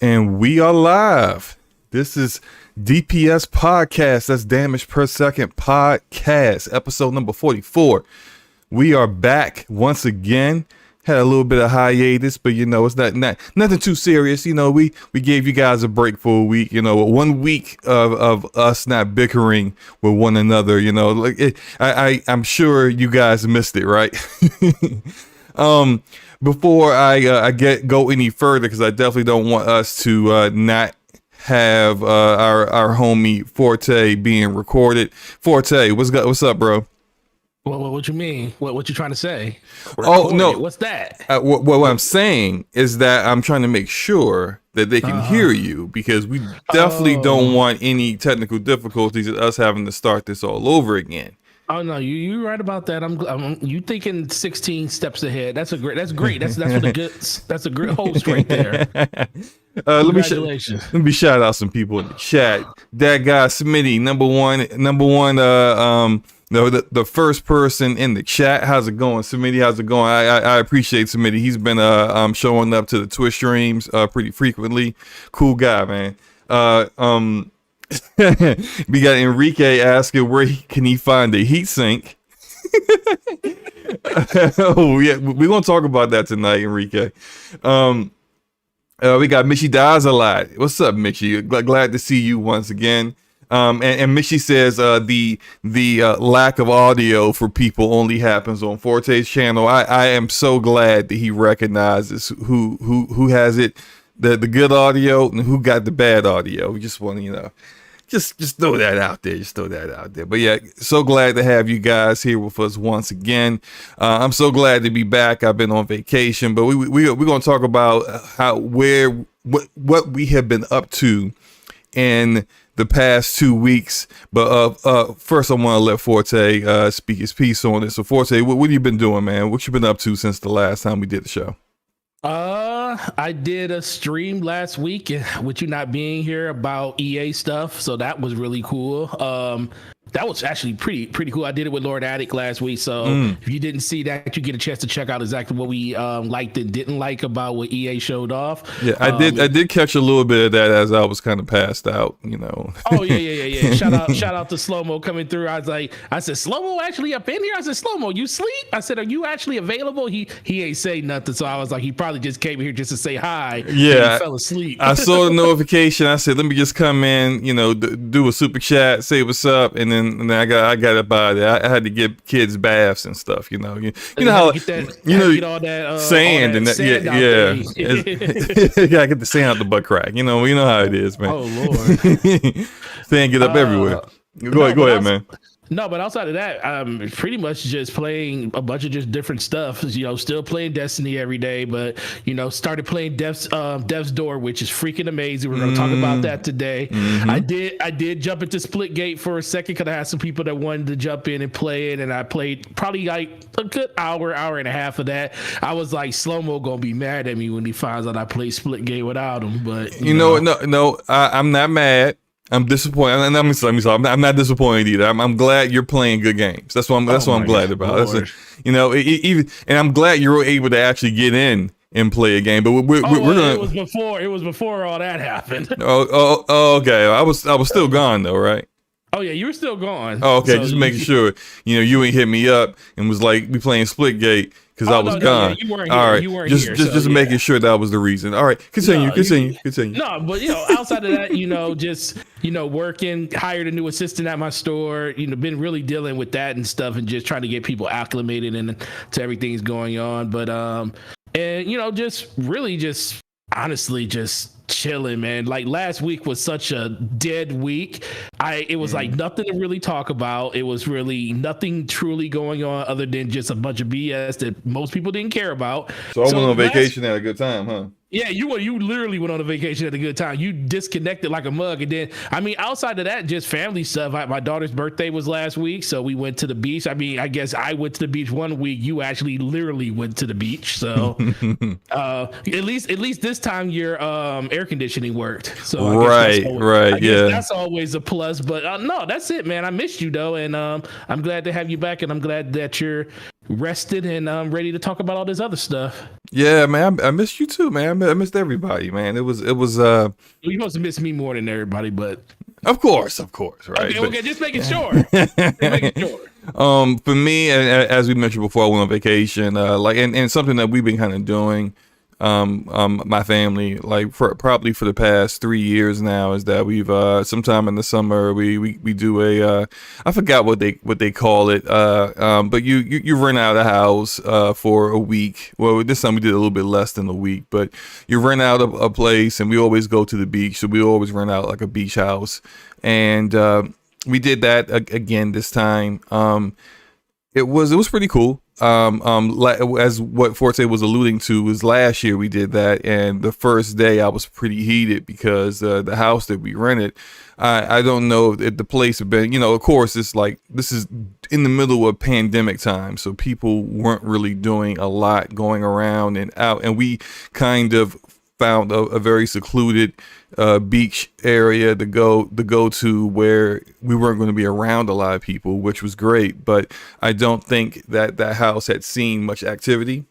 And we are live. This is DPS podcast. That's damage per second podcast, episode number 44. We are back once again. Had a little bit of hiatus, but it's not nothing too serious. We gave you guys a break for a week. 1 week of us not bickering with one another. I'm sure you guys missed it, right? Before I go any further, because I definitely don't want us to not have our homie Forte being recorded. Forte, what's up, bro? What you mean? What you trying to say? Oh, no. What's that? What I'm saying is that I'm trying to make sure that they can hear you, because we definitely don't want any technical difficulties of us having to start this all over again. Oh no, you're right about that. I'm you thinking 16 steps ahead. That's great. That's what that's a great host right there. Congratulations. Let me shout out some people in the chat. That guy Smitty, number one. The first person in the chat. How's it going, Smitty? How's it going? I appreciate Smitty. He's been showing up to the Twitch streams pretty frequently. Cool guy, man. We got Enrique asking where can he find the heat sink. Oh yeah, we're gonna talk about that tonight, Enrique. We got Michi Dies a lot. What's up, Michi? Glad to see you once again. And Michi says the lack of audio for people only happens on Forte's channel. I am so glad that he recognizes who has it, the good audio, and who got the bad audio. We just want to just throw that out there. But yeah, so glad to have you guys here with us once again. I'm so glad to be back. I've been on vacation, but we're going to talk about what we have been up to in the past 2 weeks. But first I want to let Forte speak his piece on it. So Forte, what have you been doing, man? What you been up to since the last time we did the show? I did a stream last week with you not being here about EA stuff, so that was really cool. That was actually pretty cool. I did it with Lord Attic last week, so if you didn't see that, you get a chance to check out exactly what we liked and didn't like about what EA showed off. Yeah, I did catch a little bit of that as I was kind of passed out, Oh yeah. Shout out to Slow Mo coming through. I said, Slow Mo actually up in here? I said, Slow Mo, you sleep? I said, are you actually available? He ain't say nothing, so I was like, he probably just came here just to say hi. Yeah, he fell asleep. I saw the notification. I said, let me just come in, do a super chat, say what's up, and then I got up out of there. I had to give kids baths and stuff. You know how get all that sand and that. Sand Yeah. Gotta get the sand out the butt crack. You know how it is, man. Oh Lord, sand get up everywhere. Go ahead, man. No, but outside of that, I'm pretty much just playing a bunch of just different stuff. Still playing Destiny every day, but started playing Death's Door, which is freaking amazing. We're gonna talk about that today. I did jump into Splitgate for a second because I had some people that wanted to jump in and play it, and I played probably like a good hour and a half of that. I was like, Slow Mo gonna be mad at me when he finds out I played Splitgate without him, but no, I'm not mad. I'm disappointed. And I'm not disappointed either. I'm glad you're playing good games. That's what I'm glad about. Even and I'm glad you were able to actually get in and play a game. But we're gonna. It was before all that happened. Oh, okay. I was still gone though, right? Oh yeah, you were still gone. Oh, okay. So just making sure. You ain't hit me up and was like, we playing Splitgate. Because I was gone. Yeah, you weren't all here. right, you weren't just making sure that was the reason. All right, continue. No, but outside of that, just working, hired a new assistant at my store. Been really dealing with that and stuff, and just trying to get people acclimated and to everything's going on. But just really just honestly just chilling, man. Like last week was such a dead week. It was like nothing to really talk about. It was really nothing truly going on other than just a bunch of BS that most people didn't care about. So I went on vacation at a good time, huh? Yeah, you literally went on a vacation at a good time. You disconnected like a mug. And then, outside of that, just family stuff. My daughter's birthday was last week, so we went to the beach. I guess I went to the beach 1 week. You actually literally went to the beach. So at least this time your air conditioning worked. So right. Yeah, that's always a plus. But no, that's it, man. I missed you though, and I'm glad to have you back, and I'm glad that you're rested and ready to talk about all this other stuff. Yeah, man, I missed you too, man. I missed everybody, man. It was You supposed to miss me more than everybody, but of course, right? okay, But, okay, just making sure. Just making sure. For me, as we mentioned before, I went on vacation, and something that we've been kind of doing, my family, like probably for the past 3 years now, is that we've sometime in the summer we do a I forgot what they call it, but you rent out a house for a week. Well, this time we did a little bit less than a week, but you rent out a place, and we always go to the beach, so we always rent out like a beach house, and we did that again this time. It was pretty cool. As what Forte was alluding to, was last year we did that, and the first day I was pretty heated because the house that we rented, I don't know if the place had been, of course it's like this is in the middle of pandemic time, so people weren't really doing a lot going around and out, and we kind of found a very secluded beach area to go to where we weren't going to be around a lot of people, which was great. But I don't think that house had seen much activity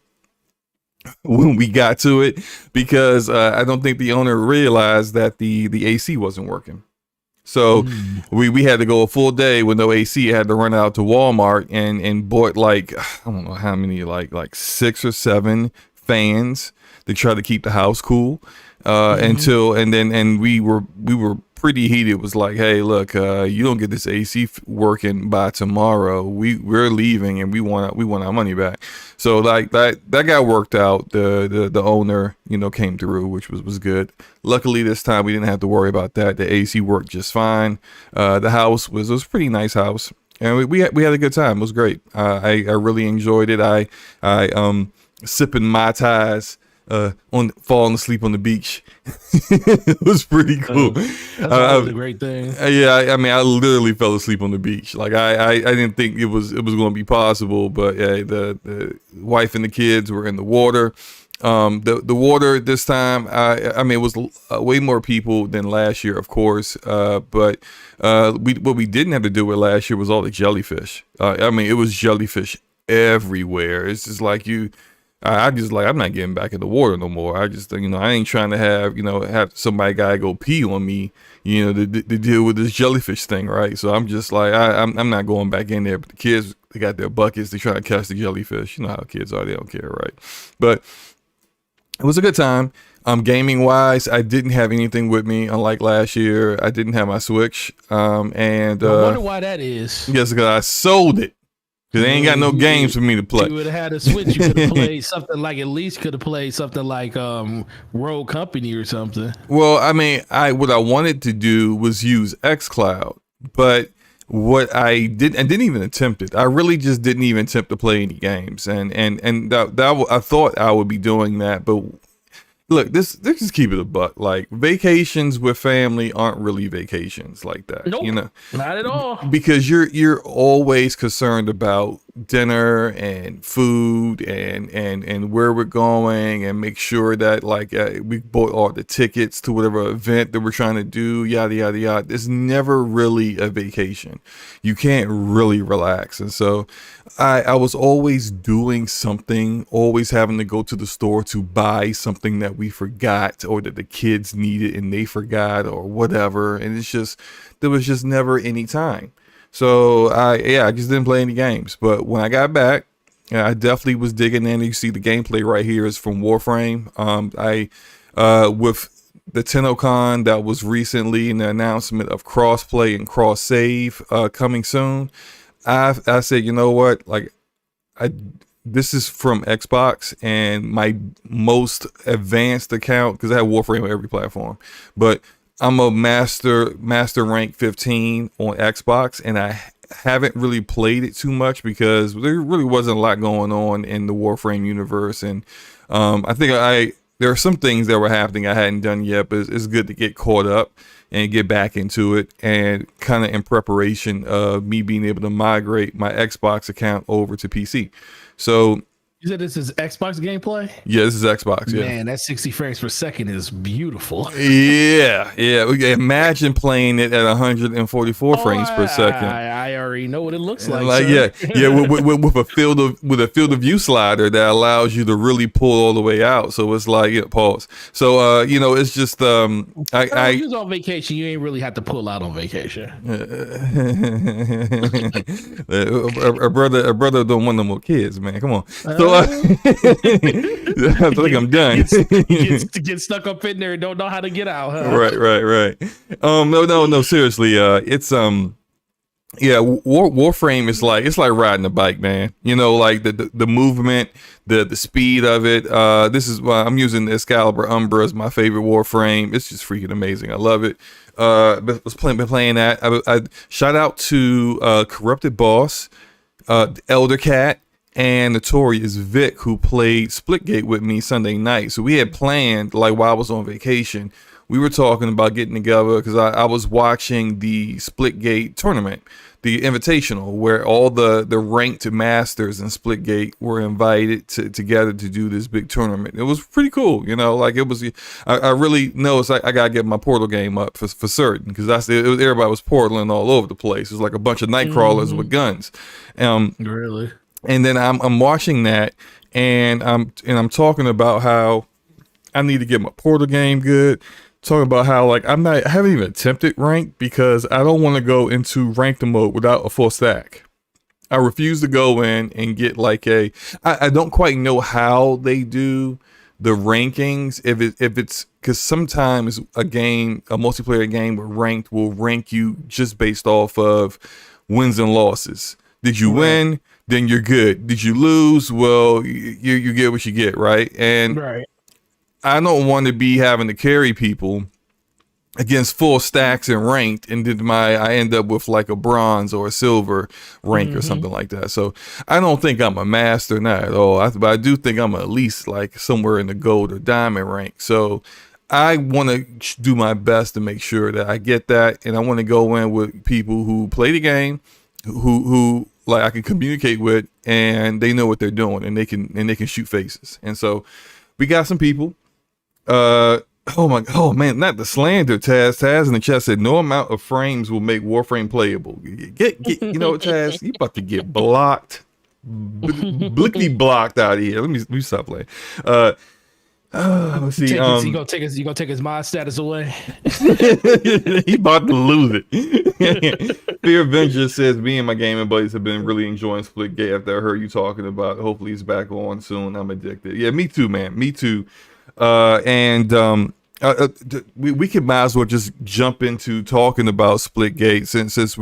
when we got to it, because I don't think the owner realized that the AC wasn't working. So we had to go a full day with no AC. I had to run out to Walmart and bought like, I don't know how many, like 6 or 7 fans to try to keep the house cool. And we were pretty heated. It was like, hey, look, you don't get this AC working by tomorrow, we're leaving, and we want our money back. So like that got worked out. The owner, came through, which was good. Luckily this time we didn't have to worry about that. The AC worked just fine. The house was a pretty nice house, and we had a good time. It was great. I really enjoyed it. I sipping Mai Tais, falling asleep on the beach. It was pretty cool. That's a great thing. Yeah, I mean, I literally fell asleep on the beach. Like I didn't think it was going to be possible, but yeah, the wife and the kids were in the water. The water this time, I mean, it was way more people than last year, of course. But what we didn't have to do with last year was all the jellyfish. I mean, it was jellyfish everywhere. It's just like I'm just like, I'm not getting back in the water no more. I just, I ain't trying to have somebody gotta go pee on me, to deal with this jellyfish thing, right? So I'm just like, I'm not going back in there. But the kids, they got their buckets, they try to catch the jellyfish. You know how kids are, they don't care, right? But it was a good time. Gaming wise, I didn't have anything with me, unlike last year. I didn't have my Switch. I wonder why that is. Yes, because I sold it. Because they ain't got no games for me to play. You would have had a Switch. You could have played something like, at least could have played something like Rogue Company or something. Well, I mean, what I wanted to do was use xCloud, but what I didn't even attempt it. I really just didn't even attempt to play any games, and that I thought I would be doing that, but look, this just keep it a buck. Like, vacations with family aren't really vacations like that. Nope, not at all. Because you're always concerned about dinner and food and where we're going, and make sure that we bought all the tickets to whatever event that we're trying to do, yada yada yada. It's never really a vacation. You can't really relax. And so I was always doing something, always having to go to the store to buy something that we forgot, or that the kids needed and they forgot, or whatever. And there was just never any time. So I just didn't play any games. But when I got back, I definitely was digging in. You see the gameplay right here is from Warframe. With the TennoCon that was recently, and the announcement of crossplay and cross save coming soon, I said, you know what, this is from Xbox, and my most advanced account, because I have Warframe on every platform, but I'm a master rank 15 on Xbox, and I haven't really played it too much because there really wasn't a lot going on in the Warframe universe. And I think there are some things that were happening I hadn't done yet, but it's good to get caught up and get back into it, and kind of in preparation of me being able to migrate my Xbox account over to PC. So You said this is Xbox gameplay? Yeah, this is Xbox. Yeah. Man, that 60 frames per second is beautiful. Yeah. Imagine playing it at 144 frames per second. I already know what it looks like. With a field of view slider that allows you to really pull all the way out. So it's like, pause. So it's just you was on vacation. You ain't really have to pull out on vacation. A brother don't want no more kids, man. Come on. So I think I'm done. Get stuck up in there and don't know how to get out, huh? Right. No, seriously. It's Warframe is like, it's like riding a bike, man. Like the movement, the speed of it. This is why I'm using the Excalibur Umbra as my favorite Warframe. It's just freaking amazing. I love it. Been playing that. I shout out to Corrupted Boss, Elder Cat, and Notorious Vic, who played Splitgate with me Sunday night. So we had planned, like while I was on vacation, we were talking about getting together because I was watching the Splitgate tournament, the Invitational, where all the ranked masters in Splitgate were invited together to do this big tournament. It was pretty cool, like it was. I really know it's like I gotta get my Portal game up for certain, because everybody was portaling all over the place. It was like a bunch of night crawlers with guns. Really. And then I'm watching that, and I'm talking about how I need to get my Portal game good. Talking about how I haven't even attempted ranked because I don't want to go into ranked mode without a full stack. I refuse to go in and get I don't quite know how they do the rankings, if it's because sometimes a multiplayer game with ranked will rank you just based off of wins and losses. Did you win? Then you're good. Did you lose? Well, you get what you get, right? And I don't want to be having to carry people against full stacks and ranked, and then I end up with like a bronze or a silver rank or something like that. So I don't think I'm a master, not at all. But I do think I'm at least like somewhere in the gold or diamond rank. So I want to do my best to make sure that I get that, and I want to go in with people who play the game, who like I can communicate with, and they know what they're doing, and they can shoot faces. And so we got some people. Oh man, not the slander. Taz in the chat said no amount of frames will make Warframe playable. Get Taz, you about to get blocked, blickety blocked out of here. Let me stop playing. Let's see. You gonna take his mod status away? He about to lose it. Fear Avenger says me and my gaming buddies have been really enjoying Splitgate after I heard you talking about it. Hopefully he's back on soon. I'm addicted. Yeah, me too, man. Me too. We could might as well just jump into talking about Splitgate since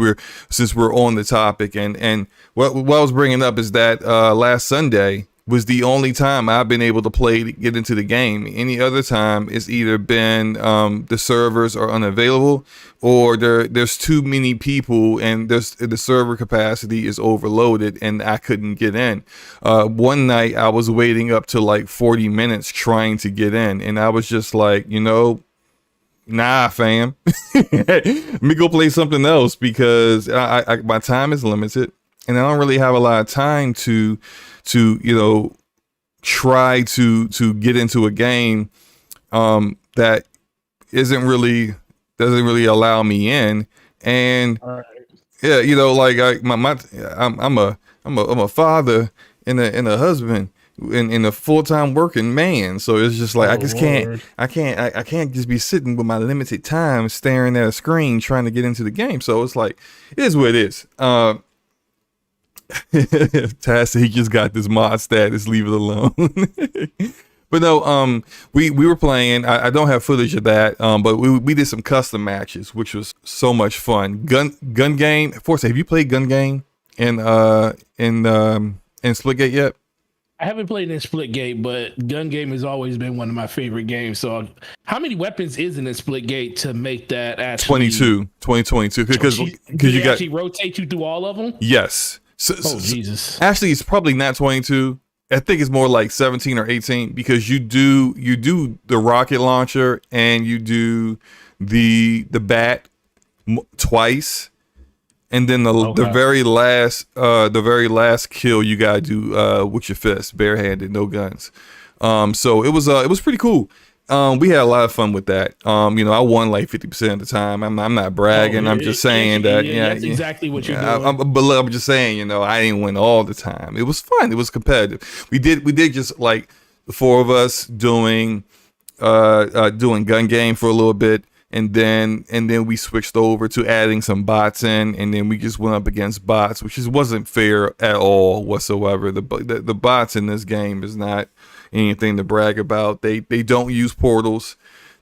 we're on the topic. And what I was bringing up is that last Sunday was the only time I've been able to get into the game. Any other time, it's either been the servers are unavailable, or there's too many people and the server capacity is overloaded and I couldn't get in. One night I was waiting up to like 40 minutes trying to get in, and I was just like, nah, fam. Let me go play something else, because my time is limited and I don't really have a lot of time to try to get into a game that doesn't really allow me in. And yeah, I'm a father and a husband and a full-time working man, so it's just like I can't just be sitting with my limited time staring at a screen trying to get into the game. So it's like, it is what it is. Taz said he just got this mod status, leave it alone. But no, we were playing. I don't have footage of that, but we did some custom matches, which was so much fun. Gun game. Forte, have you played gun game in Splitgate yet? I haven't played in Splitgate, but gun game has always been one of my favorite games. So how many weapons is in a Splitgate to make that actually 22 because you got actually rotate you through all of them? Yes. Jesus. Actually, it's probably not 22. I think it's more like 17 or 18, because you do the rocket launcher and you do the bat twice, and then the Okay. the very last kill you gotta do with your fist, barehanded, no guns. So it was pretty cool. We had a lot of fun with that. I won like 50% of the time. I'm not Oh, bragging. I'm just saying that. Yeah, that's exactly what you're yeah. doing. But look, I'm just saying. I didn't win all the time. It was fun. It was competitive. We did just like the four of us doing doing gun game for a little bit, and then we switched over to adding some bots in, and then we just went up against bots, which just wasn't fair at all whatsoever. The bots in this game is not anything to brag about. They don't use portals.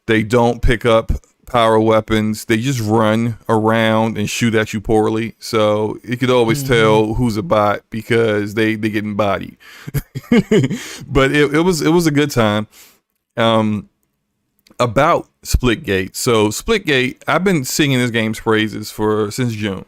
They don't pick up power weapons. They just run around and shoot at you poorly. So you could always tell who's a bot because they getting bodied. But it was a good time. About Splitgate. So Splitgate, I've been singing this game's praises since June.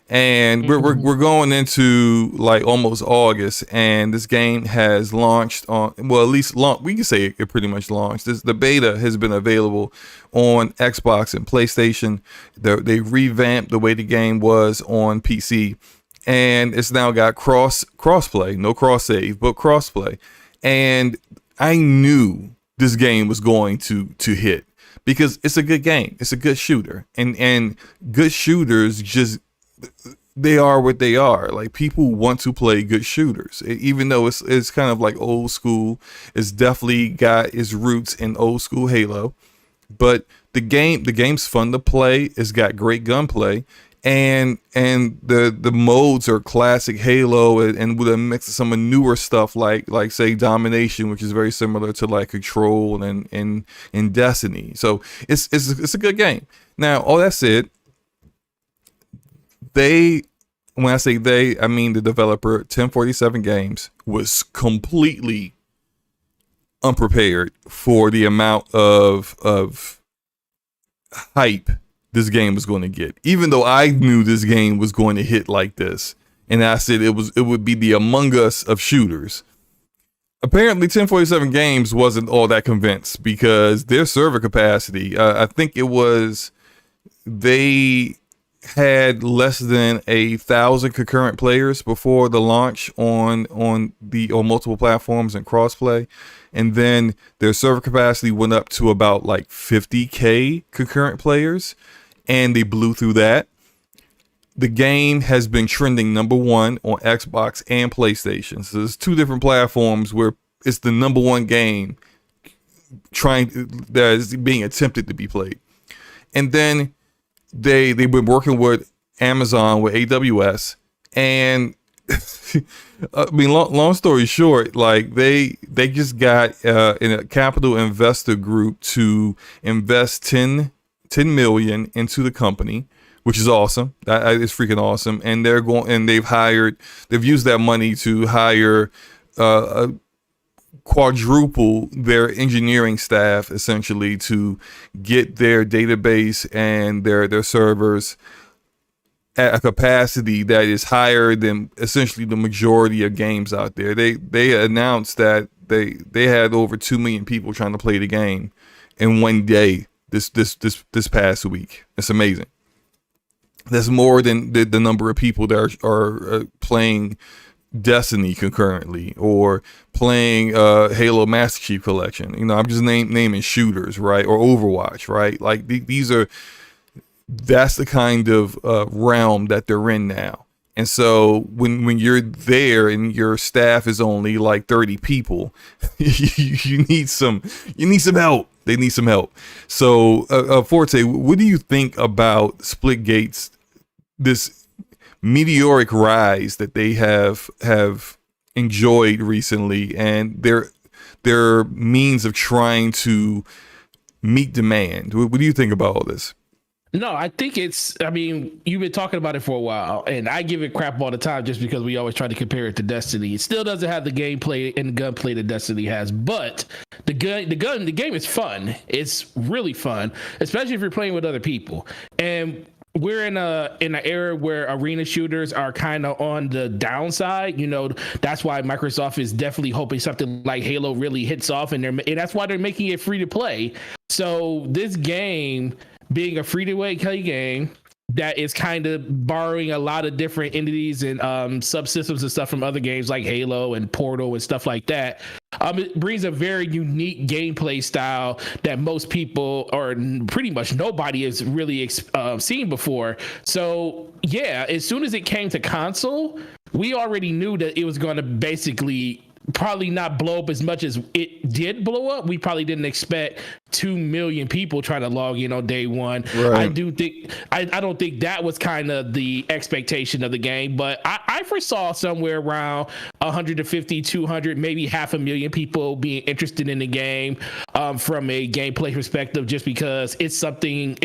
And we're going into like almost August, and this game has launched on, well, at least we can say it pretty much launched. The beta has been available on Xbox and PlayStation. They revamped the way the game was on PC, and it's now got crossplay, no cross save, but crossplay. And I knew this game was going to hit because it's a good game. It's a good shooter, and good shooters just, they are what they are. Like, people want to play good shooters, even though it's kind of like old school. It's definitely got its roots in old school Halo, but the game's fun to play. It's got great gunplay, and the modes are classic Halo, and with a mix of some of newer stuff like say Domination, which is very similar to like Control and Destiny. So it's a good game. Now, all that said, when I say they, I mean the developer, 1047 Games, was completely unprepared for the amount of hype this game was going to get. Even though I knew this game was going to hit like this, and I said it would be the Among Us of shooters. Apparently 1047 Games wasn't all that convinced, because their server capacity, I think it was, they had less than 1,000 concurrent players before the launch on multiple platforms and crossplay, and then their server capacity went up to about like 50k concurrent players, and they blew through that. The game has been trending #1 on Xbox and PlayStation, so there's two different platforms where it's the #1 game that is being attempted to be played. And then they've been working with Amazon, with AWS, and I mean, long story short, like they just got in a capital investor group to invest 10 million into the company, which is awesome. That is freaking awesome. And they've used that money to hire quadruple their engineering staff, essentially, to get their database and their servers at a capacity that is higher than essentially the majority of games out there. They announced that they had over 2 million people trying to play the game in one day this past week. It's amazing. That's more than the number of people that are playing Destiny concurrently, or playing Halo Master Chief Collection. I'm just naming shooters, right? Or Overwatch, right? Like that's the kind of realm that they're in now. And so when you're there and your staff is only like 30 people, you need some help. They need some help. So Forte, what do you think about Splitgate's this meteoric rise that they have enjoyed recently, and their means of trying to meet demand? What do you think about all this? No, I think I mean, you've been talking about it for a while, and I give it crap all the time just because we always try to compare it to Destiny. It still doesn't have the gameplay and the gunplay that Destiny has, but the game is fun. It's really fun, especially if you're playing with other people. And we're in an era where arena shooters are kind of on the downside. That's why Microsoft is definitely hoping something like Halo really hits off, and that's why they're making it free to play. So this game, being a free to play game, that is kind of borrowing a lot of different entities and subsystems and stuff from other games like Halo and Portal and stuff like that. It brings a very unique gameplay style that most people, or pretty much nobody, has really seen before. So yeah, as soon as it came to console, we already knew that it was going to basically probably not blow up as much as it did blow up. We probably didn't expect 2 million people trying to log in on day one. Right. I don't think that was kind of the expectation of the game, but I foresaw somewhere around 150, 200, maybe 500,000 people being interested in the game from a gameplay perspective, just because it's something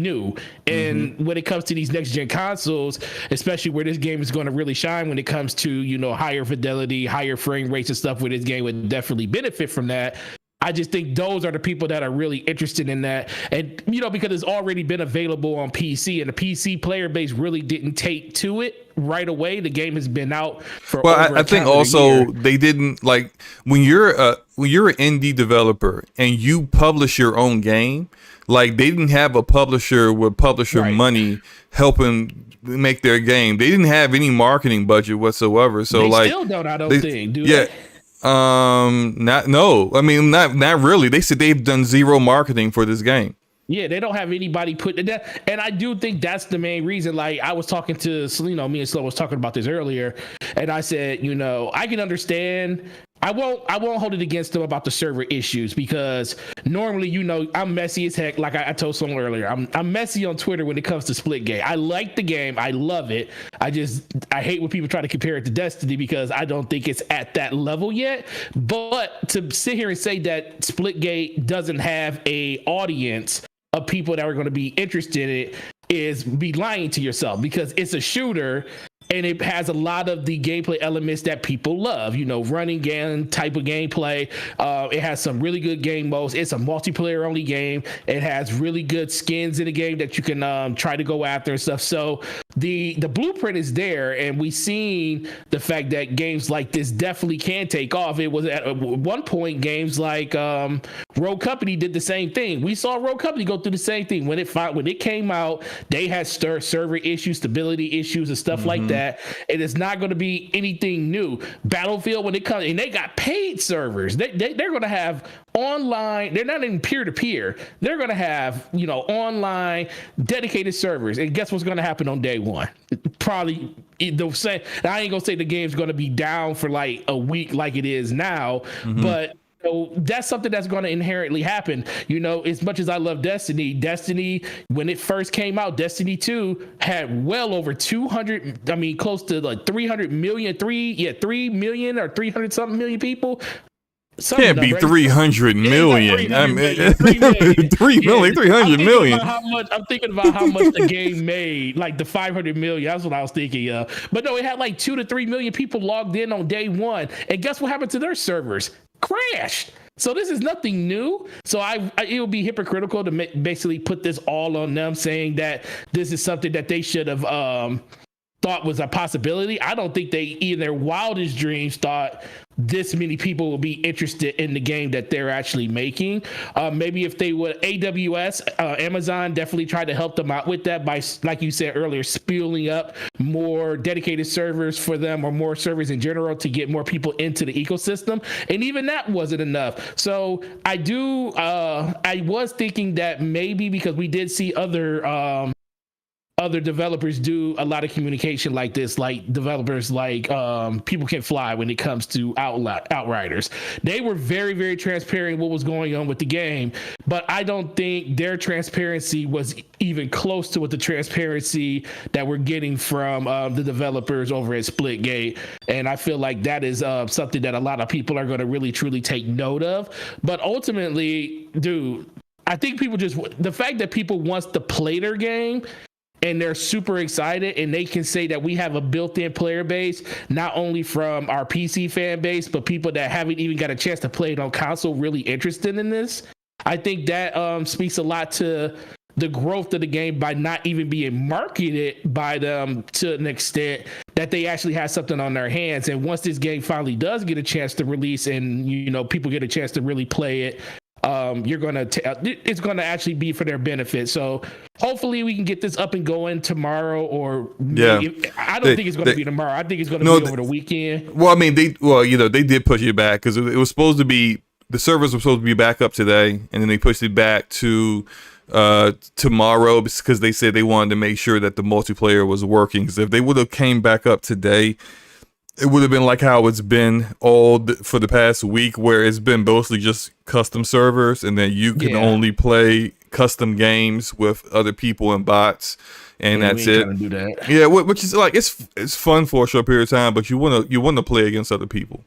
new. And when it comes to these next gen consoles, especially where this game is going to really shine when it comes to, you know, higher fidelity, higher frame rates and stuff, where this game would definitely benefit from that. I just think those are the people that are really interested in that. And, you know, because it's already been available on PC, and the PC player base really didn't take to it right away. The game has been out for over I think also they didn't, like, when you're an indie developer and you publish your own game, like, they didn't have a publisher with publisher money helping make their game. They didn't have any marketing budget whatsoever. So they still don't, I don't think, do they? Not really. They said they've done zero marketing for this game. Yeah, they don't have anybody put that, and I do think that's the main reason. Like, I was talking to, you know, me and Slow was talking about this earlier, and I said, you know, I can understand. I won't hold it against them about the server issues, because normally, you know, I'm messy as heck. Like I told someone earlier, I'm messy on Twitter when it comes to Splitgate. I like the game, I love it. I hate when people try to compare it to Destiny, because I don't think it's at that level yet. But to sit here and say that Splitgate doesn't have a audience of people that are going to be interested in it is be lying to yourself, because it's a shooter. And it has a lot of the gameplay elements that people love, you know, running game type of gameplay. It has some really good game modes. It's a multiplayer only game. It has really good skins in the game that you can try to go after and stuff. So the blueprint is there, and we've seen the fact that games like this definitely can take off. It was at one point games like Rogue Company did the same thing. We saw Rogue Company go through the same thing when it came out. They had server issues, stability issues, and stuff like that. It is not going to be anything new. Battlefield, when it comes, and they got paid servers. They're going to have online. They're not in peer-to-peer. They're going to have, you know, online dedicated servers. And guess what's going to happen on day one? Probably they'll say, I ain't gonna say the game's going to be down for like a week like it is now, but so that's something that's going to inherently happen. You know, as much as I love Destiny, when it first came out, Destiny 2 had well over 200, I mean, close to like 300 million, 3 million or 300 something million people. Can't be 300 million. I mean, 3 million, 300 million. I'm thinking about how much the game made, like the 500 million. That's what I was thinking of. But no, it had like 2 to 3 million people logged in on day one. And guess what happened to their servers? Crashed. So this is nothing new. So it would be hypocritical to basically put this all on them, saying that this is something that they should have thought was a possibility. I don't think they, in their wildest dreams, thought this many people will be interested in the game that they're actually making. Maybe if they would, AWS, Amazon definitely tried to help them out with that by, like you said earlier, spooling up more dedicated servers for them, or more servers in general, to get more people into the ecosystem. And even that wasn't enough. So I was thinking that maybe, because we did see other developers do a lot of communication like this, like developers like People Can Fly, when it comes to Outriders. They were very, very transparent what was going on with the game, but I don't think their transparency was even close to what the transparency that we're getting from the developers over at Splitgate. And I feel like that is something that a lot of people are going to really, truly take note of. But ultimately, dude, I think the fact that people wants to play their game, and they're super excited, and they can say that we have a built-in player base, not only from our PC fan base, but people that haven't even got a chance to play it on console really interested in this. I think that speaks a lot to the growth of the game by not even being marketed by them to an extent that they actually have something on their hands. And once this game finally does get a chance to release, and, you know, people get a chance to really play it, it's gonna actually be for their benefit. So hopefully we can get this up and going tomorrow, or I don't think it's gonna be tomorrow. I think it's gonna be over the weekend. Well, I mean, they did push it back because it was supposed to be, the servers were supposed to be back up today, and then they pushed it back to tomorrow because they said they wanted to make sure that the multiplayer was working. Because if they would have came back up today, it would have been like how it's been for the past week, where it's been mostly just custom servers, and then you can only play custom games with other people and bots, and that's it. Do that. Yeah, which is like it's fun for a short period of time, but you wanna play against other people,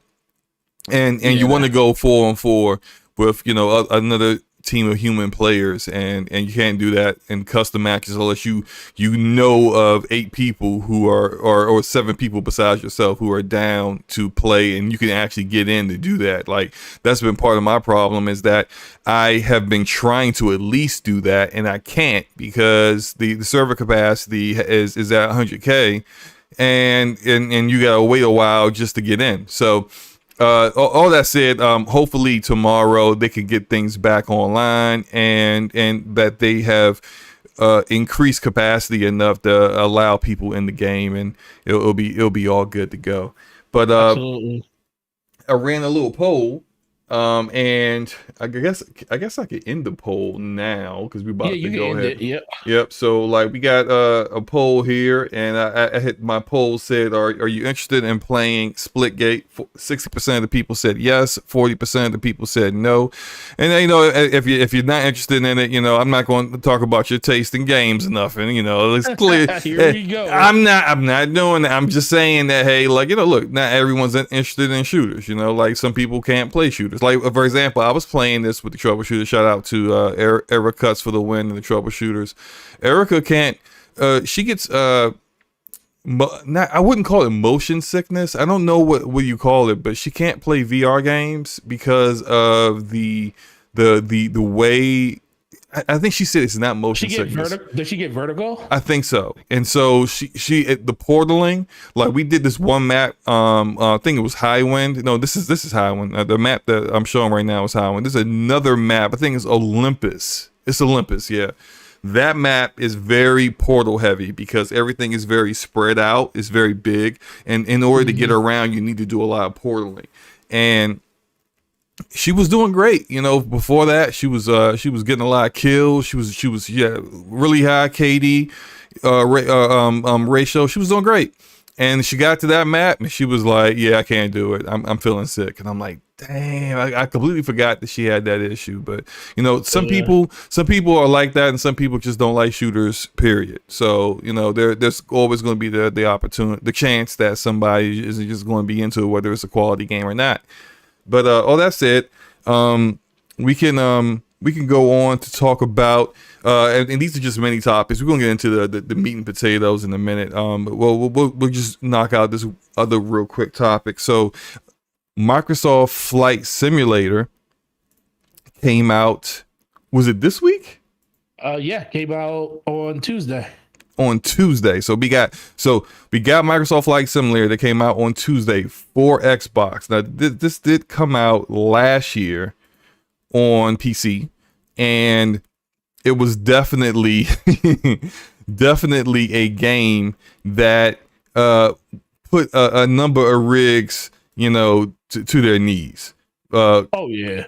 and you want to go 4-on-4 with another team of human players, and you can't do that in custom matches unless you know of 8 people who are or 7 people besides yourself who are down to play, and you can actually get in to do that. Like, that's been part of my problem, is that I have been trying to at least do that, and I can't because the server capacity is at 100K, and you gotta wait a while just to get in. So all that said, hopefully tomorrow they can get things back online, and that they have increased capacity enough to allow people in the game, and it'll be all good to go. But absolutely. I ran a little poll, and I guess I could end the poll now because we're about to go ahead. Yep. So like we got a poll here, and I hit my poll said, are you interested in playing Splitgate? 60% of the people said yes, 40% of the people said no. And if you're not interested in it, I'm not going to talk about your taste in games or nothing. It's clear. Here we go. I'm not doing that. I'm just saying that, hey, like, look, not everyone's interested in shooters. Like some people can't play shooters. Like, for example, I was playing this with the troubleshooter. Shout out to Eric Cuts for the win and the troubleshooters. Erica can't. She gets I wouldn't call it motion sickness. I don't know what you call it, but she can't play VR games because of the way. I think she said it's not motion sickness. Does she get vertigo? I think so. And so she the portaling, like we did this one map, I think it was Highwind. No, this is Highwind. The map that I'm showing right now is Highwind. There's another map. I think it's Olympus. It's Olympus, yeah. That map is very portal heavy because everything is very spread out. It's very big. And in order to get around, you need to do a lot of portaling. And she was doing great, before that she was getting a lot of kills. She was really high KD ratio. She was doing great, and she got to that map and she was like, yeah, I can't do it, I'm feeling sick. And I'm like, damn, I completely forgot that she had that issue. But some people are like that, and some people just don't like shooters, period. So there's always going to be the opportunity, the chance that somebody is just going to be into it, whether it's a quality game or not. But all that said, we can go on to talk about and these are just many topics. We're gonna get into the meat and potatoes in a minute. But we'll just knock out this other real quick topic. So Microsoft Flight Simulator came out. Was it this week? Came out on Tuesday. So we got Microsoft Flight Simulator that came out on Tuesday for Xbox. Now this did come out last year on PC, and it was definitely a game that put a number of rigs to their knees. Oh yeah.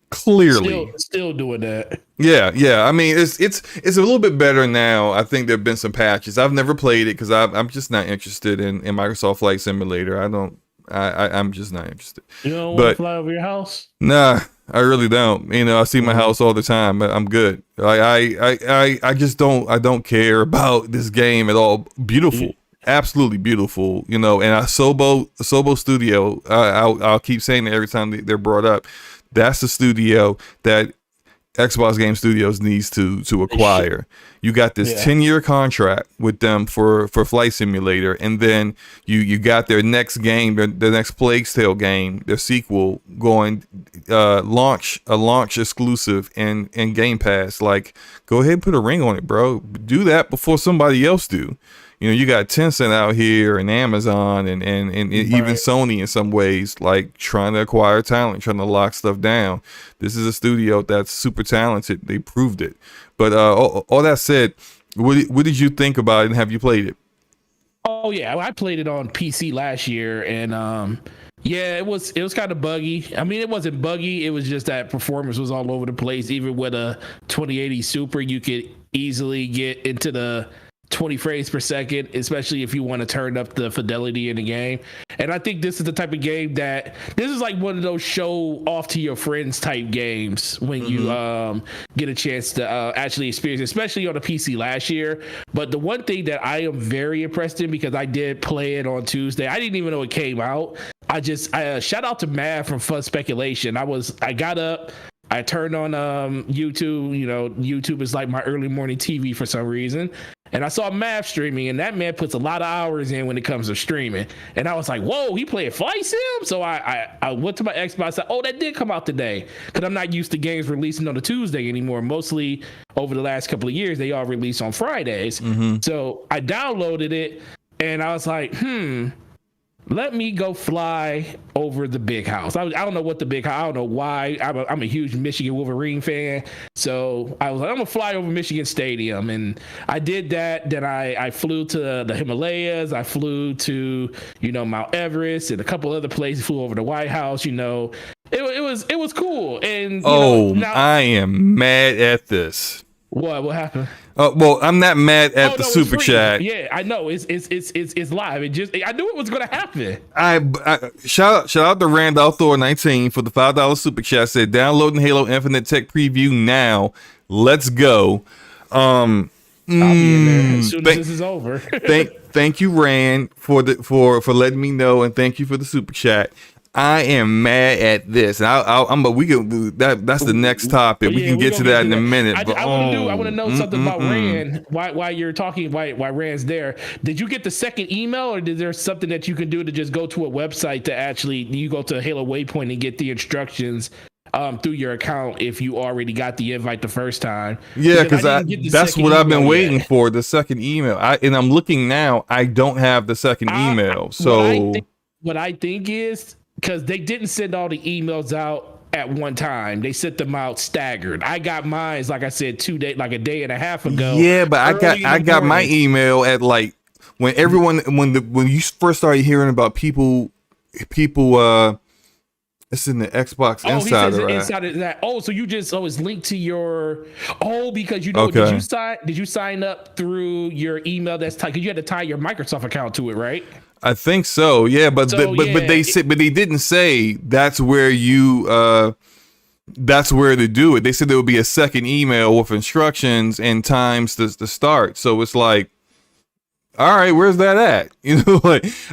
Clearly still doing that. Yeah. I mean, it's a little bit better now. I think there've been some patches. I've never played it because I'm just not interested in Microsoft Flight Simulator. I'm just not interested. You don't want to fly over your house? Nah, I really don't. I see my house all the time. I'm good. I just don't care about this game at all. Beautiful. Absolutely beautiful, and Asobo Studio, I'll keep saying it every time they're brought up. That's the studio that Xbox Game Studios needs to acquire. You got this 10-year contract with them for Flight Simulator, and then you got their next game, their next Plague's Tale game, their sequel going launch exclusive in Game Pass. Like, go ahead and put a ring on it, bro. Do that before somebody else do. you got Tencent out here and Amazon and even Sony in some ways, like trying to acquire talent, trying to lock stuff down. This is a studio that's super talented. They proved it. But all that said, what did you think about it, and have you played it? Oh yeah, I played it on PC last year, and yeah, it was kind of buggy. I mean, it wasn't buggy. It was just that performance was all over the place. Even with a 2080 Super, you could easily get into the 20 frames per second, especially if you want to turn up the fidelity in the game. And I think this is the type of game that this is like one of those show off to your friends type games when you get a chance to actually experience, especially on the PC last year. But the one thing that I am very impressed in, because I did play it on Tuesday, I didn't even know it came out. I shout out to Mav from Fun Speculation. I got up, I turned on YouTube. YouTube is like my early morning TV for some reason. And I saw Mav streaming, and that man puts a lot of hours in when it comes to streaming. And I was like, whoa, he playing Flight Sim? So I went to my Xbox and said, oh, that did come out today. Because I'm not used to games releasing on a Tuesday anymore. Mostly over the last couple of years, they all release on Fridays. So I downloaded it, and I was like, let me go fly over the big house. I don't know what the big house, I don't know why. I'm a huge Michigan Wolverine fan. So I was like, I'm going to fly over Michigan Stadium. And I did that. Then I flew to the Himalayas. I flew to, Mount Everest and a couple other places, flew over the White House. It was cool. And now, I am mad at this. What happened? Well, I'm not mad at the super chat. Yeah, I know it's live. I knew it was gonna happen. I shout out to Randolph Thor 19 for the $5 super chat. Said downloading Halo Infinite tech preview now. Let's go. I'll be in there as soon as this is over. thank you, Rand, for letting me know, and thank you for the super chat. I am mad at this. We can do that. That's the next topic. We can get to that in a minute. I want to know something about Rand. Why you're talking? Why Rand's there? Did you get the second email, or is there something that you can do to just go to a website to actually you go to Halo Waypoint and get the instructions through your account if you already got the invite the first time? Yeah, because that's what I've been waiting for, the second email. And I'm looking now. I don't have the second email. So what I think is, because they didn't send all the emails out at one time. They sent them out staggered. I got mine, like I said, a day and a half ago. Yeah, but I got my email at like when you first started hearing about people it's in the Xbox Insider. Inside that. Oh, so you just it's linked to your because did you sign up through your email that's tied, because you had to tie your Microsoft account to it, right? I think so, yeah, but they didn't say that's where to do it. They said there would be a second email with instructions and times to start. So it's like, all right, where's that at?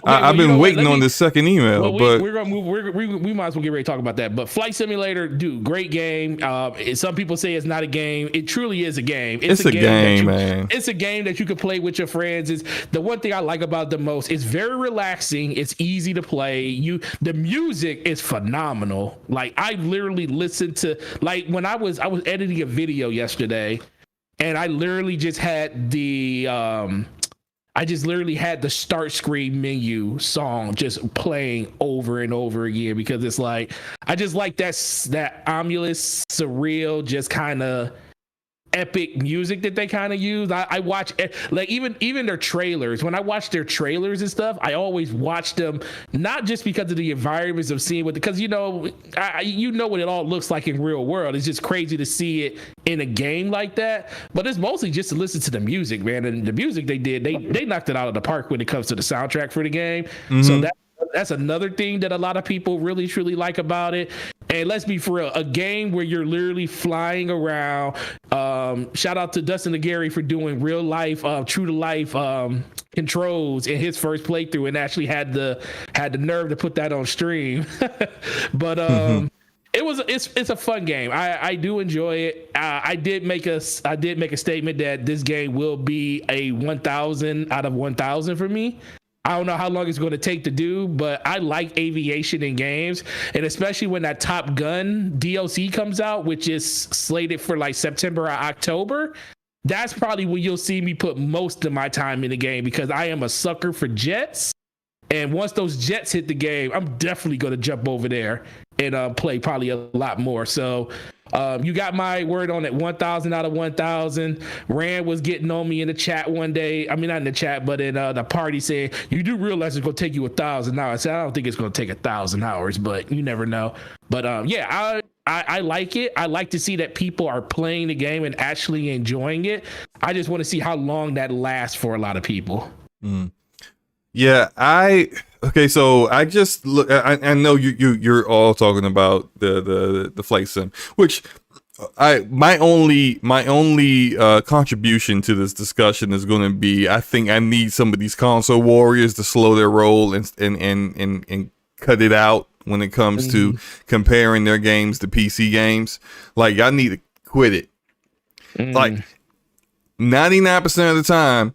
I've been waiting on the second email. We're gonna move. We might as well get ready to talk about that. But Flight Simulator, dude, great game. Some people say it's not a game. It truly is a game. It's a game, man. It's a game that you can play with your friends. Is the one thing I like about it the most. It's very relaxing. It's easy to play. The music is phenomenal. Like I literally listened to when I was editing a video yesterday, and I literally just had the start screen menu song just playing over and over again, because it's like I just like that ominous, surreal, just kind of epic music that they kind of use. I watch like even their trailers. When I watch their trailers and stuff, I always watch them not just because of the environments of seeing because what it all looks like in real world. It's just crazy to see it in a game like that, but it's mostly just to listen to the music, man. And the music they knocked it out of the park when it comes to the soundtrack for the game. So that's another thing that a lot of people really truly like about it. And let's be for real, a game where you're literally flying around. Shout out to Dustin and Gary for doing real life, true to life controls in his first playthrough, and actually had the nerve to put that on stream. But it's a fun game. I do enjoy it. I did make a statement that this game will be a 1,000 out of 1,000 for me. I don't know how long it's going to take to do, but I like aviation in games, and especially when that Top Gun DLC comes out, which is slated for like September or October. that's probably where you'll see me put most of my time in the game, because I am a sucker for jets. And once those jets hit the game, I'm definitely going to jump over there and play probably a lot more. So you got my word on it. 1,000 out of 1,000. Rand was getting on me in the chat one day. I mean, not in the chat, but in the party, saying, you do realize it's going to take you 1,000 hours. I said, I don't think it's going to take 1,000 hours, but you never know. But yeah, I like it. I like to see that people are playing the game and actually enjoying it. I just want to see how long that lasts for a lot of people. Yeah, okay. So I just look. I know you're all talking about the flight sim, which my only contribution to this discussion is going to be, I think I need some of these console warriors to slow their roll and cut it out when it comes to comparing their games to PC games. Like, y'all need to quit it. Like 99% of the time,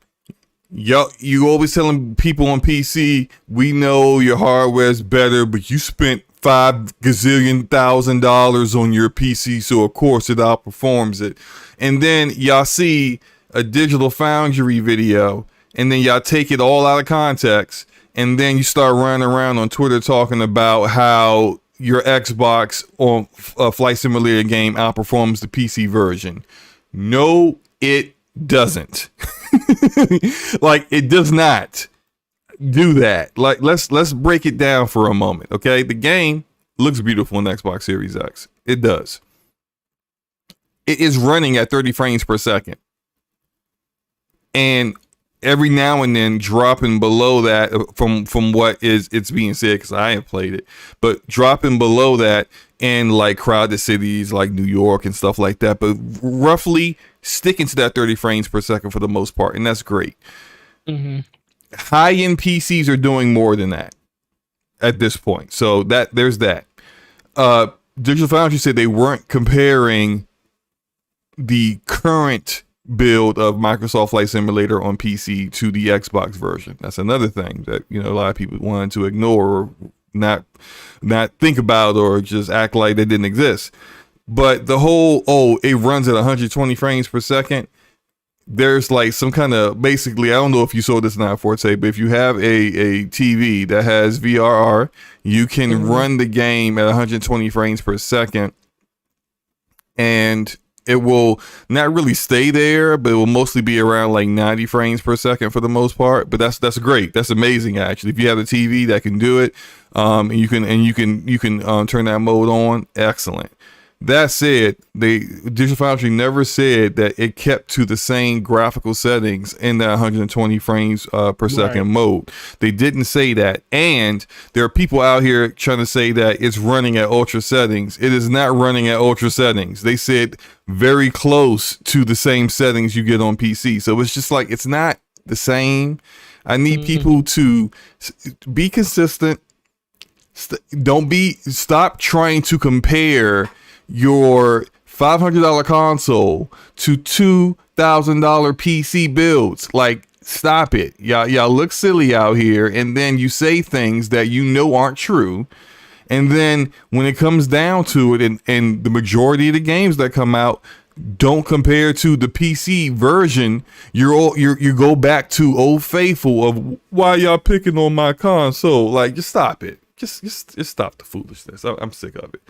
you always telling people on PC, we know your hardware is better, but you spent $5 gazillion thousand on your PC, so of course it outperforms it. And then y'all see a Digital Foundry video, and then y'all take it all out of context, and then you start running around on Twitter talking about how your Xbox or Flight Simulator game outperforms the PC version. No, it doesn't. Like, it does not do that. Like, let's break it down for a moment, okay? The game looks beautiful in Xbox Series X. It does. It is running at 30 frames per second, and every now and then dropping below that from what it's being said, because I ain't played it, but dropping below that in like crowded cities like New York and stuff like that, but roughly sticking to that 30 frames per second for the most part, and that's great. High-end PCs are doing more than that at this point, so there's that. Digital Foundry said they weren't comparing the current build of Microsoft Flight Simulator on PC to the Xbox version. That's another thing that, a lot of people wanted to ignore or not think about, or just act like they didn't exist. But the whole, it runs at 120 frames per second. There's like some kind of, basically, I don't know if you saw this in Forte, but if you have a TV that has VRR, you can run the game at 120 frames per second, and it will not really stay there, but it will mostly be around like 90 frames per second for the most part. But that's great. That's amazing, actually. If you have a TV that can do it, and you can turn that mode on, excellent. That said, Digital Foundry never said that it kept to the same graphical settings in that 120 frames per second mode. They didn't say that. And there are people out here trying to say that it's running at ultra settings. It is not running at ultra settings. They said very close to the same settings you get on PC. So it's just like, it's not the same. I need people to be consistent. Stop trying to compare your $500 console to $2,000 PC builds. Like, stop it. Y'all look silly out here, and then you say things that aren't true. And then when it comes down to it, and the majority of the games that come out don't compare to the PC version, you go back to old faithful of, why y'all picking on my console? Like, just stop it. Just stop the foolishness. I'm sick of it.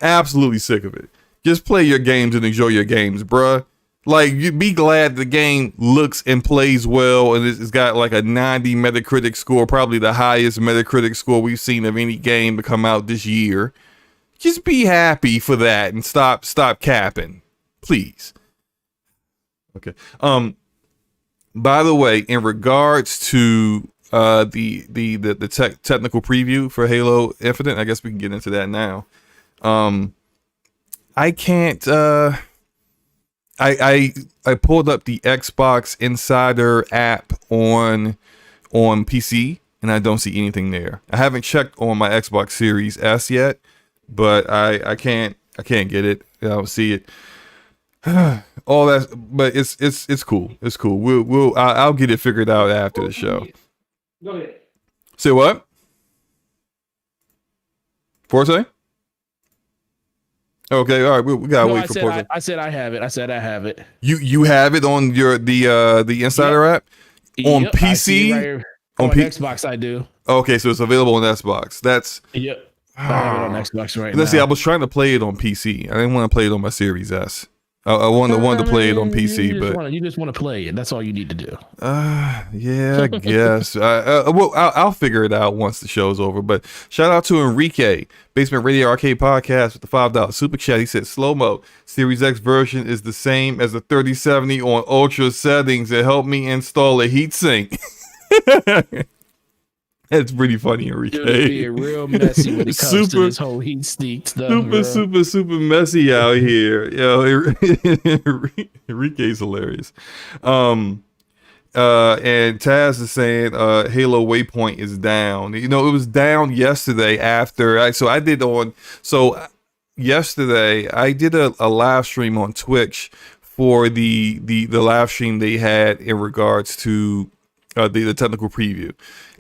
Absolutely sick of it. Just play your games and enjoy your games, bruh. Like, you be glad the game looks and plays well, and it's got like a 90 Metacritic score, probably the highest Metacritic score we've seen of any game to come out this year. Just be happy for that and stop capping, please. Okay. By the way, in regards to the technical preview for Halo Infinite, I guess we can get into that now. I can't I pulled up the Xbox Insider app on PC, and I don't see anything there. I haven't checked on my Xbox Series S yet, but I can't get it. I don't see it. All that, but it's cool. It's cool. I'll get it figured out after the show. Go ahead. Say what? Forte? Okay, all right. We gotta No, wait for Portal. I said I have it. I said I have it. You have it on your the Insider app on Yep, I see it PC. right here. On On Xbox, I do. Okay, so it's available on Xbox. That's Yep. I have it on Xbox right let's see. I now. was trying to play it on PC. I didn't want to play it on my Series S. I wanted to play it on PC, but you just want to play it. That's all you need to do. yeah, I guess. Well, I'll figure it out once the show's over. But shout out to Enrique, Basement Radio Arcade Podcast with the $5 super chat. He said slow mo Series X version is the same as the 3070 on ultra settings. It helped me install a heatsink. That's pretty funny, Enrique. It'll be real messy when it comes to this whole heat sneak stuff. Super messy out here. Yo, Enrique's hilarious. And Taz is saying Halo Waypoint is down. You know, it was down yesterday after yesterday I did a live stream on Twitch for the live stream they had in regards to the technical preview,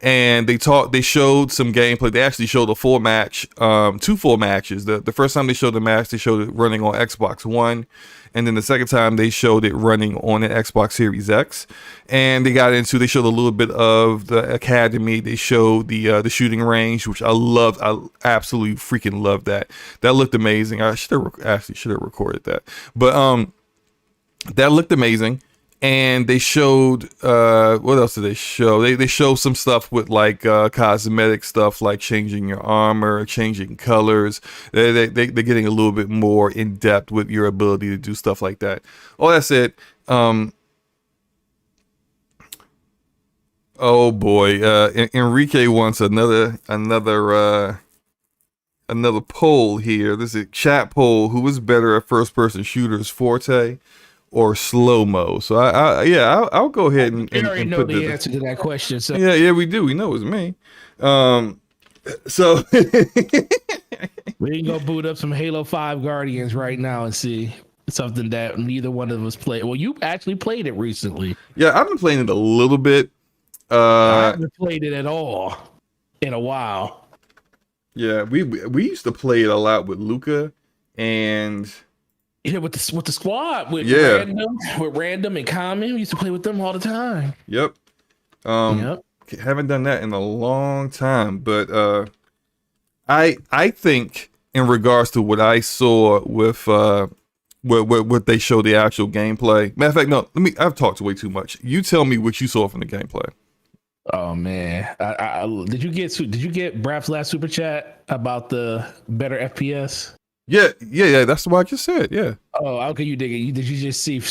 and they showed some gameplay. They actually showed a full match, 2 full matches. The first time they showed the match, they showed it running on Xbox One, and then the second time they showed it running on an Xbox Series X. And they showed a little bit of the academy. They showed the shooting range, which I loved. I absolutely freaking loved that. That looked amazing. I should have recorded that, but that looked amazing. And they showed what else did they show? They showed some stuff with like cosmetic stuff, like changing your armor, changing colors. They're getting a little bit more in depth with your ability to do stuff like that. All that said, oh boy, Enrique wants another poll here. This is a chat poll. Who is better at first person shooters, Forte or slow mo? So I'll go ahead and already know put the answer to that question. So yeah, we do. We know it's me. So we can go boot up some Halo 5 Guardians right now and see something that neither one of us played. Well, you actually played it recently. Yeah, I've been playing it a little bit. I haven't played it at all in a while. Yeah, we used to play it a lot with Luca and. Yeah, with the squad, with random and common. We used to play with them all the time. Yep. Haven't done that in a long time, but I think in regards to what I saw with what they show the actual gameplay. Matter of fact, no, I've talked way too much. You tell me what you saw from the gameplay. Oh man, did you get Brap's last super chat about the better FPS? Yeah. That's what I just said. Yeah. Oh, how can you dig it? Did you just see?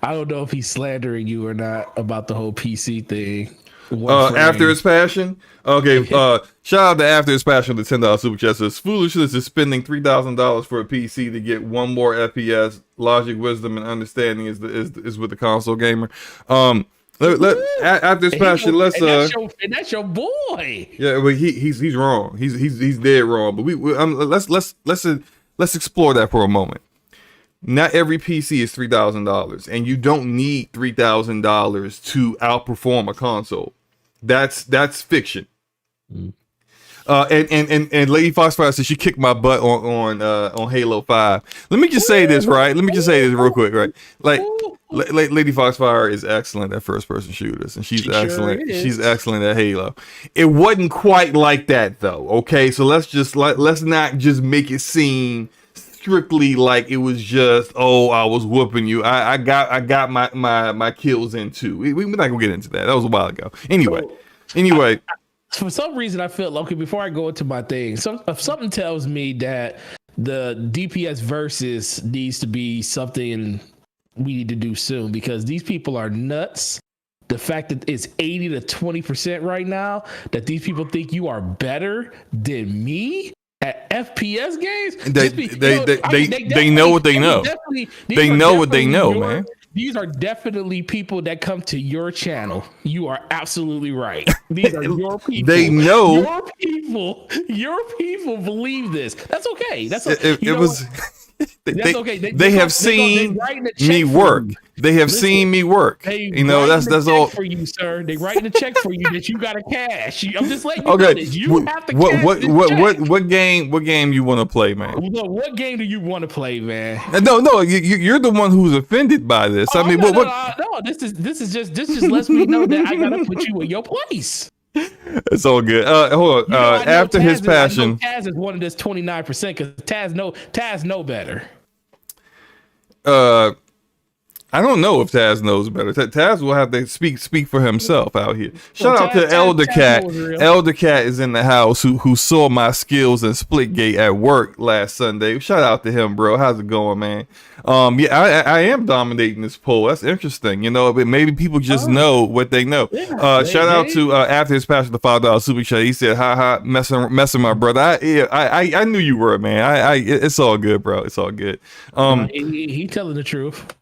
I don't know if he's slandering you or not about the whole PC thing. After His Passion. Okay. Shout out to After His Passion, the $10 super chat. Says foolishness is spending $3,000 for a PC to get one more FPS. Logic, wisdom, and understanding is with the console gamer. After His Passion, that's your boy. Yeah, but he's wrong. He's dead wrong. But let's explore that for a moment. Not every PC is $3,000, and you don't need $3,000 to outperform a console. That's fiction. Mm. And Lady Foxfire says she kicked my butt on Halo 5. Let me just say this, right? Let me just say this real quick, right? Like Lady Foxfire is excellent at first person shooters, and she's excellent. Sure, she's excellent at Halo. It wasn't quite like that though. Okay, so let's not just make it seem strictly like it was just I was whooping you. I got my kills in too. We're not gonna get into that. That was a while ago. Anyway. For some reason, I feel okay. Before I go into my thing, something tells me that the DPS versus needs to be something we need to do soon, because these people are nuts. The fact that it's 80 to 20% right now, that these people think you are better than me at FPS games. They know what they know. They know what they know, man. These are definitely people that come to your channel. You are absolutely right. These are your people. They know. Your people believe this. That's okay. That's okay. They have seen me work. They have Listen, seen me work. They You know, that's all for you, sir. They writing a check for you that you gotta cash. I'm just letting you okay. know this. You have to cash this check. What game you want to play, man? Look, what game do you want to play, man? No, you're the one who's offended by this. I mean, no, this just lets me know that I gotta put you in your place. It's all good. Hold on. After his passion, Taz is one of this 29% because Taz know better. I don't know if Taz knows better. Taz will have to speak for himself out here. Shout out to Elder Cat. Elder Cat is in the house who saw my skills in Splitgate at work last Sunday. Shout out to him, bro. How's it going, man? Yeah, I am dominating this poll. That's interesting. You know, but maybe people just know what they know. Shout out to after his passion, the $5 super chat. He said, "Ha ha, messing my brother." I knew you were, man. It's all good, bro. It's all good. He telling the truth.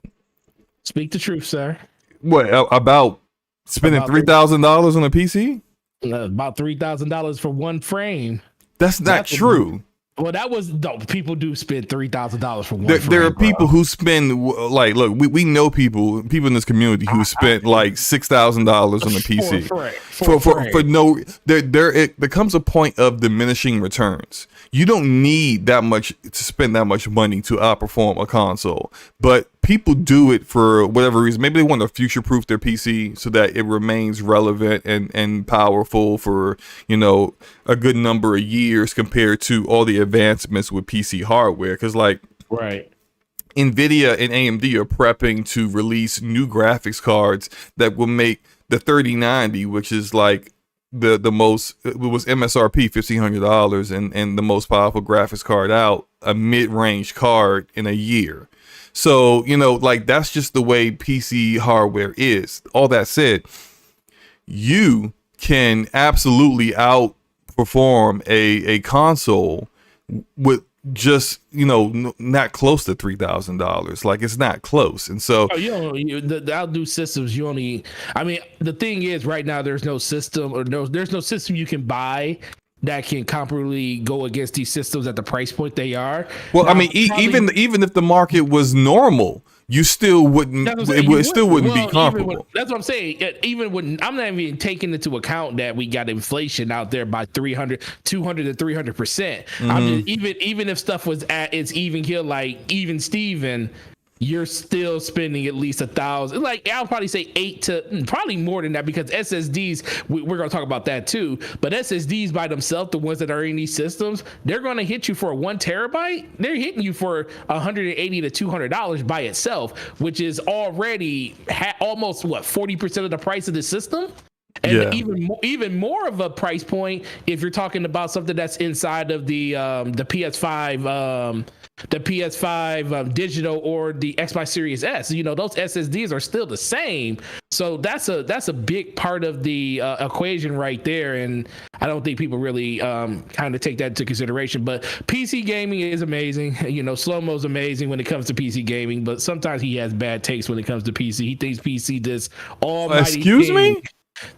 Speak the truth, sir. What about spending $3,000 on a PC? About $3,000 for one frame. That's not true. Well, that was no. People do spend $3,000 for one. There are people who spend like, look, we know people in this community who spent like $6,000 on a PC for no. There comes a point of diminishing returns. You don't need that much to spend that much money to outperform a console, but people do it for whatever reason. Maybe they want to future-proof their PC so that it remains relevant and powerful for, you know, a good number of years compared to all the advancements with PC hardware. Because like, right, NVIDIA and AMD are prepping to release new graphics cards that will make the 3090, which is like the most, it was MSRP $1,500 and the most powerful graphics card out, a mid-range card in a year. So, you know, like that's just the way PC hardware is. All that said, you can absolutely outperform a console with just, you know, not close to $3,000. Like it's not close. And so the outdo systems, you only, I mean, the thing is right now there's no system there's no system you can buy that can comparably go against these systems at the price point they are. Well, now, I mean, even if the market was normal, you still wouldn't. It still wouldn't be comparable. That's what I'm saying. Even when I'm not even taking into account that we got inflation out there by 200 to 300%. Even if stuff was at its even keel, like even Steven, you're still spending at least $1,000. Like I'll probably say 8 to probably more than that because SSDs, we're going to talk about that too. But SSDs by themselves, the ones that are in these systems, they're going to hit you for 1 terabyte. They're hitting you for $180 to $200 by itself, which is already almost 40% of the price of the system. And even more of a price point if you're talking about something that's inside of the PS5. The PS5 digital or the Xbox Series S, you know, those SSDs are still the same. So that's a big part of the equation right there. And I don't think people really kind of take that into consideration. But PC gaming is amazing. You know, Slow-Mo is amazing when it comes to PC gaming, but sometimes he has bad takes when it comes to PC. He thinks PC this almighty Excuse me?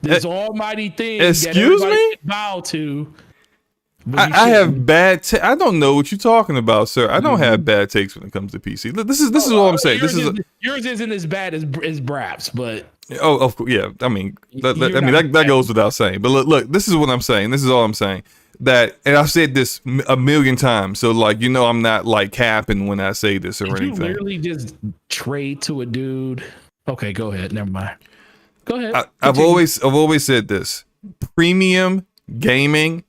This almighty thing Excuse me? Bow to. I have bad. I don't know what you're talking about, sir. I don't have bad takes when it comes to PC. This is all I'm saying. Yours isn't as bad as Brap's, but of course, yeah. I mean, that goes without saying. But look, this is what I'm saying. This is all I'm saying. That, and I've said this a million times. So like, you know, I'm not like capping when I say this or anything. You literally just trade to a dude. Okay, go ahead. Never mind. Go ahead. I've always said this. Premium gaming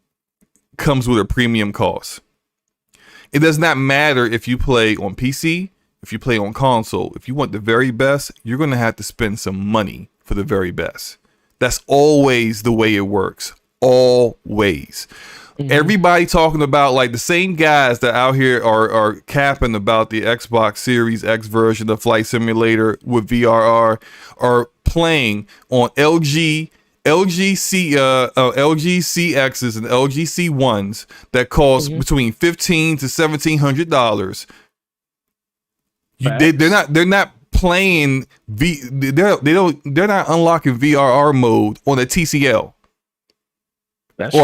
comes with a premium cost. It does not matter if you play on PC, if you play on console. If you want the very best, you're going to have to spend some money for the very best. That's always the way it works. Always. Everybody talking about, like, the same guys that out here are capping about the Xbox Series X version of Flight Simulator with VRR are playing on LG CXs and LG C1s that cost between $1,500 to $1,700. They're not playing they're not unlocking VRR mode on a TCL. That's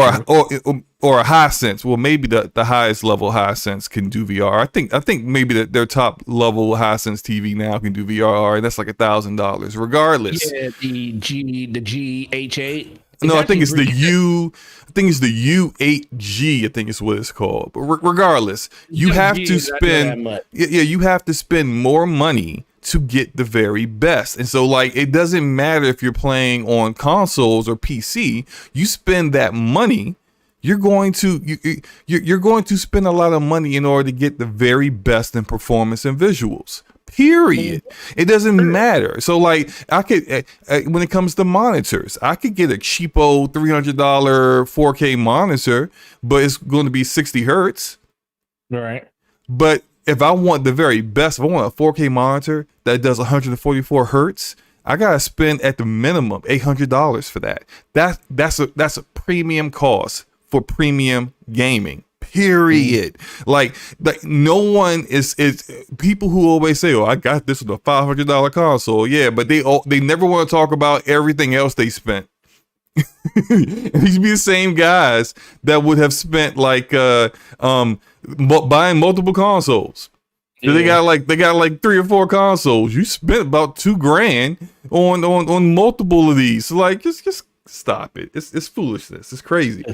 or a Hisense. Well, maybe the highest level Hisense can do VR. I think maybe their top level Hisense TV now can do VR, and that's like $1,000. Regardless, Yeah, the GH8. no, I think it's the U. I think it's the U8G. I think it's what it's called. But regardless, you have to spend. Yeah, you have to spend more money to get the very best. And so, like, it doesn't matter if you're playing on consoles or PC. You spend that money. You're going to you're going to spend a lot of money in order to get the very best in performance and visuals. Period. It doesn't matter. So, like, I could when it comes to monitors, I could get a cheapo $300 4K monitor, but it's going to be 60 hertz. Right. But if I want the very best, if I want a 4K monitor that does 144 hertz, I gotta spend at the minimum $800 for that. That's a premium cost for premium gaming. Period. Like no one is people who always say, "Oh, I got this with a $500 console." Yeah, but they never want to talk about everything else they spent. These be the same guys that would have spent like buying multiple consoles. Yeah. They got like 3 or 4 consoles. You spent about $2,000 on multiple of these. So, like, just stop it. It's foolishness. It's crazy.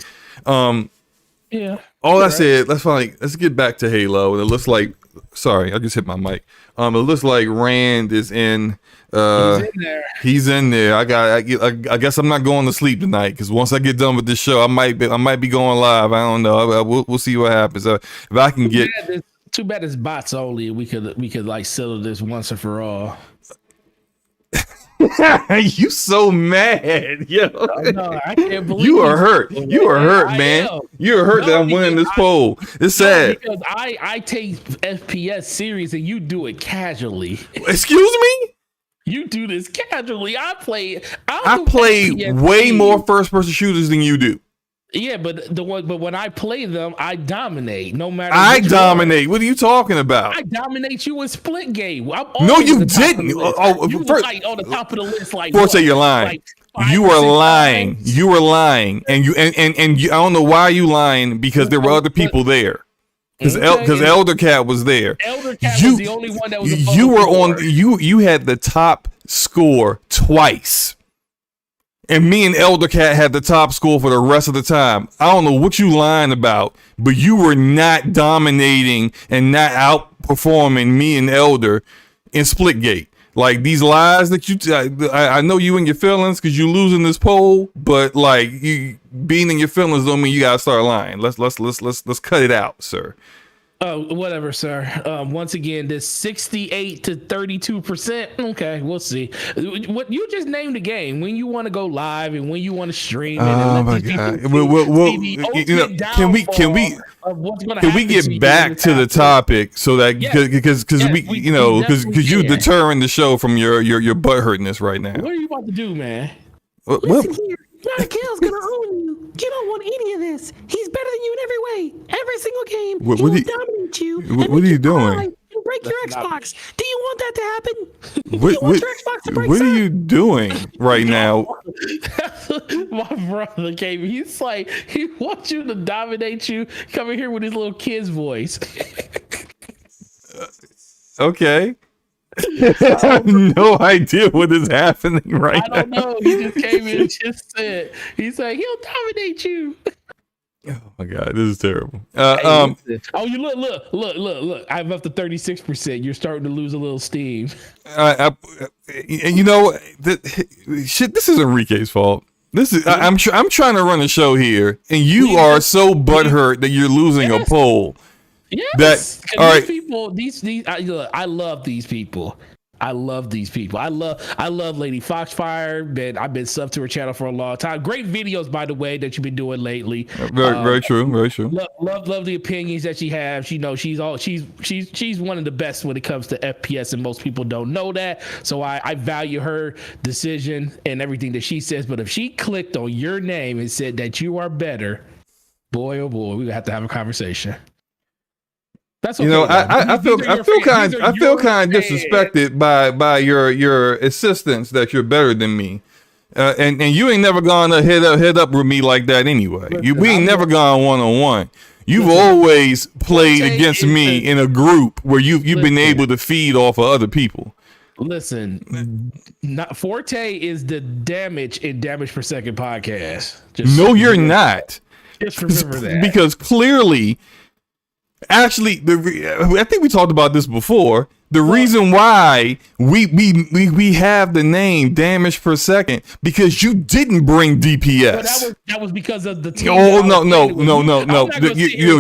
Yeah. All that said, let's get back to Halo. And it looks like, sorry, I just hit my mic. It looks like Rand is in. He's in there. I guess I'm not going to sleep tonight because once I get done with this show, I might be going live. I don't know. We'll see what happens. If I can get. Too bad it's bots only. We could like settle this once and for all. You so mad, yo. No, I can't believe you are hurt. You are hurt, man. You are hurt that I'm winning this poll. It's sad. Because I take FPS serious and you do it casually. Excuse me? You do this casually. I play way more first-person shooters than you do. Yeah, but when I play them, I dominate. No matter. I dominate. What are you talking about? I dominate you in Split-Gate. No, you didn't. You like on the top of the list, like Forte, you're lying. You are lying. You are lying, and you. I don't know why you lying because there were other people there. Because Elder Cat was there. Elder Cat was the only one that was. You were on. You had the top score twice. And me and Elder Cat had the top score for the rest of the time. I don't know what you lying about, but you were not dominating and not outperforming me and Elder in Splitgate. Like these lies that I know you in your feelings because you losing this poll, but like you being in your feelings don't mean you gotta start lying. Let's cut it out, sir. Oh, whatever, sir. Once again, this 68 to 32%. Okay, we'll see. What you just named the game when you want to go live and when you want to stream it. Oh my god! Can we get back to the topic so that because you deterring the show from your butt hurtiness right now. What are you about to do, man? Listen here, Raquel's gonna own you. You don't want any of this. He's better than you in every way. Every single game, he will dominate you. What are you doing? And break your Xbox. Do you want that to happen? What are you doing right now? My brother came. He's like, he wants you to dominate you. Coming here with his little kid's voice. Okay. I have no idea what is happening right now. I don't know. He just came in and just said, he's like, he'll dominate you. Oh my god, this is terrible. Oh, you look. I'm up to 36%. You're starting to lose a little steam. You know, shit. This is Enrique's fault. This is I'm trying to run a show here, and you are so butthurt that you're losing a poll. Yes. All right. People, I love these people. I love these people. I love Lady Foxfire. I've been sub to her channel for a long time. Great videos, by the way, that you've been doing lately. Very true. Very true. Love the opinions that she has. She's one of the best when it comes to FPS, and most people don't know that. So I value her decision and everything that she says. But if she clicked on your name and said that you are better, boy, oh boy, we have to have a conversation. That's okay, I feel kind of disrespected by your assistance that you're better than me, And you ain't never gone to head up with me like that anyway. We ain't never gone 1-on-1. You've always played against me in a group where you've been able to feed off of other people. Listen, Forte is the damage per second podcast. No, you're not. Just remember that. Because clearly, actually, I think we talked about this before. The reason why we have the name damage per second because you didn't bring DPS. But that was because of the team. Oh no.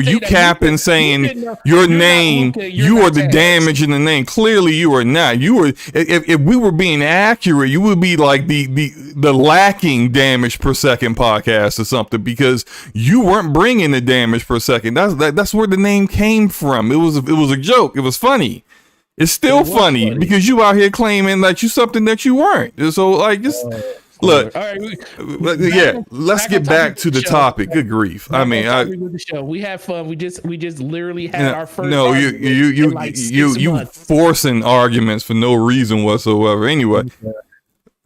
You capping saying your name. You are the damage in the name. Clearly, you are not. You were. If we were being accurate, you would be like the lacking damage per second podcast or something because you weren't bringing the damage per second. That's where the name came from. It was a joke. It was funny. It's still funny because you out here claiming that you something that you weren't. So like, just look. All right, let's get back to the topic. Good grief! I mean, we have fun. We just literally had our first. No, you forcing arguments for no reason whatsoever. Anyway,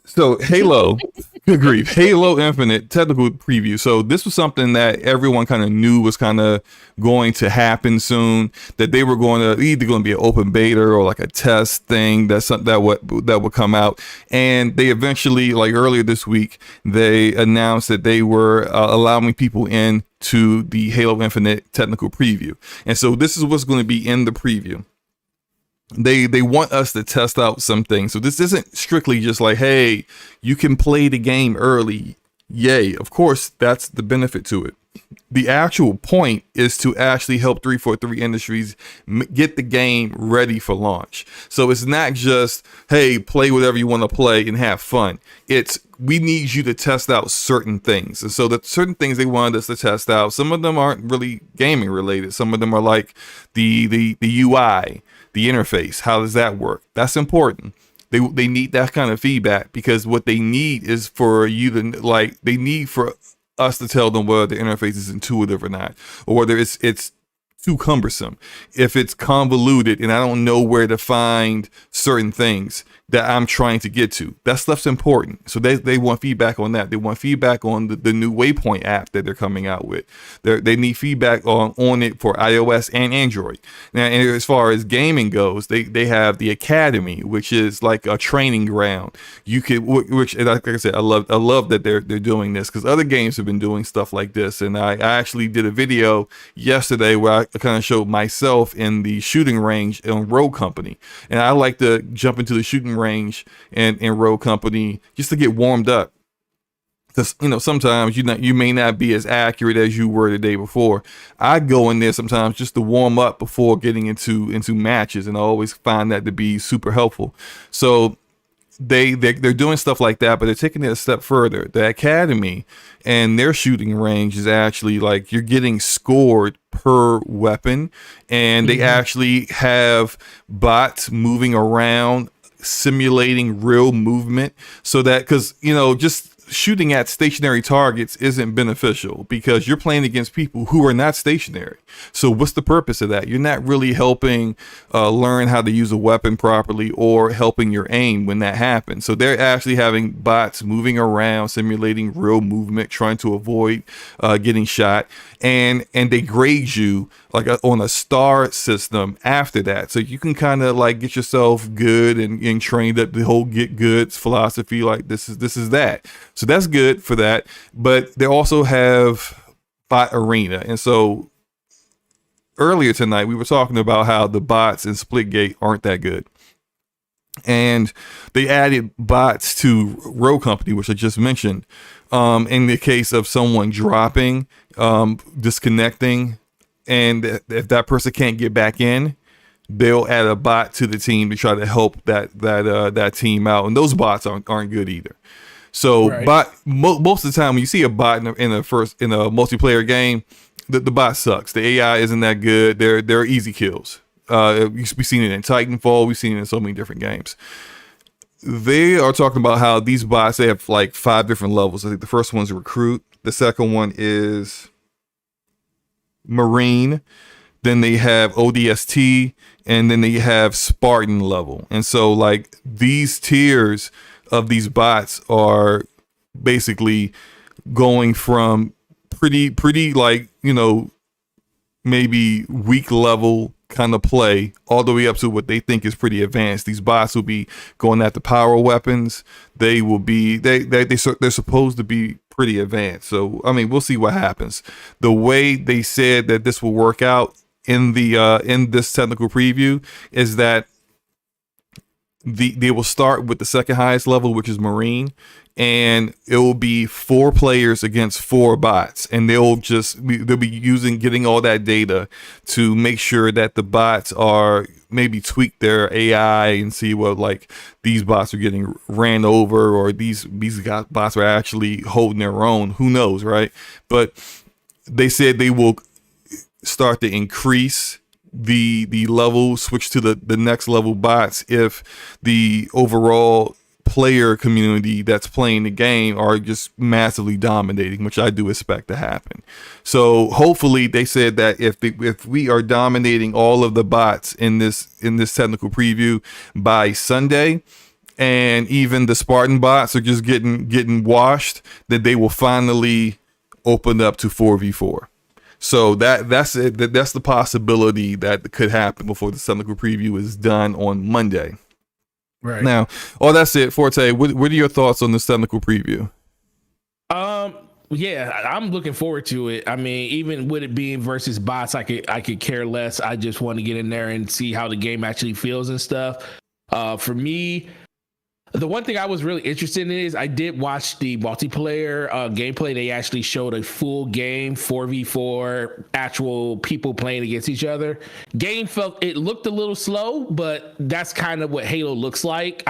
so Halo. Good grief. Halo Infinite technical preview. So this was something that everyone kind of knew was kind of going to happen soon, that they were either going to be an open beta or like a test thing that would come out. And they eventually, like earlier this week, they announced that they were allowing people in to the Halo Infinite technical preview. And so this is what's going to be in the preview. They want us to test out some things. So this isn't strictly just like, hey, you can play the game early. Yay. Of course, that's the benefit to it. The actual point is to actually help 343 Industries get the game ready for launch. So it's not just, hey, play whatever you want to play and have fun. It's, we need you to test out certain things. And so the certain things they wanted us to test out, some of them aren't really gaming related. Some of them are like the UI, the interface. How does that work? That's important. They need that kind of feedback because what they need is for you to they need for us to tell them whether the interface is intuitive or not, or whether it's too cumbersome, if it's convoluted and I don't know where to find certain things that I'm trying to get to. That stuff's important. So they want feedback on that. They want feedback on the new Waypoint app that they're coming out with. They need feedback on it for iOS and Android. Now, and as far as gaming goes, they have the Academy, which is like a training ground. You could, which like I said, I love that they're doing this because other games have been doing stuff like this. And I actually did a video yesterday where I kind of showed myself in the shooting range on Rogue Company, and I like to jump into the shooting range and in Rogue Company just to get warmed up, because sometimes you may not be as accurate as you were the day before. I go in there sometimes just to warm up before getting into matches, and I always find that to be super helpful. So they're doing stuff like that, but they're taking it a step further. The Academy and their shooting range is actually like you're getting scored per weapon, and they actually have bots moving around simulating real movement, so that because just shooting at stationary targets isn't beneficial because you're playing against people who are not stationary. So what's the purpose of that? You're not really helping learn how to use a weapon properly or helping your aim when that happens. So they're actually having bots moving around, simulating real movement, trying to avoid getting shot, and they grade you like on a star system after that. So you can kind of like get yourself good and trained up the whole get goods philosophy. Like this is that. So that's good for that. But they also have bot arena. And so earlier tonight, we were talking about how the bots in Splitgate aren't that good. And they added bots to Rogue Company, which I just mentioned. In the case of someone dropping, disconnecting, and if that person can't get back in, they'll add a bot to the team to try to help that team out. And those bots aren't good either. So, right. Most of the time when you see a bot in a multiplayer game, the bot sucks. The AI isn't that good. They're easy kills. We've seen it in Titanfall. We've seen it in so many different games. They are talking about how these bots, they have like 5 different levels. I think the first one's recruit. The second one is Marine. Then they have ODST, and then they have Spartan level. And so like these tiers of these bots are basically going from pretty like, you know, maybe weak level kind of play all the way up to what they think is pretty advanced. These bots will be going after power weapons. They will be they're supposed to be pretty advanced. So I mean, we'll see what happens. The way they said that this will work out in this technical preview is that they will start with the second highest level, which is Marine, and it will be 4 players against 4 bots, and they'll be getting all that data to make sure that the bots are maybe tweak their AI and see what, like, these bots are getting ran over, or these bots are actually holding their own. Who knows, right? But they said they will start to increase the level, switch to the next level bots if the overall player community that's playing the game are just massively dominating, which I do expect to happen. So hopefully, they said that if we are dominating all of the bots in this technical preview by Sunday, and even the Spartan bots are just getting washed, that they will finally open up to 4v4. So that's it. That's the possibility that could happen before the technical preview is done on Monday. Right now, that's it. Forte, what are your thoughts on this technical preview? Yeah, I'm looking forward to it. I mean, even with it being versus bots, I could care less. I just want to get in there and see how the game actually feels and stuff. For me, the one thing I was really interested in is I did watch the multiplayer gameplay. They actually showed a full game, 4v4, actual people playing against each other. It looked a little slow, but that's kind of what Halo looks like.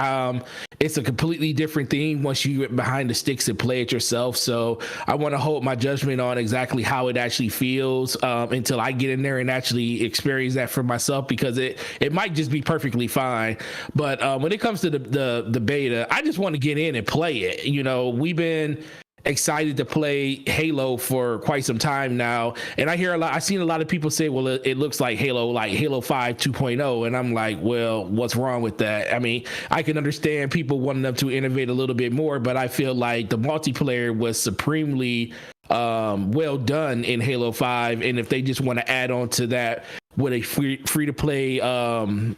It's a completely different thing once you get behind the sticks and play it yourself. So I want to hold my judgment on exactly how it actually feels until I get in there and actually experience that for myself, because it might just be perfectly fine. But when it comes to the beta, I just want to get in and play it. You know, we've been excited to play Halo for quite some time now, and I've seen a lot of people say, well, it looks like Halo 5 2.0, and I'm like, well, what's wrong with that? I mean, I can understand people wanting them to innovate a little bit more, but I feel like the multiplayer was supremely well done in Halo 5, and if they just want to add on to that with a free to play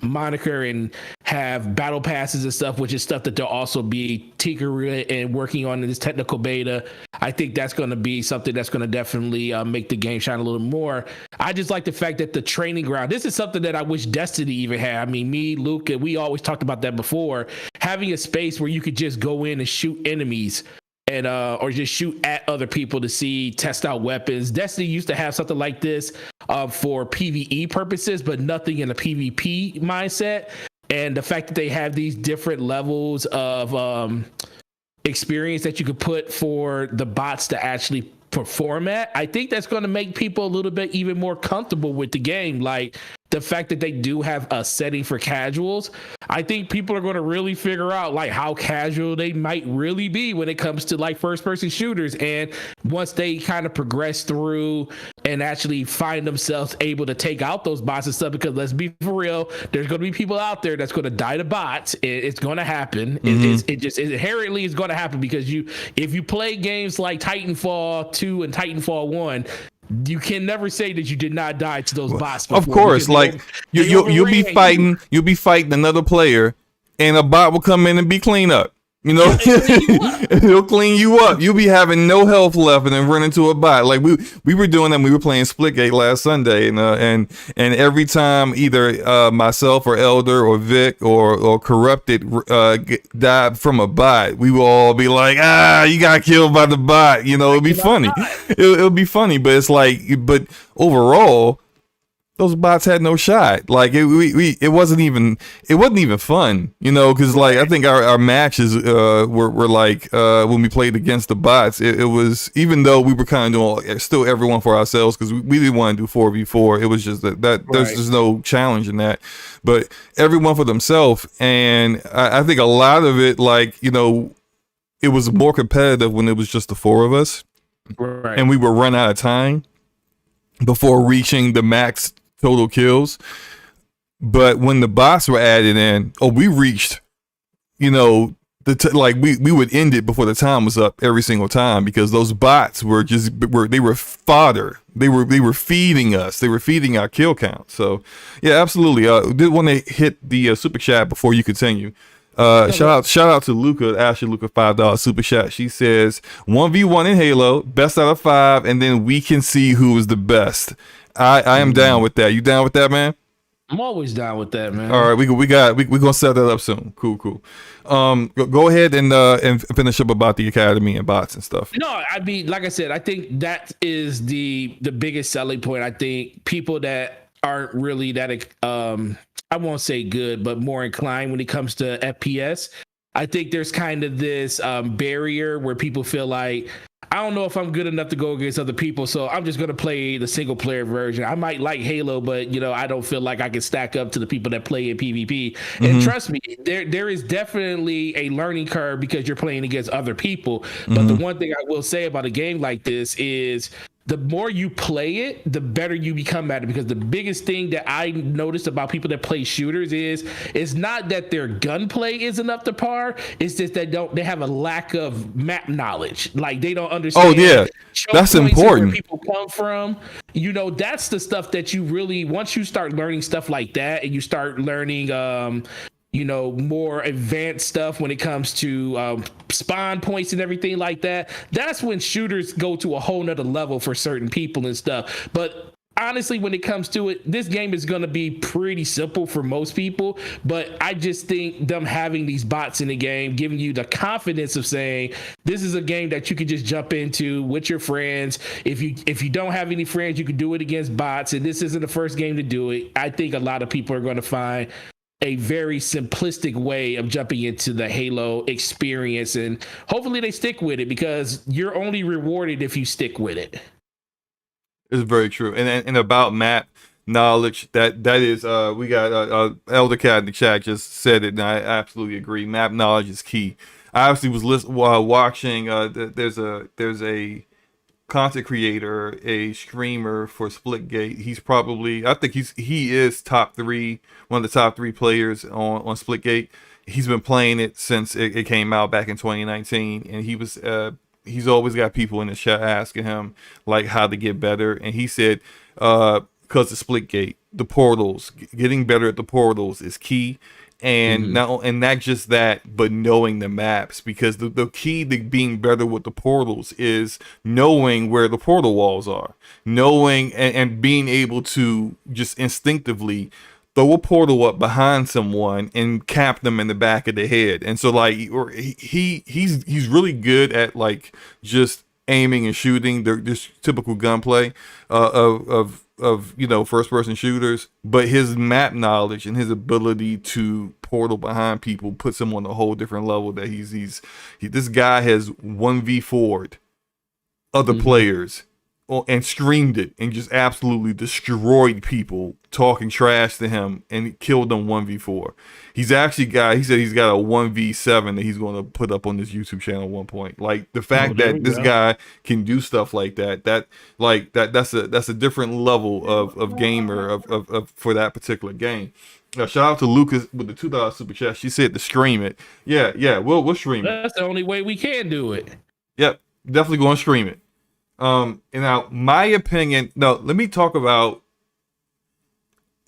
moniker and have battle passes and stuff, which is stuff that they'll also be tinkering and working on in this technical beta, I think that's going to be something that's going to definitely make the game shine a little more. I just like the fact that the training ground, this is something that I wish Destiny even had. I mean, me, Luke, and we always talked about that before, having a space where you could just go in and shoot enemies and or just shoot at other people to test out weapons. Destiny used to have something like this for PvE purposes, but nothing in a PvP mindset. And the fact that they have these different levels of experience that you could put for the bots to actually perform at, I think that's going to make people a little bit even more comfortable with the game. Like, the fact that they do have a setting for casuals, I think people are going to really figure out like how casual they might really be when it comes to like first person shooters. And once they kind of progress through and actually find themselves able to take out those bots and stuff, because let's be for real, there's going to be people out there that's going to die to bots. It's going to happen. It just inherently is going to happen, because if you play games like Titanfall 2 and Titanfall 1, you can never say that you did not die to those bots before. Of course, like you'll be fighting another player, and a bot will come in and be clean up. You know, he'll clean you up. You'll be having no health left, and then run into a bot. Like we were doing that. We were playing Splitgate last Sunday, and every time either myself or Elder or Vic or Corrupted died from a bot, we will all be like, you got killed by the bot. You know, it'll be funny. It'll be funny, but it's like, but overall, those bots had no shot. Like it wasn't even fun, you know, because like I think our matches were like when we played against the bots, it was, even though we were kind of doing still everyone for ourselves, because we didn't want to do 4v4. It was just that there's just no challenge in that, but everyone for themselves. And I think a lot of it, like, you know, it was more competitive when it was just the 4 of us, and we would run out of time before reaching the max total kills. But when the bots were added in, we reached, you know, like we would end it before the time was up every single time because those bots were fodder. They were feeding us. They were feeding our kill count. So yeah, absolutely. Did want to hit the super chat before you continue. Shout out to Luca, Ashley Luca, $5 super chat. She says 1v1 in Halo, best out of 5, and then we can see who is the best. I am down with that. You down with that, man? I'm always down with that, man. All right, we gonna set that up soon. Cool. Go ahead and finish up about the academy and bots and stuff. No, I mean, like I said, I think that is the biggest selling point. I think people that aren't really that I won't say good, but more inclined when it comes to FPS. I think there's kind of this barrier where people feel like, I don't know if I'm good enough to go against other people, so I'm just going to play the single player version. I might like Halo, but I don't feel like I can stack up to the people that play in PvP. Mm-hmm. And trust me, there is definitely a learning curve because you're playing against other people. But mm-hmm. the one thing I will say about a game like this is the more you play it, the better you become at it. Because the biggest thing that I noticed about people that play shooters is not that their gunplay isn't up to par. It's just that they have a lack of map knowledge. Like they don't understand. Oh yeah, that's important. Where people come from. That's the stuff that you really, once you start learning stuff like that, and you start learning more advanced stuff when it comes to spawn points and everything like that. That's when shooters go to a whole nother level for certain people and stuff. But honestly, when it comes to it, this game is going to be pretty simple for most people. But I just think them having these bots in the game, giving you the confidence of saying, this is a game that you can just jump into with your friends. If you don't have any friends, you can do it against bots. And this isn't the first game to do it. I think a lot of people are going to find a very simplistic way of jumping into the Halo experience, and hopefully they stick with it because you're only rewarded if you stick with it. It's very true. And about map knowledge, that is we got Elder Cat in the chat just said it, and I absolutely agree. Map knowledge is key. I actually was watching. There's a content creator, a streamer for Splitgate. He's probably, I think he is top 3, one of the top 3 players on Splitgate. He's been playing it since it came out back in 2019, and he's always got people in the chat asking him like how to get better, and he said because of Splitgate, the portals, getting better at the portals is key. And not just that, but knowing the maps, because the key to being better with the portals is knowing where the portal walls are, knowing and being able to just instinctively throw a portal up behind someone and cap them in the back of the head. And so like he's really good at like just aiming and shooting, just typical gunplay of first person shooters, but his map knowledge and his ability to portal behind people puts him on a whole different level. That this guy has 1v4'd other players and streamed it and just absolutely destroyed people talking trash to him and killed them 1v4. He said he's got a 1v7 that he's going to put up on this YouTube channel at one point. Like the fact that this guy can do stuff like that's a different level of gamer of for that particular game. Shout out to Lucas with the $2 super chat. She said to stream it. Yeah, we'll stream it. That's the only way we can do it. Yep, definitely going to stream it. And now my opinion. No, let me talk about.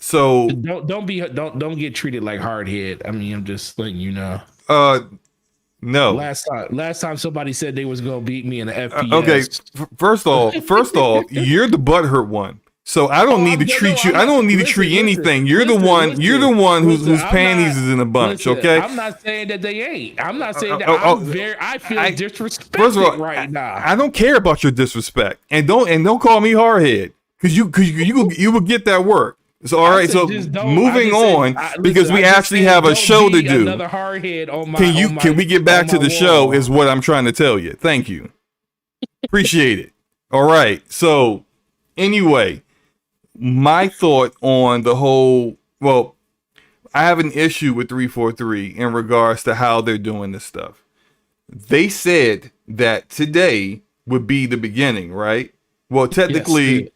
So don't get treated like hardhead. I mean, I'm just letting you know. No. Last time somebody said they was gonna beat me in the FPS. Okay, first off, you're the butthurt one. So I don't need to treat you. I don't need to treat anything. You're the one. You're the one whose panties is in a bunch. Okay. I'm not saying that they ain't. I'm not saying that. I feel disrespected first of all, right now. I don't care about your disrespect, and don't call me hardhead because you will get that work. So all right. So moving on, because we actually have a show to do. Another hardhead on my. Can we get back to the show? Is what I'm trying to tell you. Thank you. Appreciate it. All right. So anyway. My thought on the whole, I have an issue with 343 in regards to how they're doing this stuff. They said that today would be the beginning, right? Well, technically,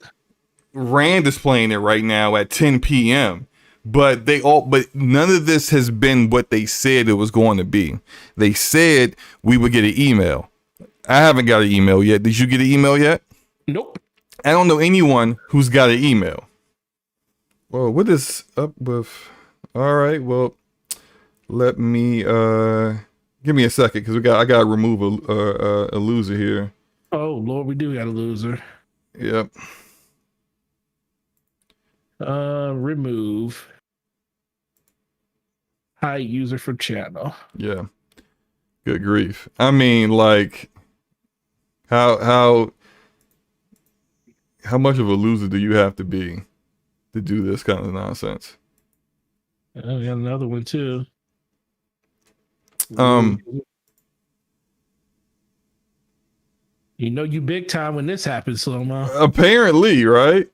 Rand is playing it right now at 10 p.m., but none of this has been what they said it was going to be. They said we would get an email. I haven't got an email yet. Did you get an email yet? Nope. I don't know anyone who's got an email. Well, what is up with? All right, well, let me give me a second because I gotta remove a loser here. Oh Lord, we do got a loser. Yep. Remove hide user from channel. Yeah. Good grief. I mean, like, how much of a loser do you have to be to do this kind of nonsense? Oh, we got another one too. You know you big time when this happens, Slow-Mo. Apparently, right?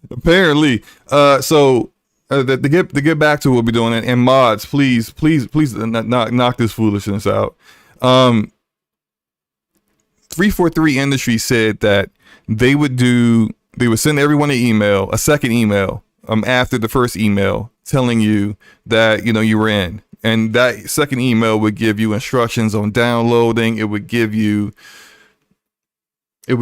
Apparently. So to get back to what we're doing, and mods, please knock this foolishness out. 343 Industries said that they would send everyone an email, a second email, after the first email telling you that, you know, you were in. And that second email would give you instructions on downloading. It would give you hey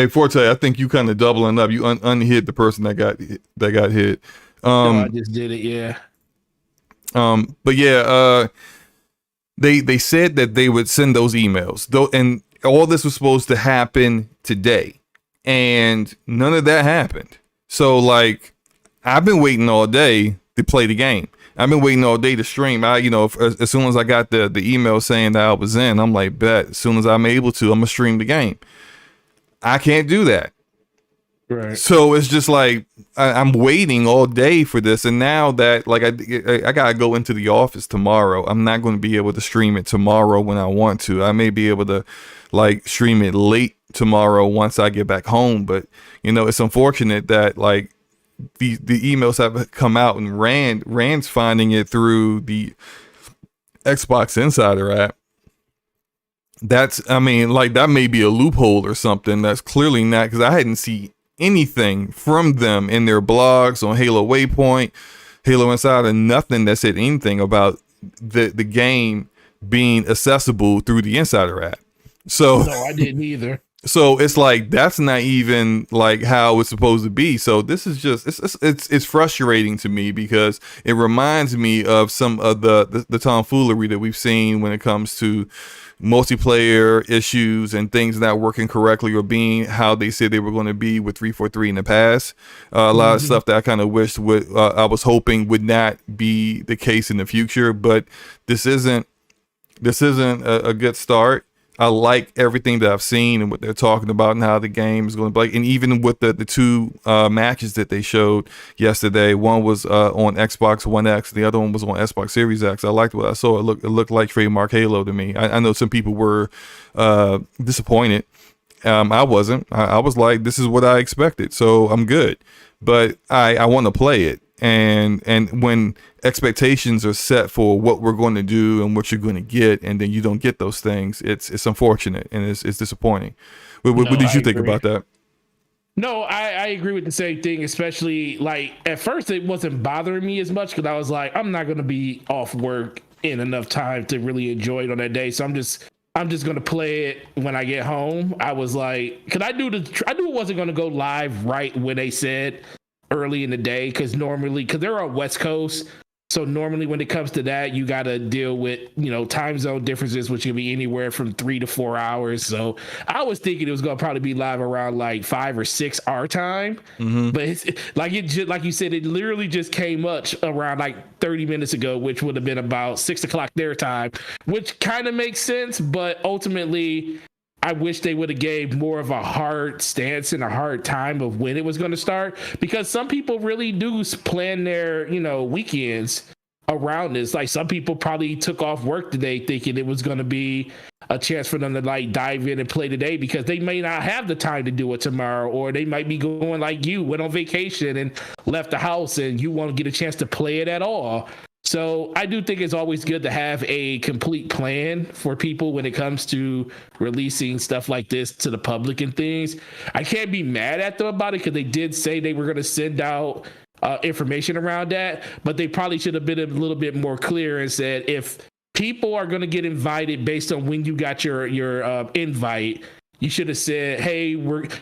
Forte, I think you kind of doubling up. You unhit the person that got hit. No, I just did it, yeah. But yeah, they said that they would send those emails, though, and all this was supposed to happen today, and none of that happened. So, like, I've been waiting all day to play the game. I've been waiting all day to stream. As soon as I got the email saying that I was in, I'm like, bet, as soon as I'm able to, I'm gonna stream the game. I can't do that. Right. So it's just like I'm waiting all day for this, and now that, like, I gotta go into the office tomorrow. I'm not going to be able to stream it tomorrow when I want to. I may be able to, like, stream it late tomorrow once I get back home. But, you know, it's unfortunate that, like, the emails have come out, and Rand's finding it through the Xbox Insider app. I mean, like, that may be a loophole or something. That's clearly not, because I hadn't seen anything from them in their blogs on Halo Waypoint, Halo Insider, nothing that said anything about the game being accessible through the Insider app. So no, I didn't either. So it's like, that's not even like how it's supposed to be. So this is just, it's frustrating to me, because it reminds me of some of the tomfoolery that we've seen when it comes to multiplayer issues and things not working correctly or being how they said they were going to be with 343 in the past. A lot of stuff that I kind of wished I was hoping would not be the case in the future, but this isn't a good start. I like everything that I've seen and what they're talking about and how the game is going to play. And even with the two matches that they showed yesterday, one was on Xbox One X, the other one was on Xbox Series X. I liked what I saw. It looked like trademark Halo to me. I know some people were disappointed. I wasn't. I was like, this is what I expected, so I'm good. But I want to play it. And when expectations are set for what we're going to do and what you're going to get, and then you don't get those things, it's unfortunate and it's disappointing. What did you think about that? No, I agree with the same thing, especially, like, at first it wasn't bothering me as much because I was like, I'm not going to be off work in enough time to really enjoy it on that day. So I'm just going to play it when I get home. I was like, because I knew it wasn't going to go live right when they said early in the day, because they're on West Coast, so normally when it comes to that, you got to deal with, you know, time zone differences, which can be anywhere from 3 to 4 hours. So I was thinking it was going to probably be live around like 5 or 6 our time, but it's like you said, it literally just came up around like 30 minutes ago, which would have been about 6 o'clock their time, which kind of makes sense. But ultimately, I wish they would have gave more of a hard stance and a hard time of when it was going to start, because some people really do plan their, you know, weekends around this. Like, some people probably took off work today thinking it was going to be a chance for them to, like, dive in and play today, because they may not have the time to do it tomorrow, or they might be going like you, went on vacation and left the house and you won't get a chance to play it at all. So I do think it's always good to have a complete plan for people when it comes to releasing stuff like this to the public and things. I can't be mad at them about it because they did say they were going to send out information around that, but they probably should have been a little bit more clear and said if people are going to get invited based on when you got your invite, you should have said, hey,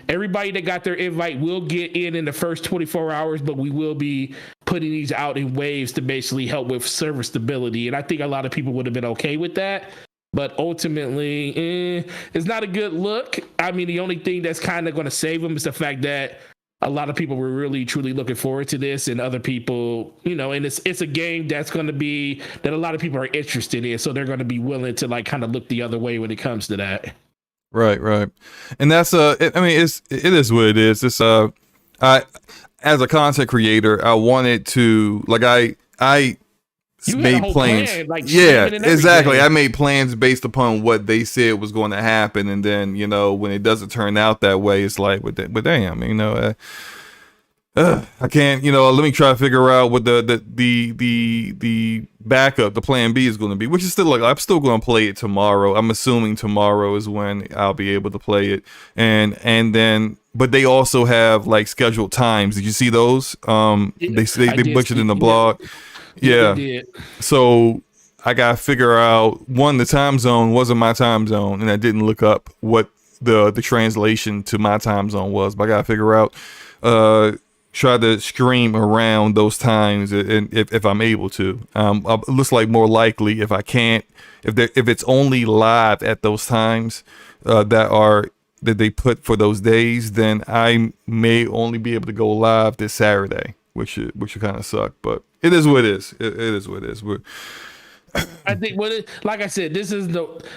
everybody that got their invite will get in the first 24 hours, but we will be putting these out in waves to basically help with server stability. And I think a lot of people would have been okay with that. But ultimately, it's not a good look. I mean, the only thing that's kind of going to save them is the fact that a lot of people were really, truly looking forward to this, and other people, and it's a game that's going to be that a lot of people are interested in. So they're going to be willing to like kind of look the other way when it comes to that. Right. And that's it is what it is. It's I as a content creator, I wanted to I made plans. Plan, like yeah, exactly. I made plans based upon what they said was going to happen, and then when it doesn't turn out that way, it's like, but damn, I can't, let me try to figure out what the backup, the plan B is going to be, which is still I'm still going to play it tomorrow. I'm assuming tomorrow is when I'll be able to play it. And then, but they also have like scheduled they you see those? They butchered in the blog. Yeah. So I got to figure out the time zone wasn't my time zone, and I didn't look up what the translation to my time zone was, but I got to figure out, try to stream around those times if I'm able to. It looks like more likely if I can't, if it's only live at those times that they put for those days, then I may only be able to go live this Saturday, which would kind of suck. But it is what it is. It is what it is. I think like I said,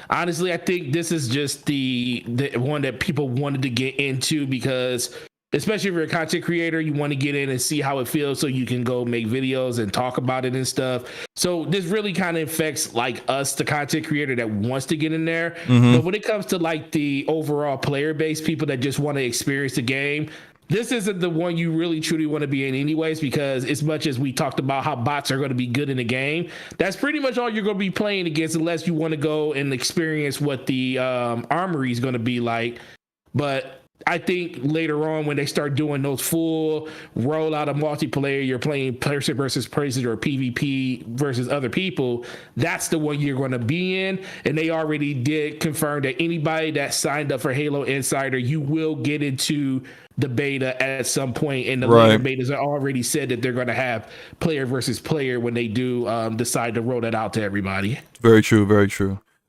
honestly, I think this is just the one that people wanted to get into because, especially if you're a content creator, you want to get in and see how it feels so you can go make videos and talk about it and stuff. So this really kind of affects like us, the content creator that wants to get in there. Mm-hmm. But when it comes to like the overall player base, people that just want to experience the game, this isn't the one you really truly want to be in anyways, because as much as we talked about how bots are going to be good in the game, that's pretty much all you're going to be playing against unless you want to go and experience what the armory is going to be like. But I think later on when they start doing those full rollout of multiplayer, you're playing person versus person or PvP versus other people, that's the one you're going to be in. And they already did confirm that anybody that signed up for Halo Insider, you will get into the beta at some point, and the later betas are already said that they're going to have player versus player when they do decide to roll that out to everybody. Very true.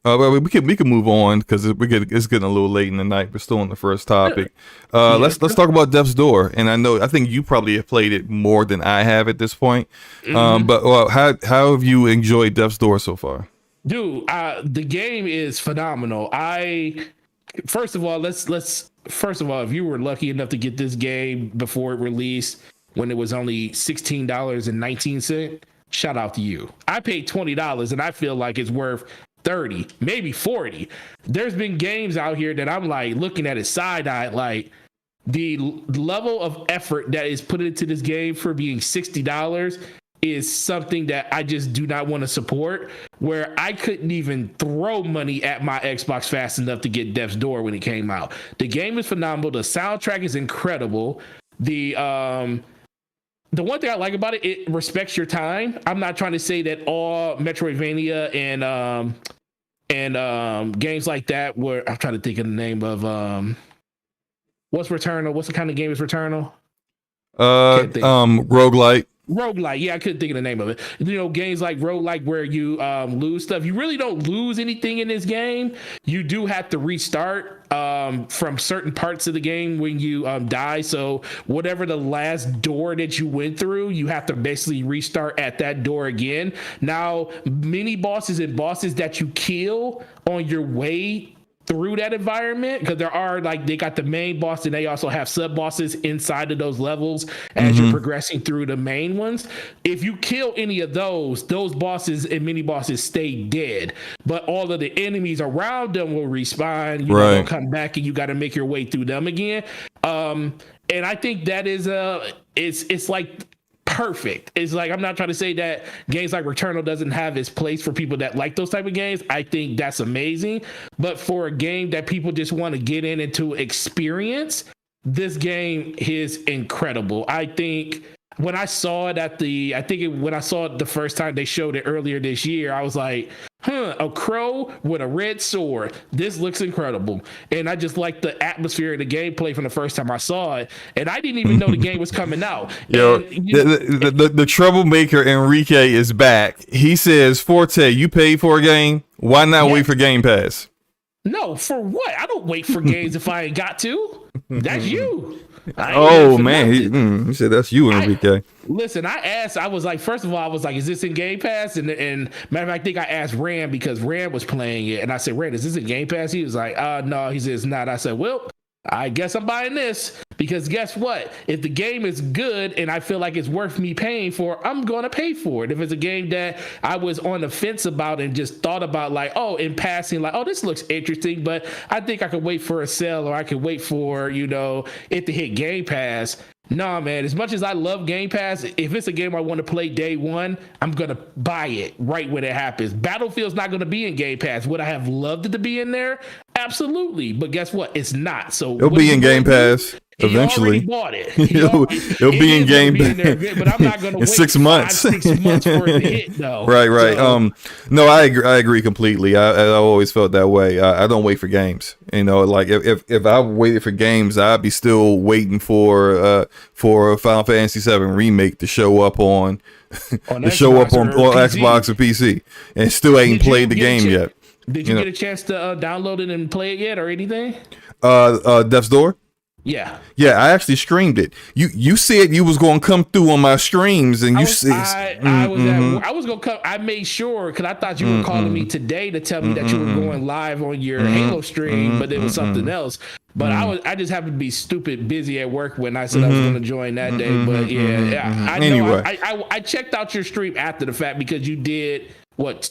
Well, we can move on because it's getting a little late in the night. We're still on the first topic. Let's talk about Death's Door. And I think you probably have played it more than I have at this point. But how have you enjoyed Death's Door so far? Dude, the game is phenomenal. First of all, if you were lucky enough to get this game before it released when it was only $16.19, shout out to you. I paid $20 and I feel like it's worth 30, maybe 40. There's been games out here that I'm like looking at it side-eyed, like the level of effort that is put into this game for being $60 is something that I just do not want to support, where I couldn't even throw money at my Xbox fast enough to get Death's Door when it came out. The game is phenomenal. The soundtrack is incredible. The one thing I like about it, it respects your time. I'm not trying to say that all Metroidvania and games like that were, I'm trying to think of the name of what's Returnal? What's the kind of game is Returnal? Roguelite. Roguelike, yeah, I couldn't think of the name of it. Games like roguelike where you lose stuff. You really don't lose anything in this game. You do have to restart from certain parts of the game when you die. So whatever the last door that you went through, you have to basically restart at that door again. Now, mini bosses and bosses that you kill on your way through that environment, because there are they got the main boss and they also have sub bosses inside of those levels as you're progressing through the main ones. If you kill any of those bosses and mini bosses stay dead, but all of the enemies around them will respawn. They'll come back and you got to make your way through them again. And I think that is it's like perfect. It's like, I'm not trying to say that games like Returnal doesn't have its place for people that like those type of games. I think that's amazing. But for a game that people just want to get in and to experience, this game is incredible. I think when I saw it when I saw it the first time they showed it earlier this year, I was like, a crow with a red sword. This looks incredible. And I just like the atmosphere of the gameplay from the first time I saw it. And I didn't even know the game was coming out. Yo, and, the troublemaker Enrique is back. He says, Forte, you paid for a game. Why not wait for Game Pass? No, for what? I don't wait for games if I ain't got to. That's you. Oh man, he said that's you, Enrique. Listen, I asked. I was like, first of all, I was like, "Is this in Game Pass?" And matter of fact, I think I asked Rand because Rand was playing it, and I said, "Rand, is this in Game Pass?" He was like, "No." He said, "It's not." I said, "Well, I guess I'm buying this because guess what? If the game is good and I feel like it's worth me paying for, I'm going to pay for it. If it's a game that I was on the fence about and just thought about like, oh, in passing, like, oh, this looks interesting, but I think I could wait for a sale or I could wait for, it to hit Game Pass. Nah, man, as much as I love Game Pass, if it's a game I want to play day one, I'm going to buy it right when it happens. Battlefield's not going to be in Game Pass. Would I have loved it to be in there? Absolutely. But guess what? It's not. So it'll be in Game Pass eventually. He bought it. It'll be in Game Pass. But I'm not going to wait 6 months. 6 months for it to hit, though. Right. So, no, I agree completely. I always felt that way. I don't wait for games. Like if I waited for games, I'd be still waiting for Final Fantasy VII Remake to show up on Xbox or PC, and still ain't played the game yet. Did you get a chance to download it and play it yet, or anything? Death's Door. Yeah, I actually streamed it. You said you was gonna come through on my streams, and I was gonna come. I made sure because I thought you were calling me today to tell me that you were going live on your Halo stream, but it was something else. But I just happened to be stupid busy at work when I said I was going to join that day. But I know. Anyway. I checked out your stream after the fact because you did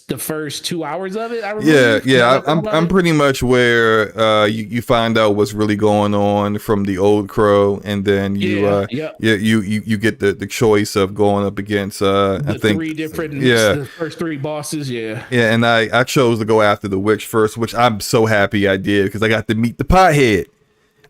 the first 2 hours of it. I remember. I'm pretty much where you find out what's really going on from the old crow, and then you get the choice of going up against the first three bosses. And I chose to go after the witch first, which I'm so happy I did because I got to meet the pothead.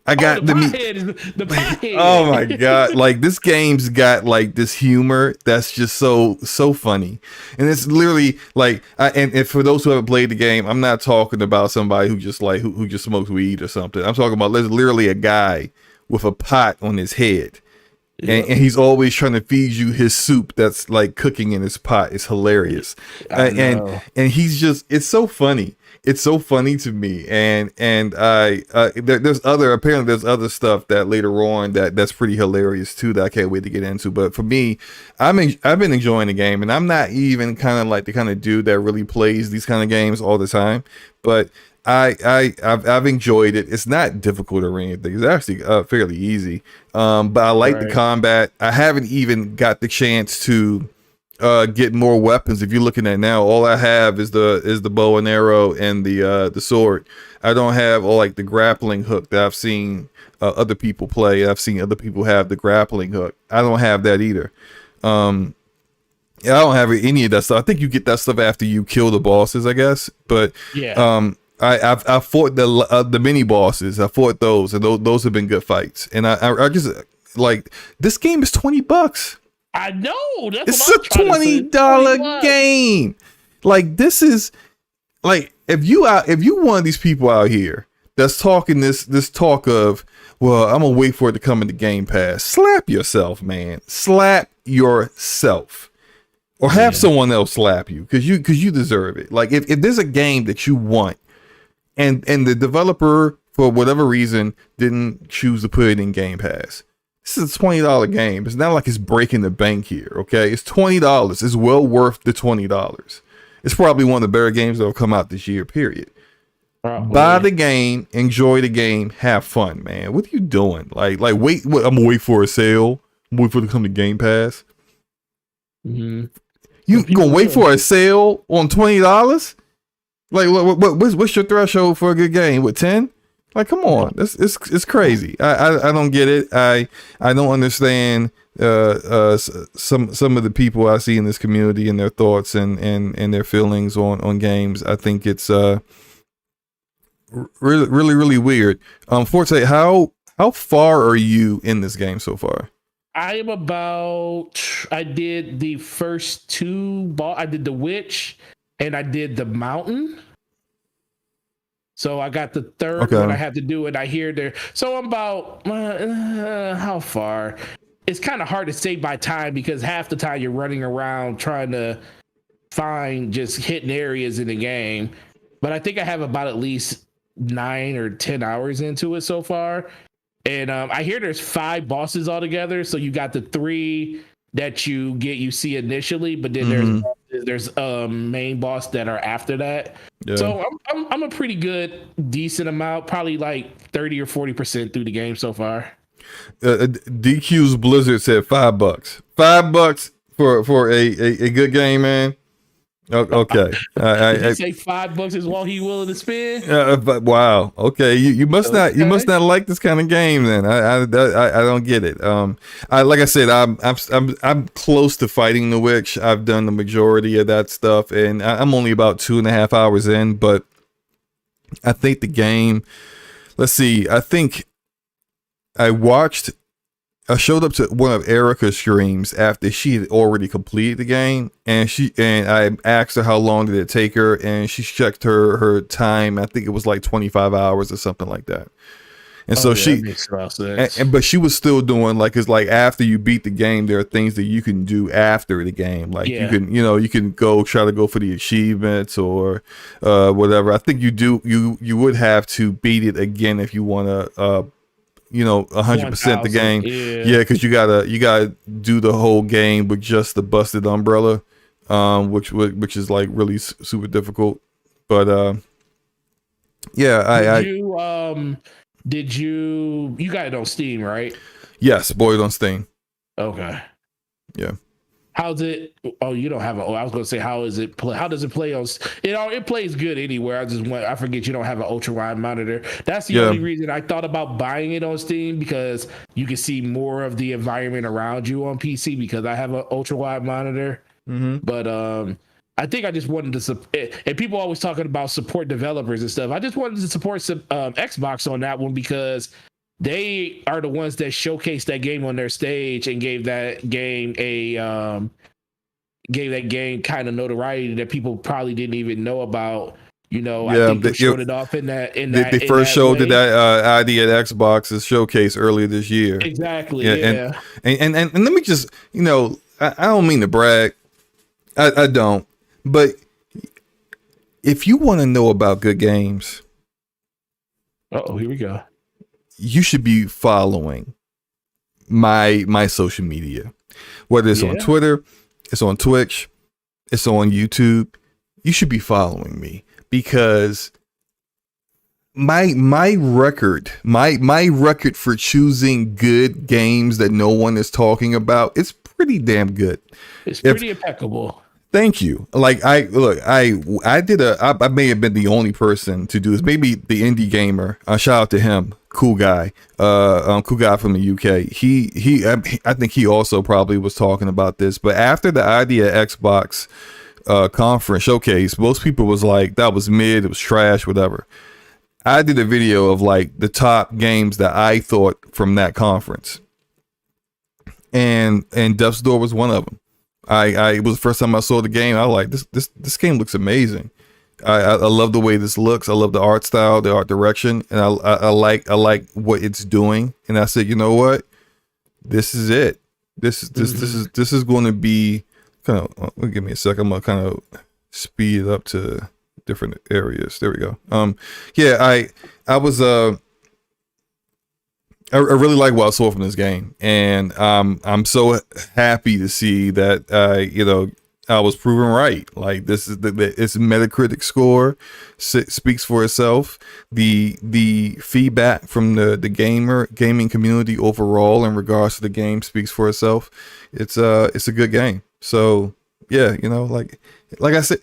The pothead. Oh my god! Like this game's got like this humor that's just so funny, and it's literally like. And for those who haven't played the game, I'm not talking about somebody who just like who just smokes weed or something. I'm talking about there's literally a guy with a pot on his head, and he's always trying to feed you his soup that's like cooking in his pot. It's hilarious, and he's just it's so funny. It's so funny to me, and there's other stuff that later on that's pretty hilarious too that I can't wait to get into. But for me, I've been enjoying the game, and I'm not even kind of like the kind of dude that really plays these kind of games all the time. But I've enjoyed it. It's not difficult or anything. It's actually fairly easy. But I like the combat. I haven't even got the chance to get more weapons. If you're looking at now, all I have is the bow and arrow and the sword. I don't have all like the grappling hook that I've seen other people play. I've seen other people have the grappling hook. I don't have that either. I don't have any of that stuff. I think you get that stuff after you kill the bosses, I guess. But I fought the mini bosses. I fought those, and those have been good fights. And I just like this game is $20. I know. It's a $20 game. Like this is like if you one of these people out here that's talking this talk of, well, I'm gonna wait for it to come into Game Pass. Slap yourself, man. Slap yourself, or have someone else slap you because you deserve it. Like if there's a game that you want, and the developer for whatever reason didn't choose to put it in Game Pass. This is a $20 game. It's not like it's breaking the bank here, okay? It's $20. It's well worth the $20. It's probably one of the better games that will come out this year, period. Buy the game, enjoy the game, have fun, man. What are you doing? Like wait, I'm gonna wait for a sale. Wait for it to come to Game Pass. Mm-hmm. You gonna wait for a sale on $20? Like what's your threshold for a good game? What, 10? Like, come on, it's crazy. I don't get it. I don't understand some of the people I see in this community and their thoughts and their feelings on games. I think it's really weird. Forte, how far are you in this game so far? I am about. I did the first two. I did the witch, and I did the mountain. So I got the third one I had to do, and I hear there. So I'm about how far? It's kind of hard to say by time because half the time you're running around trying to find just hidden areas in the game. But I think I have about at least 9 or 10 hours into it so far. And I hear there's 5 bosses altogether. So you got the 3 that you see initially, but then there's main boss that are after that. Yeah. So I'm a pretty good, decent amount, probably like 30 or 40% through the game so far. DQ's Blizzard said $5. $5 for a good game, man. Okay. Did you say $5 is all he willing to spend? But wow. Okay. You must not like this kind of game then. I don't get it. Like I said, I'm close to fighting the witch. I've done the majority of that stuff, and I'm only about 2.5 hours in. But I think the game. Let's see. I think I showed up to one of Erica's streams after she had already completed the game, and I asked her how long did it take her, and she checked her time. I think it was like 25 hours or something like that. And so she, but she was still doing it's like after you beat the game, there are things that you can do after the game. Like you can go try to go for the achievements or whatever. I think you would have to beat it again if you want to 100% the game. Yeah, because you gotta do the whole game with just the busted umbrella, which is like really super difficult. But did you got it on Steam, right? Yes, bought it on Steam. Okay. Yeah. How's it? Oh, you don't have I was gonna say, how is it play? How does it play on? It plays good anywhere. I forget you don't have an ultra wide monitor. That's the only reason I thought about buying it on Steam, because you can see more of the environment around you on PC because I have an ultra wide monitor. But I think I just wanted to and people always talking about support developers and stuff. I just wanted to support Xbox on that one because they are the ones that showcased that game on their stage and gave that game kind of notoriety that people probably didn't even know about. I think they showed it off in that. They first showed that idea at Xbox's showcase earlier this year. Exactly. Yeah. And let me just, I don't mean to brag. I don't. But if you want to know about good games, here we go. You should be following my social media, whether it's on Twitter, it's on Twitch, it's on YouTube. You should be following me because my record for choosing good games that no one is talking about, it's pretty damn good. It's pretty impeccable. Thank you. Like I may have been the only person to do this. Maybe the indie gamer. Shout out to him. Cool guy. Cool guy from the UK. I think he also probably was talking about this. But after the Idea Xbox conference showcase, most people was like, that was mid, it was trash, whatever. I did a video of like the top games that I thought from that conference. And Death's Door was one of them. It was the first time I saw the game. I was like, this game looks amazing. I love the way this looks. I love the art style, the art direction, and I like what it's doing. And I said, you know what? This is it. This is going to be kind of. Give me a second. I'm gonna kind of speed it up to different areas. There we go. I was I really like what I saw from this game, and I'm so happy to see that I was proven right. Like this is its Metacritic score speaks for itself. The feedback from the gaming community overall in regards to the game speaks for itself. It's a good game. So yeah, like I said,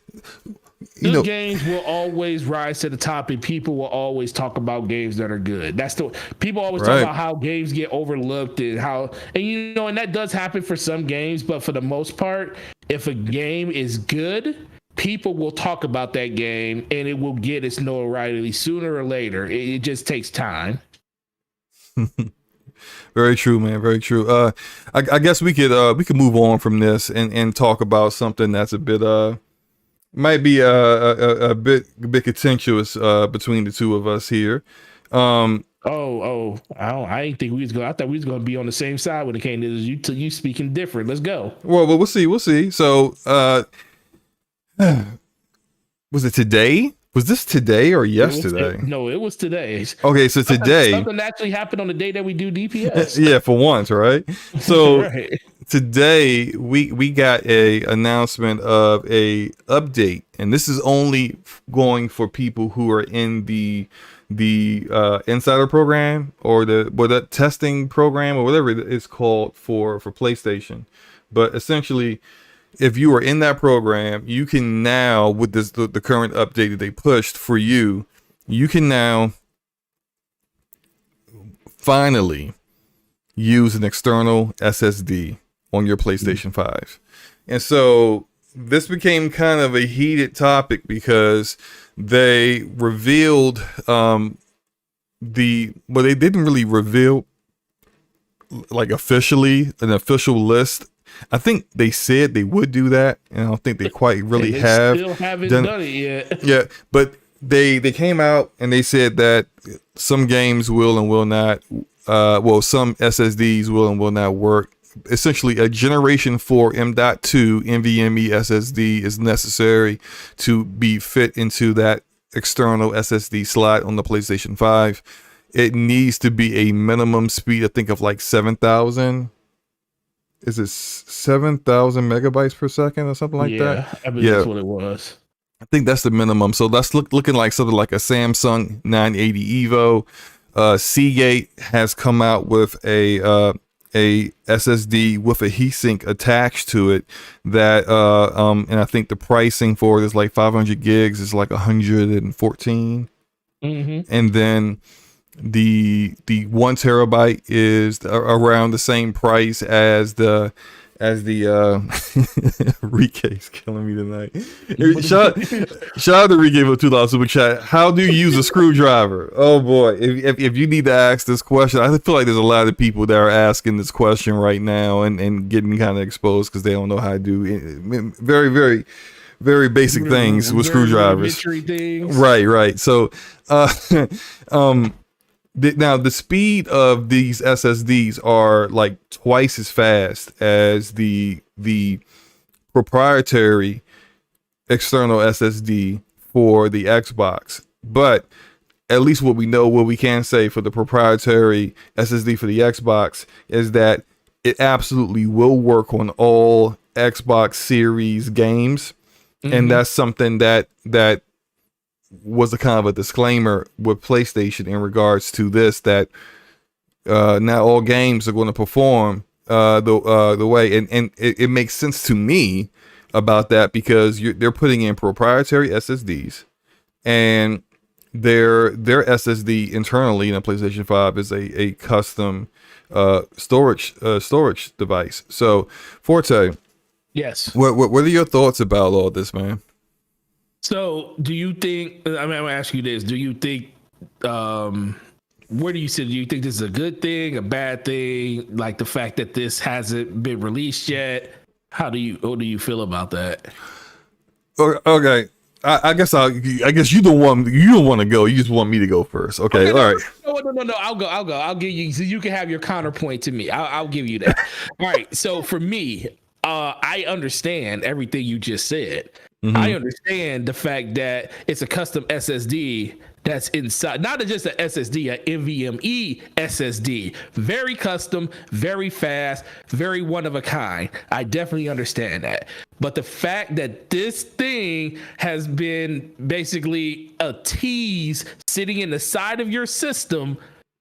Good games will always rise to the top, and people will always talk about games that are good. That's the people always talk about how games get overlooked and and that does happen for some games, but for the most part, if a game is good, people will talk about that game and it will get its notoriety sooner or later. It just takes time. Very true, man. Very true. I guess we could move on from this and talk about something that's a bit might be a bit contentious between the two of us here. I didn't think we was going. I thought we was going to be on the same side when it came to you speaking different. Let's go. Well, we'll see. We'll see. So, was it today? Was this today or yesterday? It was today. Okay, so today something actually happened on the day that we do DPS. Yeah, for once, right? So right. Today we got a announcement of a update, and this is only going for people who are in the insider program or the testing program or whatever it's called for PlayStation. But essentially, if you are in that program, you can now, with the current update that they pushed for you, you can now finally use an external SSD on your PlayStation 5. And so this became kind of a heated topic because they revealed they didn't really reveal like officially an official list. I think they said they would do that, and I don't think they quite really have. Still haven't done it yet. Yeah, but they came out and they said that some games will and will not. Some SSDs will and will not work. Essentially, a Generation 4 M.2 NVMe SSD is necessary to be fit into that external SSD slot on the PlayStation 5. It needs to be a minimum speed, I think, of like 7,000. Is it 7,000 megabytes per second or something like that? I believe that's what it was. I think that's the minimum. So that's looking like something like a Samsung 980 Evo. Seagate has come out with a SSD with a heatsink attached to it that and I think the pricing for it is like 500 gigs is like 114. And then the 1 terabyte is around the same price as the Rike's killing me tonight. Shout out to Rike for $2 super chat. How do you use a screwdriver? Oh boy, if you need to ask this question, I feel like there's a lot of people that are asking this question right now and getting kind of exposed because they don't know how to do very, very, very basic things with screwdrivers. Right. So, now the speed of these SSDs are like twice as fast as the proprietary external SSD for the Xbox. But at least what we can say for the proprietary SSD for the Xbox is that it absolutely will work on all Xbox Series games. And that's something that was a kind of a disclaimer with PlayStation in regards to this, that not all games are going to perform the way, and it makes sense to me about that because they're putting in proprietary SSDs, and their SSD internally in a PlayStation 5 is a custom storage device. So Forte, yes, what are your thoughts about all this, man? So, do you think? I'm gonna ask you this: do you think? Where do you sit? Do you think this is a good thing, a bad thing? Like the fact that this hasn't been released yet. What do you feel about that? Okay, I guess you don't want to go. You just want me to go first. Okay, all right. No. I'll go. I'll give you. So you can have your counterpoint to me. I'll give you that. All right. So for me, I understand everything you just said. I understand the fact that it's a custom SSD that's inside, not just an SSD, an NVMe SSD. Very custom, very fast, very one of a kind. I definitely understand that. But the fact that this thing has been basically a tease sitting in the side of your system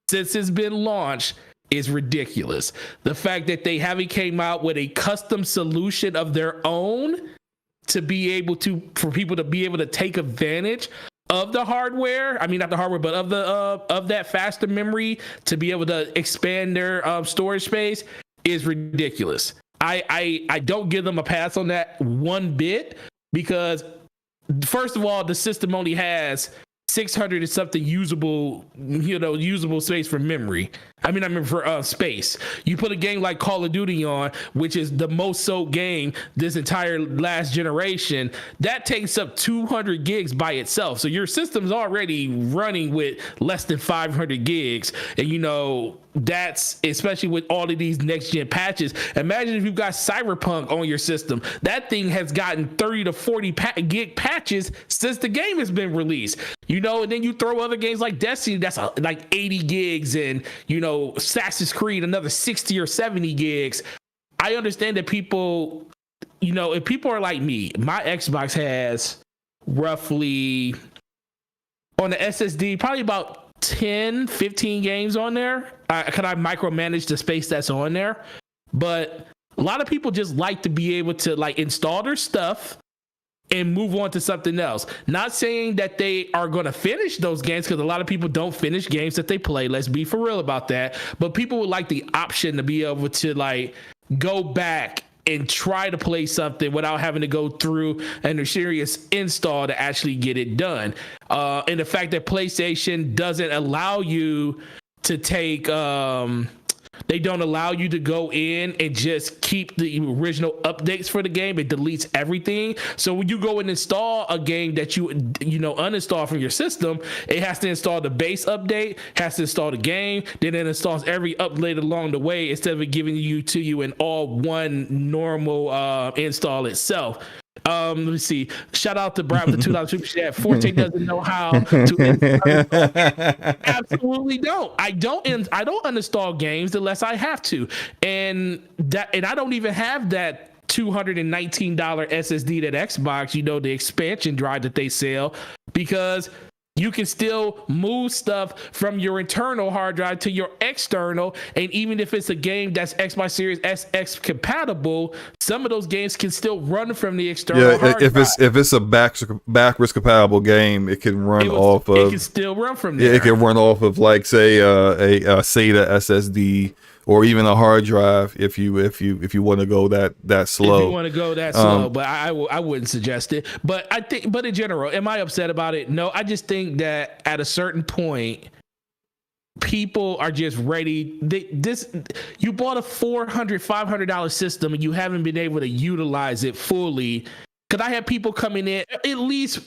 since it's been launched is ridiculous. The fact that they haven't came out with a custom solution of their own to be able to, for people to be able to take advantage of the hardware. I mean, not the hardware, but of the of that faster memory to be able to expand their storage space is ridiculous. I don't give them a pass on that one bit, because first of all, the system only has 600 and something usable space for memory. I mean for space. You put a game like Call of Duty on, which is the most sold game this entire last generation, that takes up 200 gigs by itself. So your system's already running with less than 500 gigs. And that's, especially with all of these next gen patches. Imagine if you've got Cyberpunk on your system. That thing has gotten 30 to 40 gig patches since the game has been released. And then you throw other games like Destiny, that's like 80 gigs, and Assassin's Creed, another 60 or 70 gigs. I understand that people, if people are like me, my Xbox has roughly on the SSD, probably about 10, 15 games on there. Can I micromanage the space that's on there? But a lot of people just like to be able to like install their stuff and move on to something else. Not saying that they are going to finish those games, because a lot of people don't finish games that they play. Let's be for real about that. But people would like the option to be able to like go back and try to play something without having to go through a serious install to actually get it done. And the fact that PlayStation doesn't allow you to take they don't allow you to go in and just keep the original updates for the game. It deletes everything. So when you go and install a game that you uninstall from your system, it has to install the base update, has to install the game, then it installs every update along the way instead of it giving you in all one normal install itself. Let me see. Shout out to Brad with the $2 super chat. Forte doesn't know how to. Absolutely don't. I don't uninstall games unless I have to, and I don't even have that $219 SSD that Xbox, the expansion drive that they sell, because you can still move stuff from your internal hard drive to your external. And even if it's a game that's Xbox Series X compatible, some of those games can still run from the external hard drive. If it's a backwards compatible game, it can run off of. It can still run from there. It can run off of, like, say, a SATA SSD, or even a hard drive if you want to go that slow. If you want to go that slow, but I wouldn't suggest it. But in general, am I upset about it? No, I just think that at a certain point, people are just ready. You bought a $400-$500 system and you haven't been able to utilize it fully. Because I have people coming in at least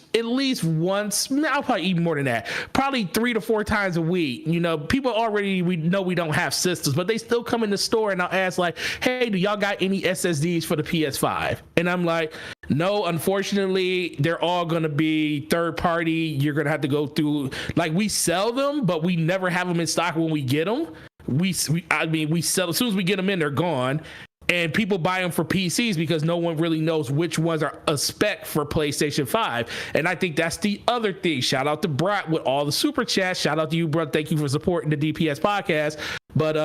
once. I'll probably even more than that. Probably 3 to 4 times a week. People already, we know we don't have systems, but they still come in the store and I'll ask like, "Hey, do y'all got any SSDs for the PS5?" And I'm like, "No, unfortunately, they're all gonna be third party. You're gonna have to go through. Like, we sell them, but we never have them in stock when we get them. We sell as soon as we get them in, they're gone." And people buy them for PCs because no one really knows which ones are a spec for PlayStation 5. And I think that's the other thing. Shout out to Brat with all the super chats. Shout out to you, bro. Thank you for supporting the DPS podcast. But,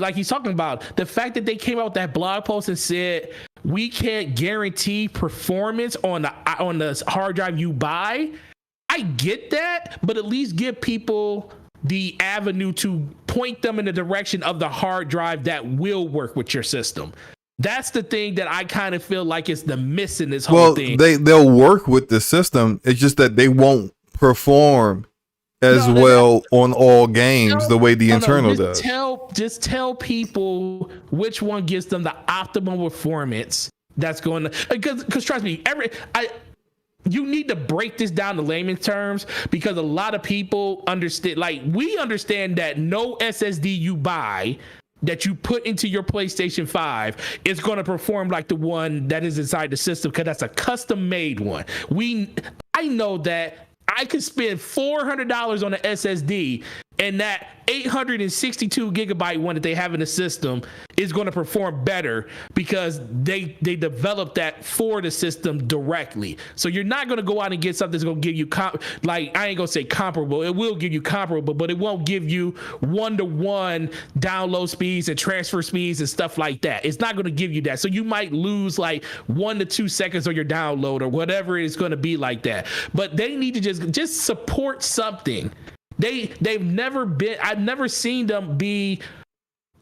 like he's talking about, the fact that they came out with that blog post and said, we can't guarantee performance on the hard drive you buy. I get that, but at least give people the avenue to point them in the direction of the hard drive that will work with your system. That's the thing that I kind of feel like is the miss in this whole thing. They'll work with the system. It's just that they won't perform as well on all games the way the internal does. Just tell people which one gives them the optimal performance. That's going to, because trust me, you need to break this down to layman's terms, because a lot of people understand, like, we understand that no SSD you buy that you put into your PlayStation 5 is going to perform like the one that is inside the system, because that's a custom made one. I know that I could spend $400 on an SSD and that 862 gigabyte one that they have in the system is going to perform better because they developed that for the system directly. So you're not going to go out and get something that's going to give you like, I ain't going to say comparable. It will give you comparable, but it won't give you one-to-one download speeds and transfer speeds and stuff like that. It's not going to give you that. So you might lose like 1 to 2 seconds on your download or whatever it's going to be like that. But they need to just support something. They've never been, I've never seen them be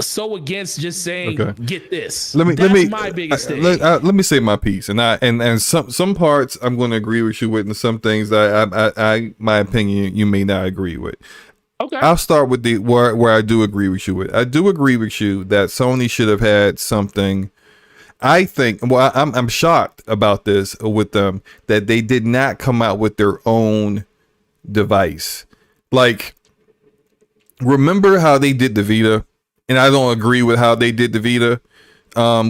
so against just saying, get this. That's my biggest thing. Let me say my piece, and some parts I'm going to agree with you with, and some things that I my opinion you may not agree with. Okay, I'll start with where I do agree with you with. I do agree with you that Sony should have had something. I think, well, I'm shocked about this with them, that they did not come out with their own device. Like, remember how they did the Vita? And I don't agree with how they did the Vita,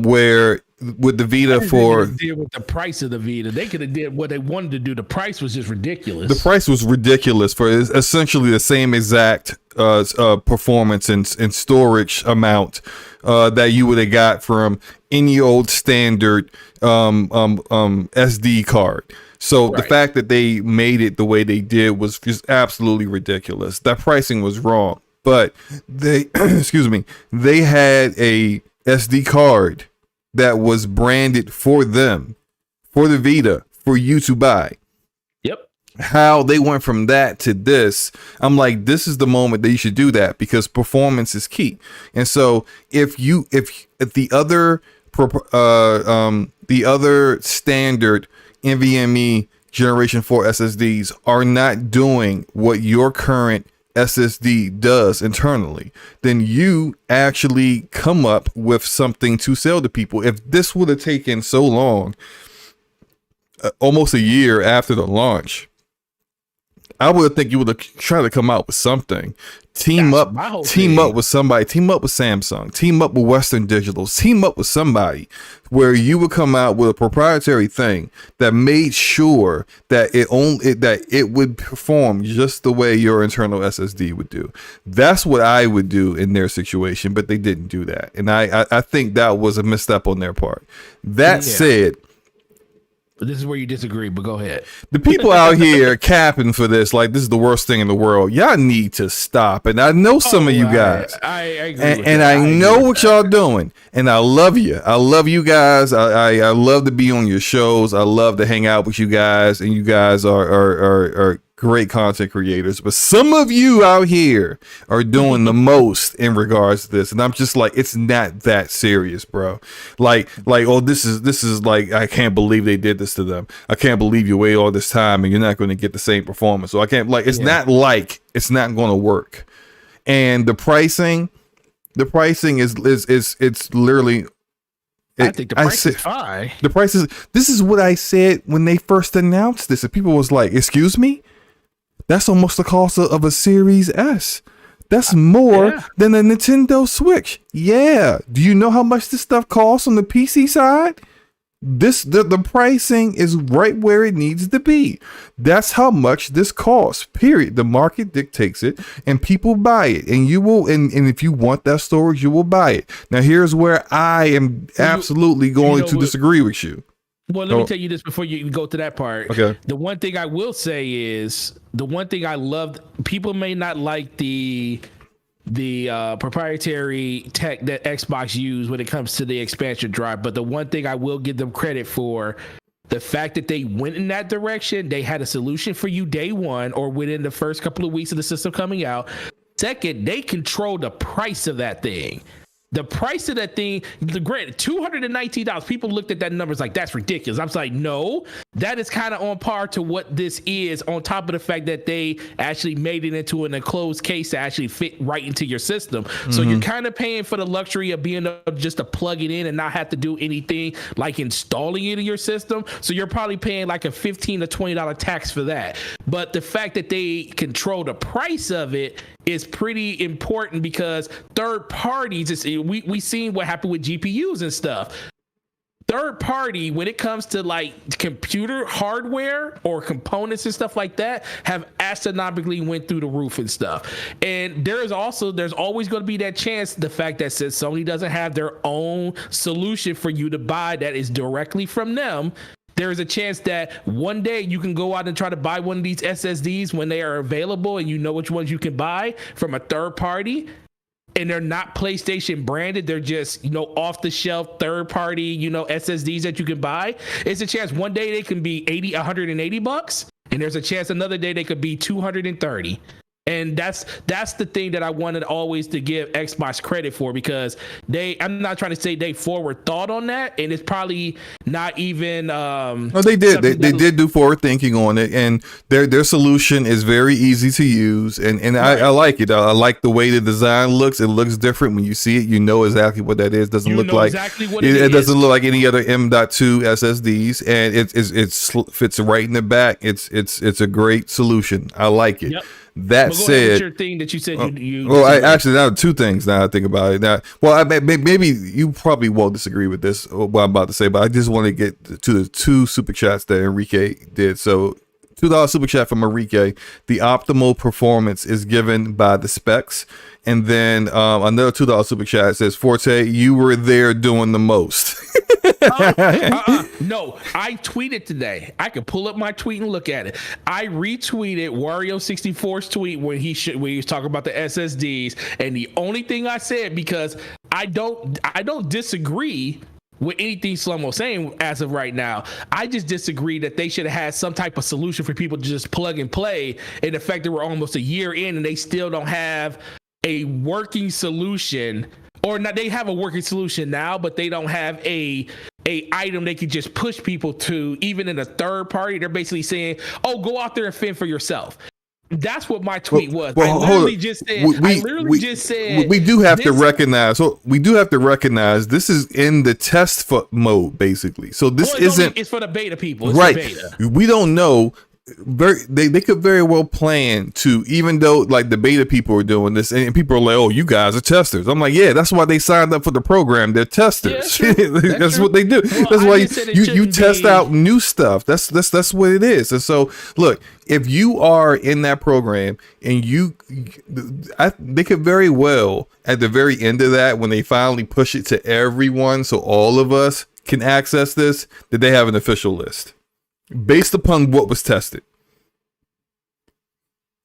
where with the Vita for deal with the price of the Vita, they could have did what they wanted to do. The price was just ridiculous. The price was ridiculous for essentially the same exact performance and storage amount that you would have got from any old standard SD card. So the fact that they made it the way they did was just absolutely ridiculous. That pricing was wrong. But they, excuse me, they had a SD card that was branded for them, for the Vita, for you to buy. Yep. How they went from that to this, I'm like, this is the moment that you should do that, because performance is key. And so if the other standard NVMe Generation 4 SSDs are not doing what your current SSD does internally, then you actually come up with something to sell to people. If this would have taken so long, almost a year after the launch, I would think you would have tried to come out with something. Team up with somebody, team up with Samsung, team up with Western Digital, team up with somebody where you would come out with a proprietary thing that made sure that it would perform just the way your internal SSD would do. That's what I would do in their situation, but they didn't do that. And I think that was a misstep on their part. That said, this is where you disagree, but go ahead. The people out here capping for this, like this is the worst thing in the world. Y'all need to stop. And I know some of you guys. I agree. And I know what y'all doing. And I love you. I love you guys. I love to be on your shows. I love to hang out with you guys. And you guys are great content creators. But some of you out here are doing the most in regards to this. And I'm just like, it's not that serious, bro. Like, oh, this is like, I can't believe they did this to them. I can't believe you wait all this time and you're not going to get the same performance. So I can't, like, it's not like it's not going to work. And the pricing is it's literally, I think the price is high. The price is, this is what I said when they first announced this. And people was like, excuse me? That's almost the cost of a Series S. That's more than a Nintendo Switch. Yeah. Do you know how much this stuff costs on the PC side? The pricing is right where it needs to be. That's how much this costs, period. The market dictates it and people buy it, and you will, and if you want that storage, you will buy it. Now here's where I am absolutely going to disagree with you. Well, let me tell you this before you go to that part. Okay. The one thing I will say is, the one thing I loved, people may not like the proprietary tech that Xbox used when it comes to the expansion drive, but the one thing I will give them credit for, the fact that they went in that direction, they had a solution for you day one or within the first couple of weeks of the system coming out. Second, they control the price of that thing. The price of that thing, granted, $219. People looked at that numbers like, that's ridiculous. I was like, no, that is kind of on par to what this is, on top of the fact that they actually made it into an enclosed case to actually fit right into your system. So you're kind of paying for the luxury of being able just to plug it in and not have to do anything like installing it in your system. So you're probably paying like a $15 to $20 tax for that. But the fact that they control the price of it is pretty important, because third parties, we seen what happened with GPUs and stuff. third party, when it comes to like computer hardware or components and stuff like that, have astronomically went through the roof and stuff. And there's always going to be that chance, the fact that since Sony doesn't have their own solution for you to buy that is directly from them, there's a chance that one day you can go out and try to buy one of these SSDs when they are available, and you know which ones you can buy from a third party, and they're not PlayStation branded. They're just, off the shelf third party, SSDs that you can buy. It's a chance one day they can be $180, and there's a chance another day they could be $230. And that's the thing that I wanted always to give Xbox credit for, because I'm not trying to say they forward thought on that, and it's probably not even. No, they did. They did do forward thinking on it, and their solution is very easy to use, and right. I like it. I like the way the design looks. It looks different when you see it. You know exactly what that is. Doesn't look like exactly what it is. It doesn't look like any other M.2 SSDs, and it fits right in the back. It's a great solution. I like it. Yep. That said, your thing that you said I actually now two things. Now I think about it. Now, maybe you probably won't disagree with this what I'm about to say, but I just want to get to the two super chats that Enrique did. So, $2 super chat from Enrique. The optimal performance is given by the specs, and then another $2 super chat says, Forte, you were there doing the most. No, I tweeted today. I could pull up my tweet and look at it. I retweeted Wario64's tweet when he was talking about the SSDs, and the only thing I said, because I don't disagree with anything Slow-Mo saying as of right now. I just disagree that they should have had some type of solution for people to just plug and play. And the fact that we're almost a year in and they still don't have a working solution, or not, they have a working solution now, but they don't have a item they could just push people to, even in a third party. They're basically saying, oh, go out there and fend for yourself. That's what my tweet was. I literally just said we do have to recognize. So we do have to recognize this is in the test mode, basically. So this isn't. It's for the beta people. It's right. Beta. We don't know. They could very well plan to, even though like the beta people are doing this, and people are like, oh, you guys are testers. I'm like, yeah, that's why they signed up for the program. They're testers. Yeah, that's what they do. Well, that's why you test out new stuff. That's what it is. And so look, if you are in that program and they could very well at the very end of that, when they finally push it to everyone, so all of us can access this, that they have an official list based upon what was tested.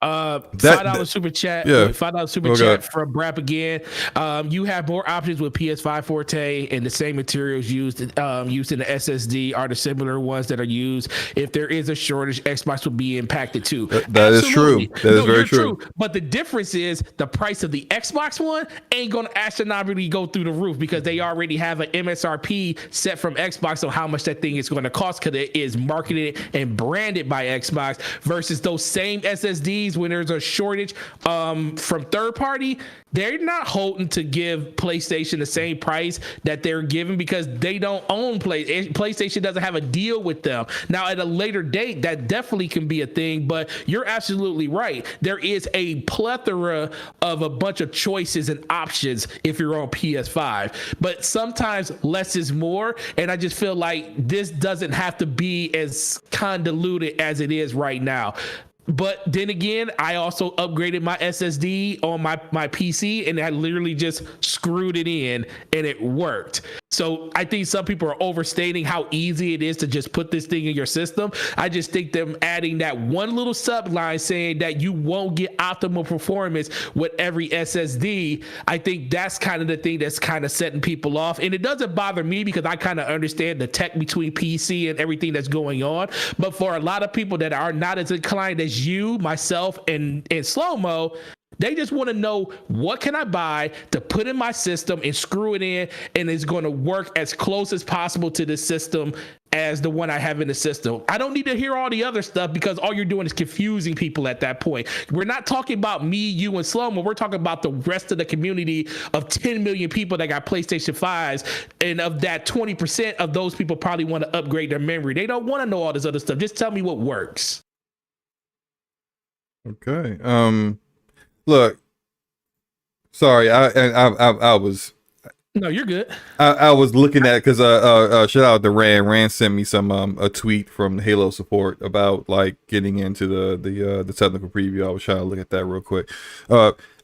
$5 super chat. Yeah. $5 super chat from Brap again. You have more options with PS5 Forte, and the same materials used in the SSD are the similar ones that are used. If there is a shortage, Xbox will be impacted too. That is true. That is very true. But the difference is the price of the Xbox One ain't going to astronomically go through the roof, because they already have an MSRP set from Xbox on how much that thing is going to cost, because it is marketed and branded by Xbox, versus those same SSDs. When there's a shortage from third party, they're not holding to give PlayStation the same price that they're giving, because they don't own PlayStation doesn't have a deal with them. Now at a later date, that definitely can be a thing, but you're absolutely right. There is a plethora of a bunch of choices and options if you're on PS5, but sometimes less is more, and I just feel like this doesn't have to be as convoluted as it is right now. But then again, I also upgraded my SSD on my PC, and I literally just screwed it in and it worked. So I think some people are overstating how easy it is to just put this thing in your system. I just think them adding that one little subline saying that you won't get optimal performance with every SSD, I think that's kind of the thing that's kind of setting people off. And it doesn't bother me, because I kind of understand the tech between PC and everything that's going on. But for a lot of people that are not as inclined as you, myself, and Slow-Mo, they just want to know, what can I buy to put in my system and screw it in, and it's going to work as close as possible to the system as the one I have in the system. I don't need to hear all the other stuff, because all you're doing is confusing people at that point. We're not talking about me, you, and Slow-Mo. We're talking about the rest of the community of 10 million people that got PlayStation 5s, and of that, 20% of those people probably want to upgrade their memory. They don't want to know all this other stuff. Just tell me what works. Okay. Look, sorry, I was No, you're good. I was looking at because shout out to Rand. Rand sent me some a tweet from Halo support about like getting into the technical preview. I was trying to look at that real quick.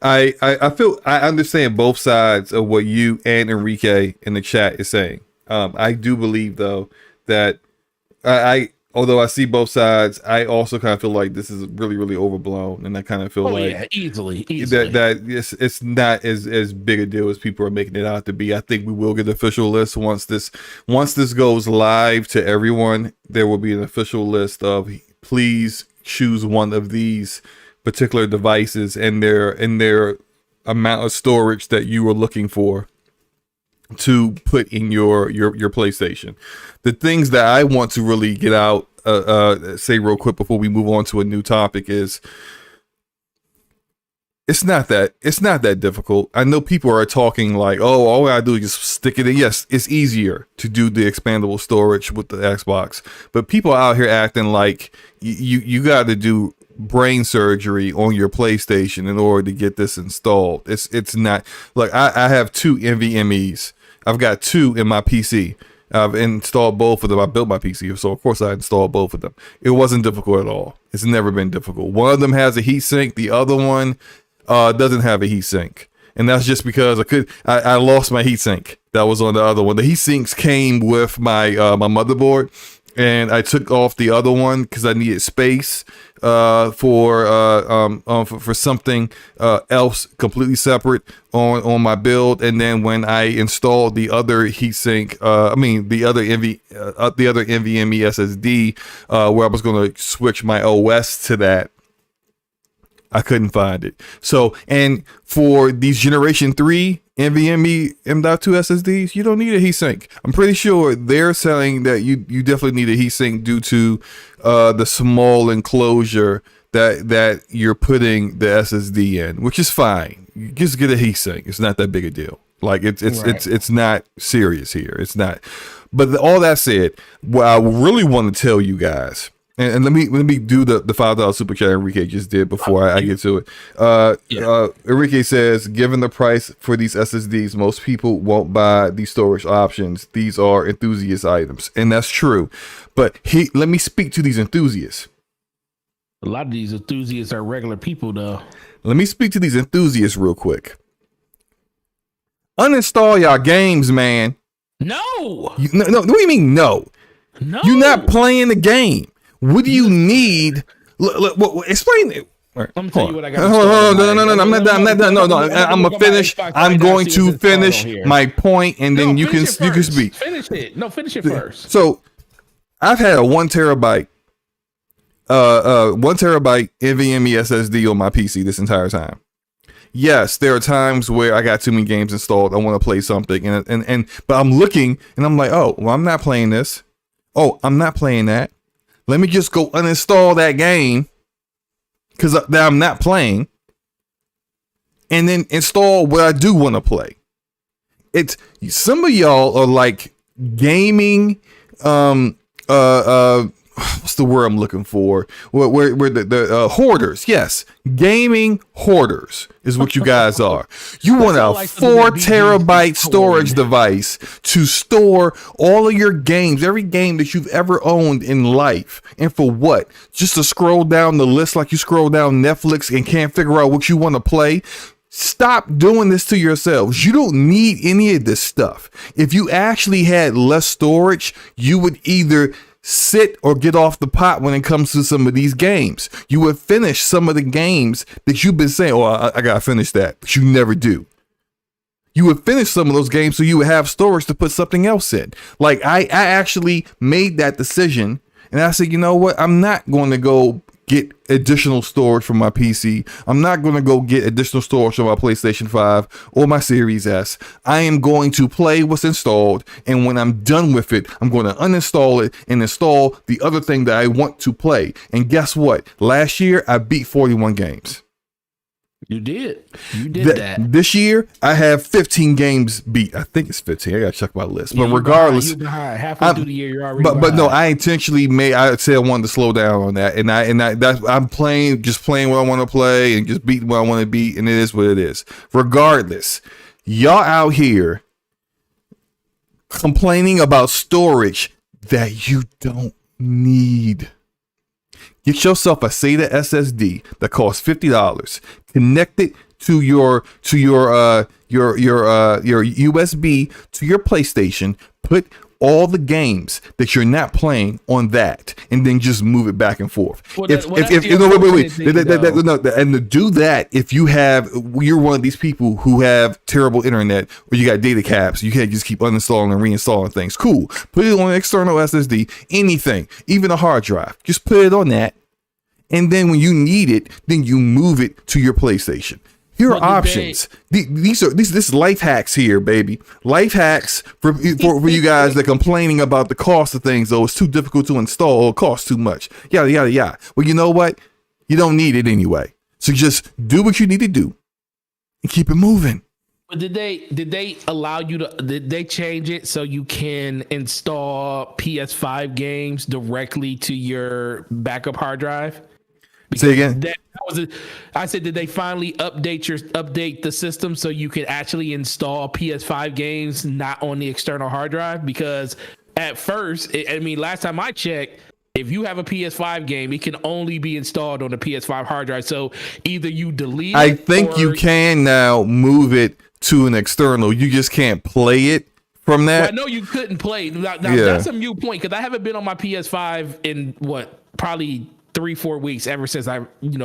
I feel I understand both sides of what you and Enrique in the chat is saying. I do believe though that I although I see both sides, I also kind of feel like this is really, really overblown, and I kind of feel easily that it's not as big a deal as people are making it out to be. I think we will get an official list once this goes live to everyone. There will be an official list of please choose one of these particular devices and their amount of storage that you are looking for to put in your PlayStation. The things that I want to really get out, say real quick before we move on to a new topic is it's not that difficult. I know people are talking like, oh, all I gotta do is just stick it in. Yes, it's easier to do the expandable storage with the Xbox, but people out here acting like you got to do brain surgery on your PlayStation in order to get this installed. It's not. Like I have two NVMe's. I've got two in my PC. I've installed both of them. I built my PC, so of course I installed both of them. It wasn't difficult at all. It's never been difficult. One of them has a heatsink. The other one doesn't have a heatsink, and that's just because I lost my heatsink. That was on the other one. The heatsinks came with my my motherboard, and I took off the other one because I needed space for something else completely separate on my build. And then when I installed the other heatsink, the other NVMe SSD, where I was going to switch my OS to that, I couldn't find it. So, and for these Generation 3 NVMe M.2 SSDs, you don't need a heatsink. I'm pretty sure they're saying that you definitely need a heatsink due to the small enclosure that you're putting the SSD in, which is fine. You just get a heatsink. It's not that big a deal. Like it's not serious here. It's not. But all that said, what I really want to tell you guys. And let me do the $5 super chat Enrique just did before I get to it. Enrique says, given the price for these SSDs, most people won't buy these storage options. These are enthusiast items, and that's true. But let me speak to these enthusiasts. A lot of these enthusiasts are regular people, though. Let me speak to these enthusiasts real quick. Uninstall y'all games, man. No. No. What do you mean no? No. You're not playing the game. What do you need? Explain it. Right. I'm gonna tell you what I got. No. I'm not done. No. I'm gonna finish. I'm going to finish my point, and then you can speak. Finish it. No, finish it first. So, I've had a 1 terabyte NVMe SSD on my PC this entire time. Yes, there are times where I got too many games installed. I want to play something, but I'm looking and I'm like, oh, well, I'm not playing this. Oh, I'm not playing that. Let me just go uninstall that game because that I'm not playing, and then install what I do want to play. It's some of y'all are like gaming. What's the word I'm looking for? Where the hoarders? Yes, gaming hoarders is what you guys are. You want a 4 terabyte storage device to store all of your games, every game that you've ever owned in life, and for what? Just to scroll down the list like you scroll down Netflix and can't figure out what you want to play. Stop doing this to yourselves. You don't need any of this stuff. If you actually had less storage, you would either sit or get off the pot when it comes to some of these games. You would finish some of the games that you've been saying, oh, I gotta finish that, but you never do. You would finish some of those games so you would have storage to put something else in. Like I actually made that decision, and I said, you know what? I'm not going to go get additional storage from my PC. I'm not going to go get additional storage from my PlayStation 5 or my Series S. I am going to play what's installed, and when I'm done with it, I'm going to uninstall it and install the other thing that I want to play. And guess what? Last year, I beat 41 games. You did that. This year, I have 15 games beat. I think it's 15. I gotta check my list. But regardless, halfway through the year, you're already. But no, I intentionally I said I wanted to slow down on that, and I'm playing what I want to play and just beating what I want to beat, and it is what it is. Regardless, y'all out here complaining about storage that you don't need. Get yourself a SATA SSD that costs $50. Connect it to your USB to your PlayStation. Put all the games that you're not playing on that, and then just move it back and forth. And to do that, if you're one of these people who have terrible internet or you got data caps, you can't just keep uninstalling and reinstalling things. Cool. Put it on an external SSD, anything, even a hard drive. Just put it on that. And then when you need it, then you move it to your PlayStation. Here are options. This is life hacks here, baby. Life hacks for you guys that are complaining about the cost of things. Though it's too difficult to install, or it costs too much. Yada yada yada. Well, you know what? You don't need it anyway. So just do what you need to do and keep it moving. But did they allow you to? Did they change it so you can install PS5 games directly to your backup hard drive? Say again. I said, did they finally update the system so you can actually install PS5 games not on the external hard drive? Because at first, last time I checked, if you have a PS5 game, it can only be installed on the PS5 hard drive. So either you delete it. I think you can now move it to an external. You just can't play it from that. Well, I know you couldn't play. Now, that's a mute point because I haven't been on my PS5 in probably 3-4 weeks ever since I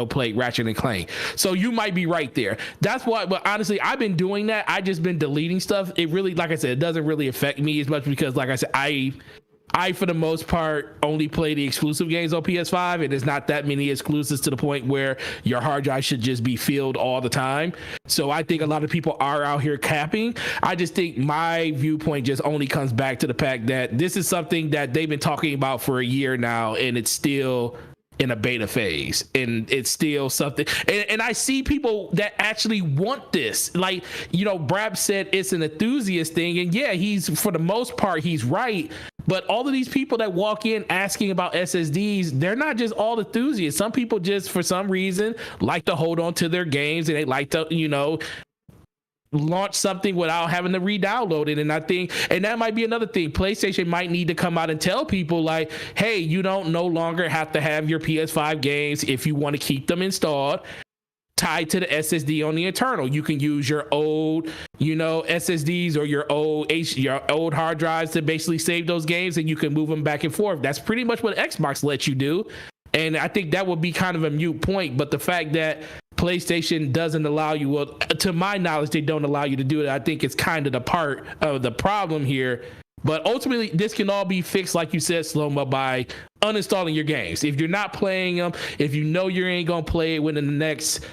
played Ratchet and Clank. So you might be right there. That's why. But honestly, I've been doing that. I just been deleting stuff. It really, like I said, it doesn't really affect me as much because, like I said, I for the most part only play the exclusive games on PS5, and there's not that many exclusives to the point where your hard drive should just be filled all the time. So I think a lot of people are out here capping. I just think my viewpoint just only comes back to the fact that this is something that they've been talking about for a year now, and it's still in a beta phase, and it's still something. And I see people that actually want this. Like, Brad said it's an enthusiast thing, and yeah, he's, for the most part, he's right. But all of these people that walk in asking about SSDs, they're not just all enthusiasts. Some people just, for some reason, like to hold on to their games, and they like to, launch something without having to re-download it. And I think, and that might be another thing, PlayStation might need to come out and tell people like, hey, you don't no longer have to have your PS5 games if you want to keep them installed tied to the SSD on the internal. You can use your old, SSDs or your old hard drives to basically save those games, and you can move them back and forth. That's pretty much what Xbox lets you do. And I think that would be kind of a mute point. But the fact that PlayStation doesn't allow you, well, to my knowledge, they don't allow you to do it, I think it's kind of the part of the problem here. But ultimately, this can all be fixed, like you said, Slow-Mo, by uninstalling your games. If you're not playing them, if you ain't going to play it within the next,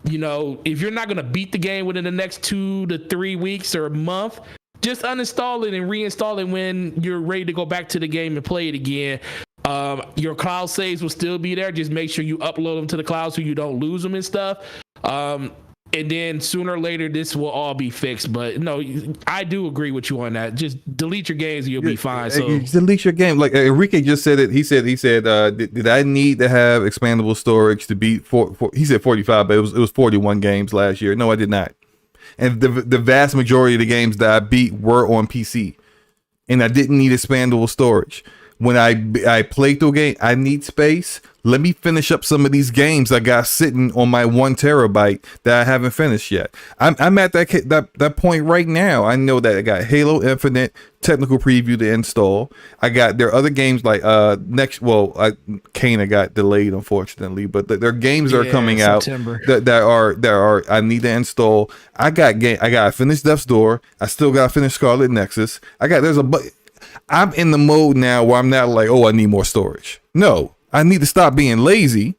if you're not going to beat the game within the next 2 to 3 weeks or a month, just uninstall it and reinstall it when you're ready to go back to the game and play it again. Your cloud saves will still be there. Just make sure you upload them to the cloud so you don't lose them and stuff. And then sooner or later, this will all be fixed. But no, I do agree with you on that. Just delete your games and you'll be fine. So delete your game. Like Enrique just said it. He said, did I need to have expandable storage to beat he said 45, but it was 41 games last year. No, I did not. And the vast majority of the games that I beat were on PC, and I didn't need expandable storage. When I play through a game, I need space. Let me finish up some of these games I got sitting on my 1 terabyte that I haven't finished yet. I'm at that point right now. I know that I got Halo Infinite technical preview to install. There are other games like Kena got delayed unfortunately, but there are games that are coming September. Out that are I need to install. I got to finish Death's Door. I still got to finish Scarlet Nexus. I'm in the mode now where I'm not like, oh, I need more storage. No, I need to stop being lazy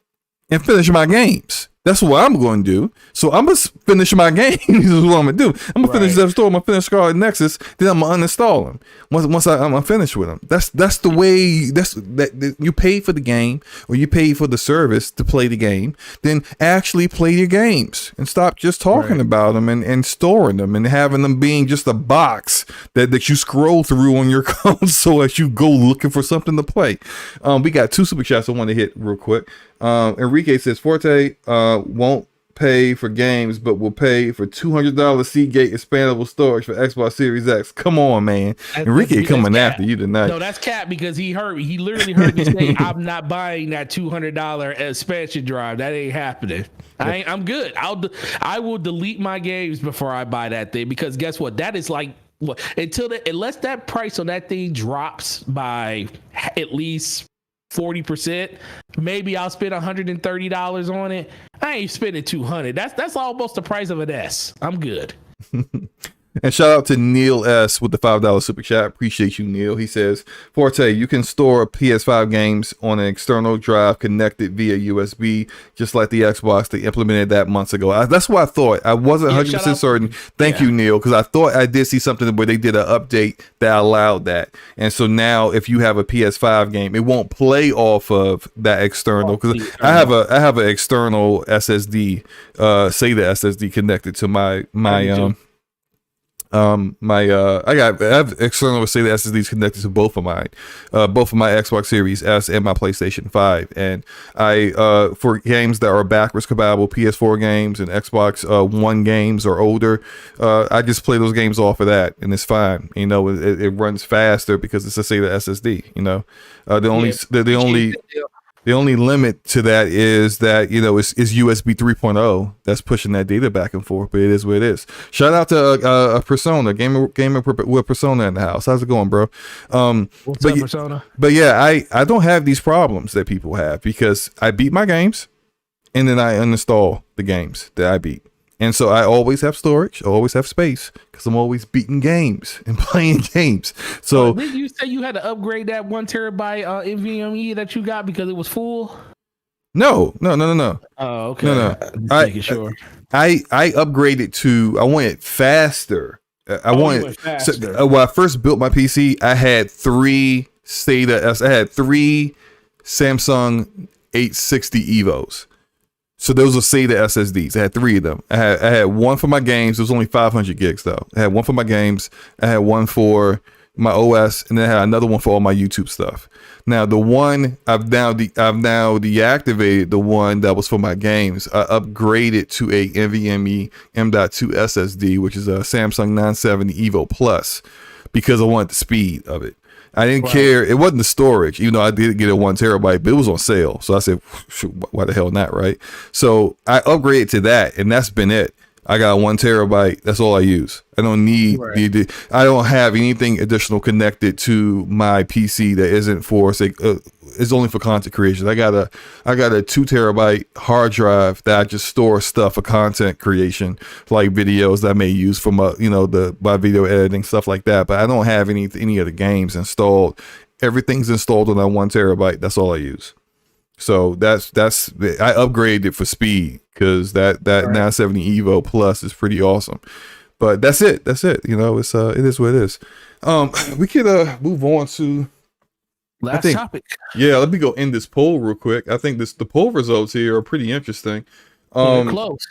and finish my games. That's what I'm going to do. So I'm going to finish my games is what I'm going to do. I'm going to finish Death's Door. I'm going to finish Scarlet Nexus. Then I'm going to uninstall them. Once I'm finished with them. That's the way, that you pay for the game or you pay for the service to play the game. Then actually play your games and stop just talking about them and storing them and having them being just a box that you scroll through on your console as you go looking for something to play. We got 2 super chats I want to hit real quick. Enrique says Forte won't pay for games, but will pay for $200 Seagate expandable storage for Xbox Series X. Come on, man. Enrique coming after you tonight. No, that's cap because he literally heard me say, I'm not buying that $200 expansion drive. That ain't happening. I'm good. I will delete my games before I buy that thing because guess what? That is like, unless that price on that thing drops by at least 40%, maybe I'll spend $130 on it. I ain't spending $200. That's almost the price of an S. I'm good. And shout out to Neil S with the $5 super chat. Appreciate you, Neil. He says, Forte, you can store PS5 games on an external drive connected via USB, just like the Xbox. They implemented that months ago. That's what I thought. I wasn't 100% certain. Thank you, Neil, because I thought I did see something where they did an update that allowed that. And so now if you have a PS5 game, it won't play off of that external. Because I have an external SSD, SATA SSD connected to my I have external SATA SSDs connected to both of my Xbox Series S and my PlayStation 5, and I for games that are backwards compatible, PS4 games and Xbox One games or older, I just play those games off of that, and it's fine. You know, it runs faster because it's a SATA SSD. You know, the only limit to that is that, you know, it's USB 3.0 that's pushing that data back and forth, but it is what it is. Shout out to Persona, gamer with Persona in the house. How's it going, bro? What's up, Persona? But yeah, I don't have these problems that people have because I beat my games and then I uninstall the games that I beat. And so I always have storage, I always have space because I'm always beating games and playing games. So did you say you had to upgrade that 1 terabyte NVMe that you got because it was full? No. Oh, okay. No. Making sure. I upgraded to, I wanted faster. When I first built my PC, I had three Samsung 860 Evos. So those are SATA SSDs. I had three of them. I had one for my games. It was only 500 gigs though. I had one for my games. I had one for my OS, and then I had another one for all my YouTube stuff. Now the one I've now deactivated the one that was for my games. I upgraded to a NVMe M.2 SSD, which is a Samsung 970 Evo Plus, because I wanted the speed of it. I didn't care. It wasn't the storage, even though I did get a 1 terabyte, but it was on sale. So I said, why the hell not, right? So I upgraded to that, and that's been it. I got 1 terabyte. That's all I use. I don't need I don't have anything additional connected to my PC that isn't for it's only for content creation. I got a 2 terabyte hard drive that I just store stuff for content creation, like videos that I may use for my video editing, stuff like that. But I don't have any of the games installed. Everything's installed on that 1 terabyte. That's all I use. So that's I upgraded it for speed because that 970 Evo Plus is pretty awesome. But that's it. You know, it is what it is. We could move on to last topic. Yeah, let me go end this poll real quick. I think the poll results here are pretty interesting. Close.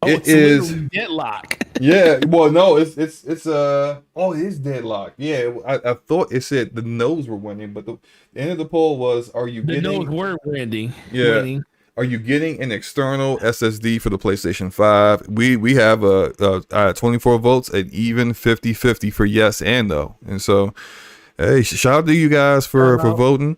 It is deadlock. Yeah, well, no, it is deadlock. Yeah, I thought it said the no's were winning, but the end of the poll was, the no's were winning. Yeah. Winning. Are you getting an external SSD for the PlayStation 5? We have 24 votes at even 50-50 for yes and no. And so, hey, shout out to you guys for voting.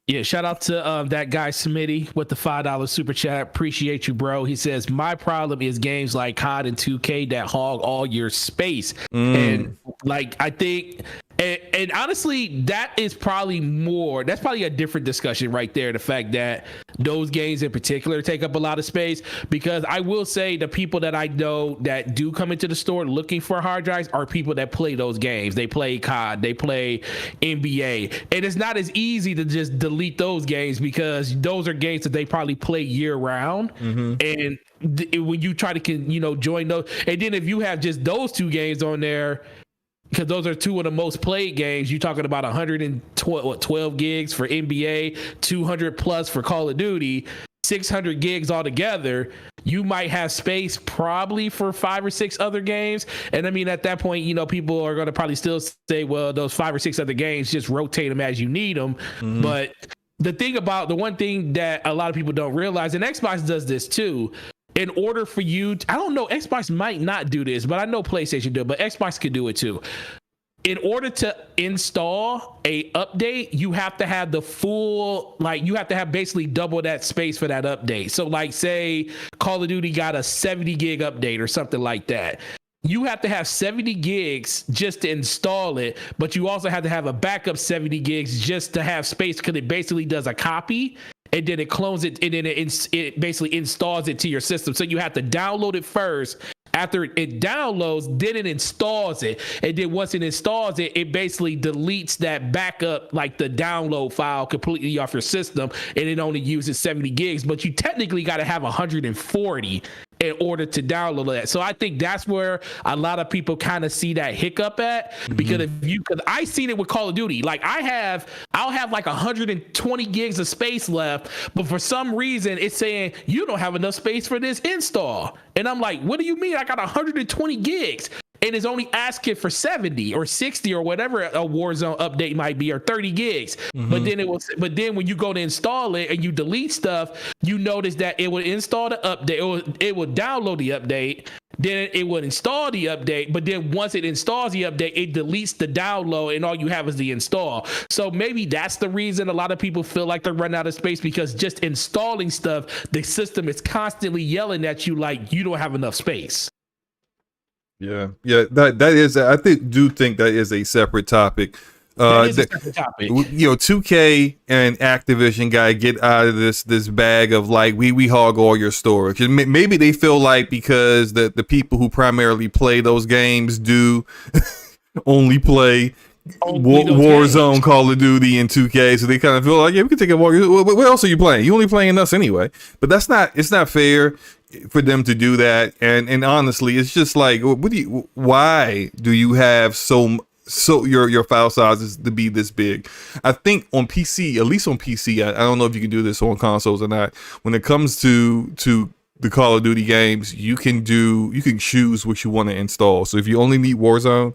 Yeah, shout out to that guy Smitty with the $5 super chat. Appreciate you, bro. He says, my problem is games like COD and 2K that hog all your space. And like, I think, and honestly, that's probably a different discussion right there. The fact that those games in particular take up a lot of space, because I will say the people that I know that do come into the store looking for hard drives are people that play those games. They play COD, they play NBA, and it's not as easy to just delete those games because those are games that they probably play year round. And when you try to join those, and then if you have just those two games on there, because those are two of the most played games, you're talking about 112 gigs for NBA, 200 plus for Call of Duty, 600 gigs altogether. You might have space probably for 5 or 6 other games. And I mean, at that point, people are going to probably still say, well, those 5 or 6 other games, just rotate them as you need them. But the one thing that a lot of people don't realize, and Xbox does this too, in order for you, I don't know, Xbox might not do this, but I know PlayStation do it, but Xbox could do it too. In order to install a update, you have to have the full, like you have to have basically double that space for that update. So like say Call of Duty got a 70 gig update or something like that. You have to have 70 gigs just to install it, but you also have to have a backup 70 gigs just to have space because it basically does a copy and then it clones it and then it basically installs it to your system. So you have to download it first. After it downloads, then it installs it. And then once it installs it, it basically deletes that backup, like the download file completely off your system. And it only uses 70 gigs, but you technically got to have 140 in order to download that. So I think that's where a lot of people kind of see that hiccup at, because because I seen it with Call of Duty. Like I'll have like 120 gigs of space left, but for some reason it's saying you don't have enough space for this install. And I'm like, what do you mean? I got 120 gigs. And it's only asking for 70 or 60 or whatever a Warzone update might be, or 30 gigs. But then when you go to install it and you delete stuff, you notice that it would install the update, it would download the update, then it would install the update, but then once it installs the update, it deletes the download and all you have is the install. So maybe that's the reason a lot of people feel like they're running out of space, because just installing stuff, the system is constantly yelling at you like you don't have enough space. Yeah, that is. I do think that is a separate topic. That is a separate topic. 2K and Activision gotta get out of this bag of like we hog all your storage. And maybe they feel like because the people who primarily play those games do only play Warzone, Call of Duty, and 2K, so they kind of feel like, yeah, we can take it more. What else are you playing? You only playing us anyway. But it's not fair for them to do that. And honestly, it's just like, why do you have so your file sizes to be this big? I think on PC, at least on PC, I don't know if you can do this on consoles or not. When it comes to the Call of Duty games, you can choose what you want to install. So if you only need Warzone,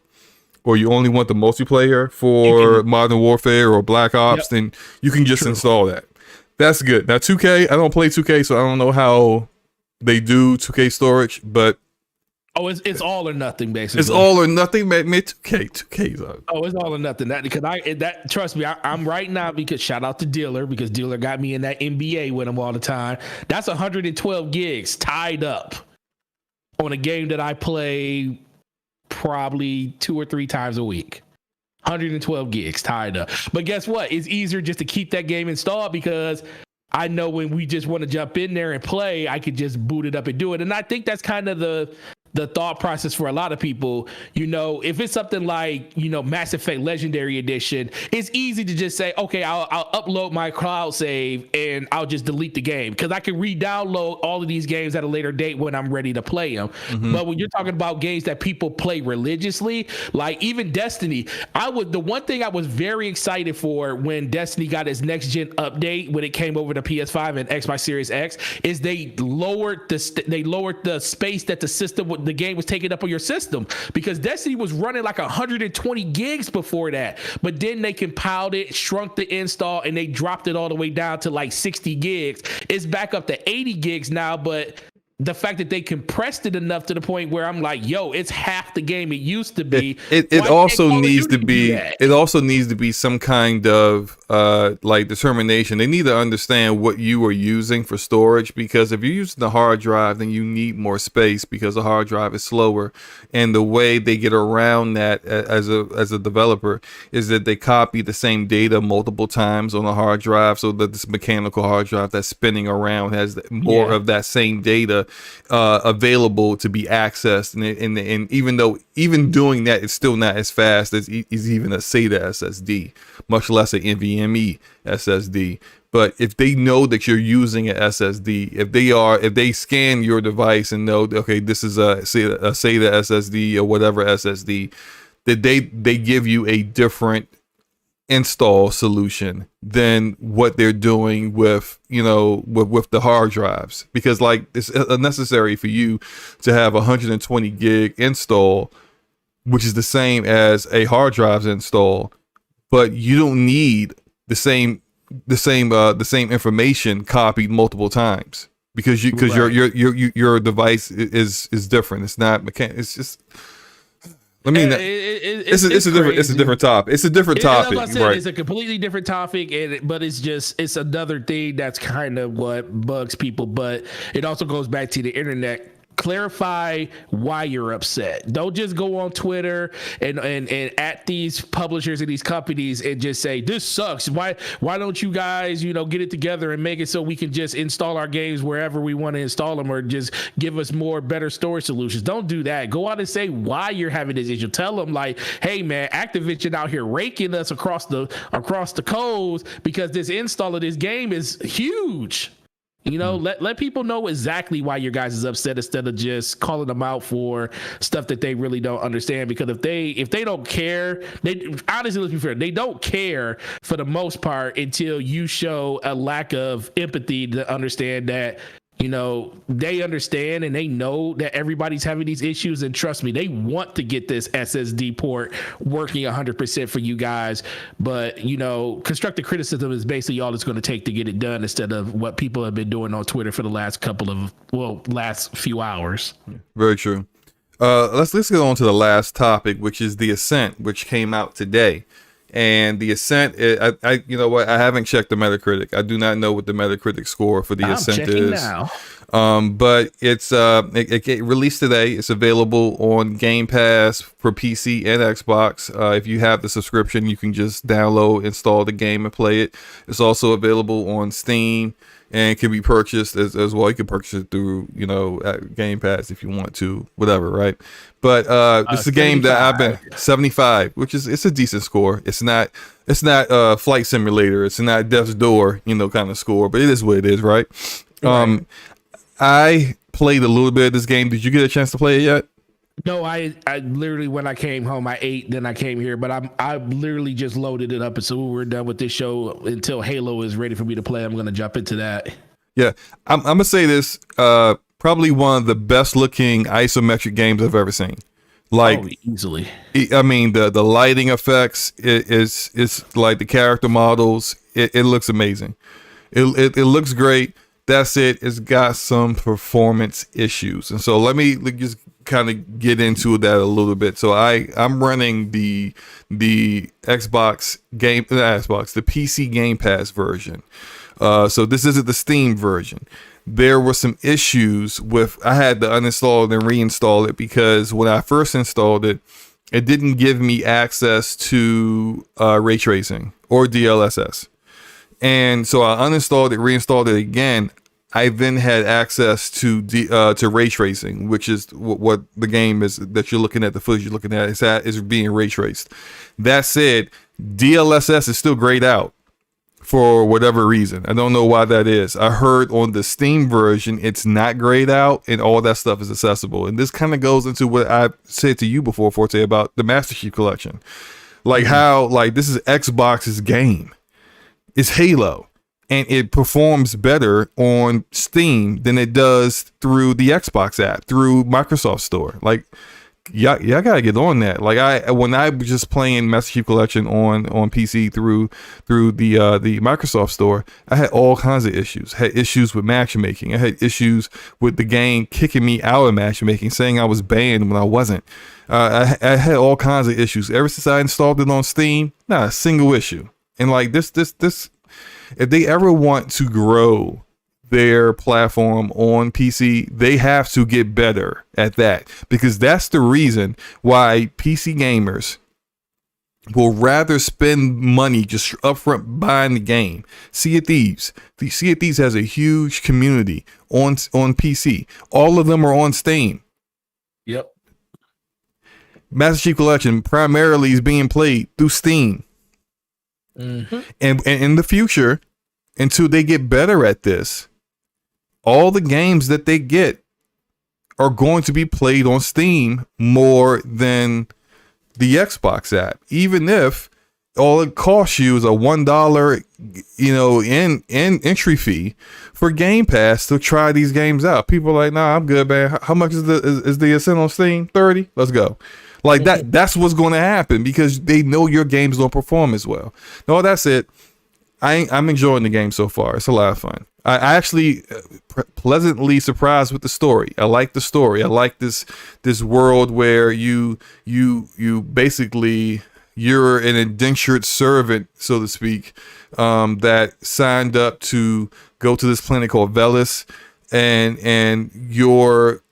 or you only want the multiplayer for Modern Warfare or Black Ops, then you can just install that. That's good. Now 2K, I don't play 2K, so I don't know how they do 2K storage, but it's all or nothing, basically. It's all or nothing, man. 2K's up. Oh, it's all or nothing. Trust me, I'm right now, because shout out to Dealer, because Dealer got me in that NBA with him all the time. That's 112 gigs tied up on a game that I play probably 2 or 3 times a week. 112 gigs tied up. But guess what? It's easier just to keep that game installed, because I know when we just want to jump in there and play, I could just boot it up and do it. And I think that's kind of the thought process for a lot of people. If it's something like, Mass Effect Legendary Edition, it's easy to just say, okay, I'll upload my cloud save and I'll just delete the game, because I can re-download all of these games at a later date when I'm ready to play them. But when you're talking about games that people play religiously, like even Destiny, the one thing I was very excited for when Destiny got its next gen update, when it came over to PS5 and Xbox Series X, is they lowered the space that the game was taking up on your system, because Destiny was running like 120 gigs before that, but then they compiled it, shrunk the install, and they dropped it all the way down to like 60 gigs. It's back up to 80 gigs now, but the fact that they compressed it enough to the point where I'm like, yo, it's half the game it used to be. It also needs to be some kind of like determination. They need to understand what you are using for storage, because if you're using the hard drive, then you need more space, because the hard drive is slower. And the way they get around that as a developer is that they copy the same data multiple times on a hard drive, so that this mechanical hard drive that's spinning around has more of that same data available to be accessed, and even doing that, it's still not as fast as even a SATA SSD, much less an NVMe SSD. But if they know that you're using an SSD, if they scan your device and know, okay, this is a SATA SSD or whatever SSD, that they give you a different install solution than what they're doing with the hard drives, because like it's unnecessary for you to have 120 gig install, which is the same as a hard drive's install, but you don't need the same information copied multiple times. because your device is different. It's not mechanical. It's just. I mean, it's a different topic. It's a different topic, like I said, right? It's a completely different topic, but it's another thing that's kind of what bugs people. But it also goes back to the internet. Clarify why you're upset. Don't just go on Twitter and at these publishers and these companies and just say this sucks. Why don't you guys get it together and make it so we can just install our games wherever we want to install them, or just give us better storage solutions? Don't do that. Go out and say why you're having this issue. Tell them like, hey man, Activision out here raking us across the coals because this install of this game is huge. Let people know exactly why your guys is upset instead of just calling them out for stuff that they really don't understand. Because if they don't care, honestly, let's be fair, they don't care for the most part until you show a lack of empathy to understand that they understand and they know that everybody's having these issues. And trust me, they want to get this SSD port working 100% for you guys. But, constructive criticism is basically all it's going to take to get it done, instead of what people have been doing on Twitter for the last last few hours. Very true. Let's get on to the last topic, which is the Ascent, which came out today. And the Ascent, I you know what? I haven't checked the Metacritic. I do not know what the Metacritic score for the Ascent is. Now. But it's it released today. It's available on Game Pass for PC and Xbox. If you have the subscription, you can just download, install the game, and play it. It's also available on Steam and can be purchased as well. You can purchase it through at Game Pass if you want to, whatever, right? But this is a game that I've been 75, which is it's a decent score. It's not Flight Simulator. It's not Death's Door, kind of score, but it is what it is, right? I played a little bit of this game. Did you get a chance to play it yet? No, I literally, when I came home, I ate, then I came here, but I literally just loaded it up. And so when we're done with this show, until Halo is ready for me to play, I'm going to jump into that. Yeah, I'm going to say this, probably one of the best looking isometric games I've ever seen. Like, easily. I mean, the lighting effects is like the character models. It looks amazing. It looks great. That's it. It's got some performance issues. And so let me just kind of get into that a little bit. So I'm running the Xbox game, the PC Game Pass version. So this isn't the Steam version. There were some issues I had to uninstall it and reinstall it, because when I first installed it, it didn't give me access to ray tracing or DLSS. And so I uninstalled it, reinstalled it again. I then had access to ray tracing, which is what the game is that you're looking at. The footage you're looking at is being ray traced. That said, DLSS is still grayed out for whatever reason. I don't know why that is. I heard on the Steam version it's not grayed out and all that stuff is accessible. And this kind of goes into what I said to you before, Forte, about the Master Chief Collection. Like how this is Xbox's game. It's Halo. And it performs better on Steam than it does through the Xbox app, through Microsoft Store. Like, y'all gotta get on that. Like when I was just playing Master Chief Collection on PC through the Microsoft Store, I had all kinds of issues. I had issues with matchmaking. I had issues with the game kicking me out of matchmaking, saying I was banned when I wasn't. I had all kinds of issues. Ever since I installed it on Steam, not a single issue. And like this. If they ever want to grow their platform on PC, they have to get better at that, because that's the reason why PC gamers will rather spend money just upfront buying the game. Sea of Thieves has a huge community on PC. All of them are on Steam. Yep. Master Chief Collection primarily is being played through Steam. Mm-hmm. And in the future, until they get better at this, all the games that they get are going to be played on Steam more than the Xbox app, even if all it costs you is a $1 in entry fee for Game Pass to try these games out. People are like, nah, I'm good, man. How much is the Ascent on Steam? 30? Let's go. Like that's what's going to happen, because they know your games don't perform as well. No, that's it. I'm enjoying the game so far. It's a lot of fun. I actually pleasantly surprised with the story. I like the story. I like this world where you basically you're an indentured servant, so to speak, that signed up to go to this planet called Velis, and your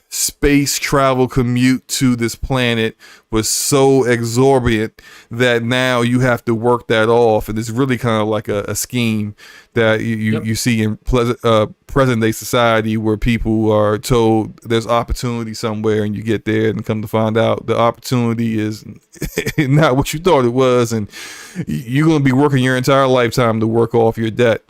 space travel commute to this planet was so exorbitant that now you have to work that off, and it's really kind of like a scheme that you see in present day society, where people are told there's opportunity somewhere, and you get there and come to find out the opportunity is not what you thought it was, and you're going to be working your entire lifetime to work off your debt.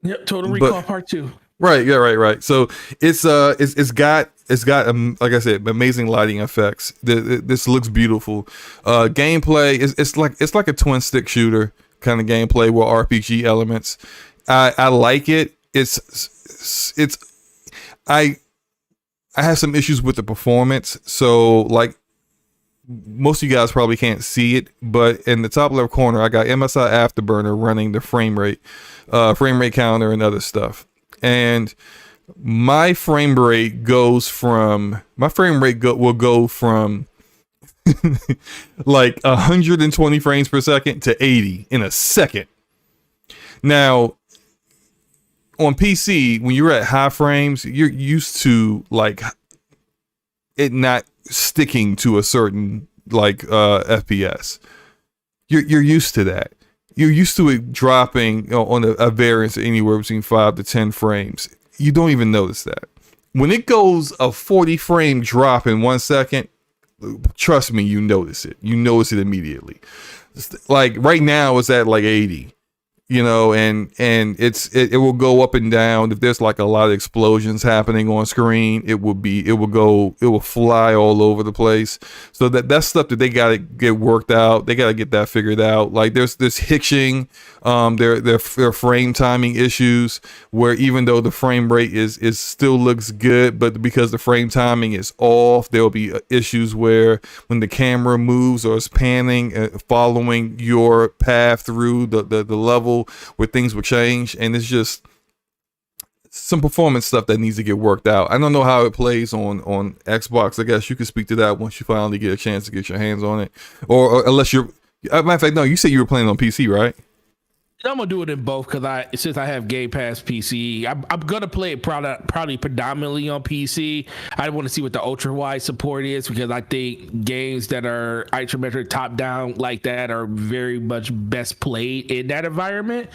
Yep, Total Recall Part 2. Right, yeah, right. So it's got like I said, amazing lighting effects. This looks beautiful. Gameplay it's like a twin stick shooter kind of gameplay with RPG elements. I like it. I have some issues with the performance. So like most of you guys probably can't see it, but in the top left corner, I got MSI Afterburner running the frame rate counter and other stuff. And my frame rate will go from like 120 frames per second to 80 in a second. Now, on PC, when you're at high frames, you're used to like it not sticking to a certain like FPS. You're used to that. You're used to it dropping on a variance anywhere between 5 to 10 frames. You don't even notice that. When it goes a 40 frame drop in 1 second, trust me, you notice it. You notice it immediately. Like right now it's at like 80. And it will go up and down. If there's like a lot of explosions happening on screen, it will fly all over the place. So that's stuff that they got to get worked out. They got to get that figured out. Like there's hitching, their frame timing issues, where even though the frame rate is still looks good, but because the frame timing is off, there'll be issues where when the camera moves or is panning, following your path through the level, where things will change, and it's just some performance stuff that needs to get worked out. I don't know how it plays on Xbox. I guess you can speak to that once you finally get a chance to get your hands on it, or unless you're. Matter of fact, no, you said you were playing on PC, right? I'm gonna do it in both because since I have Game Pass PC, I'm gonna play it probably predominantly on PC. I want to see what the ultra wide support is, because I think games that are isometric top down like that are very much best played in that environment.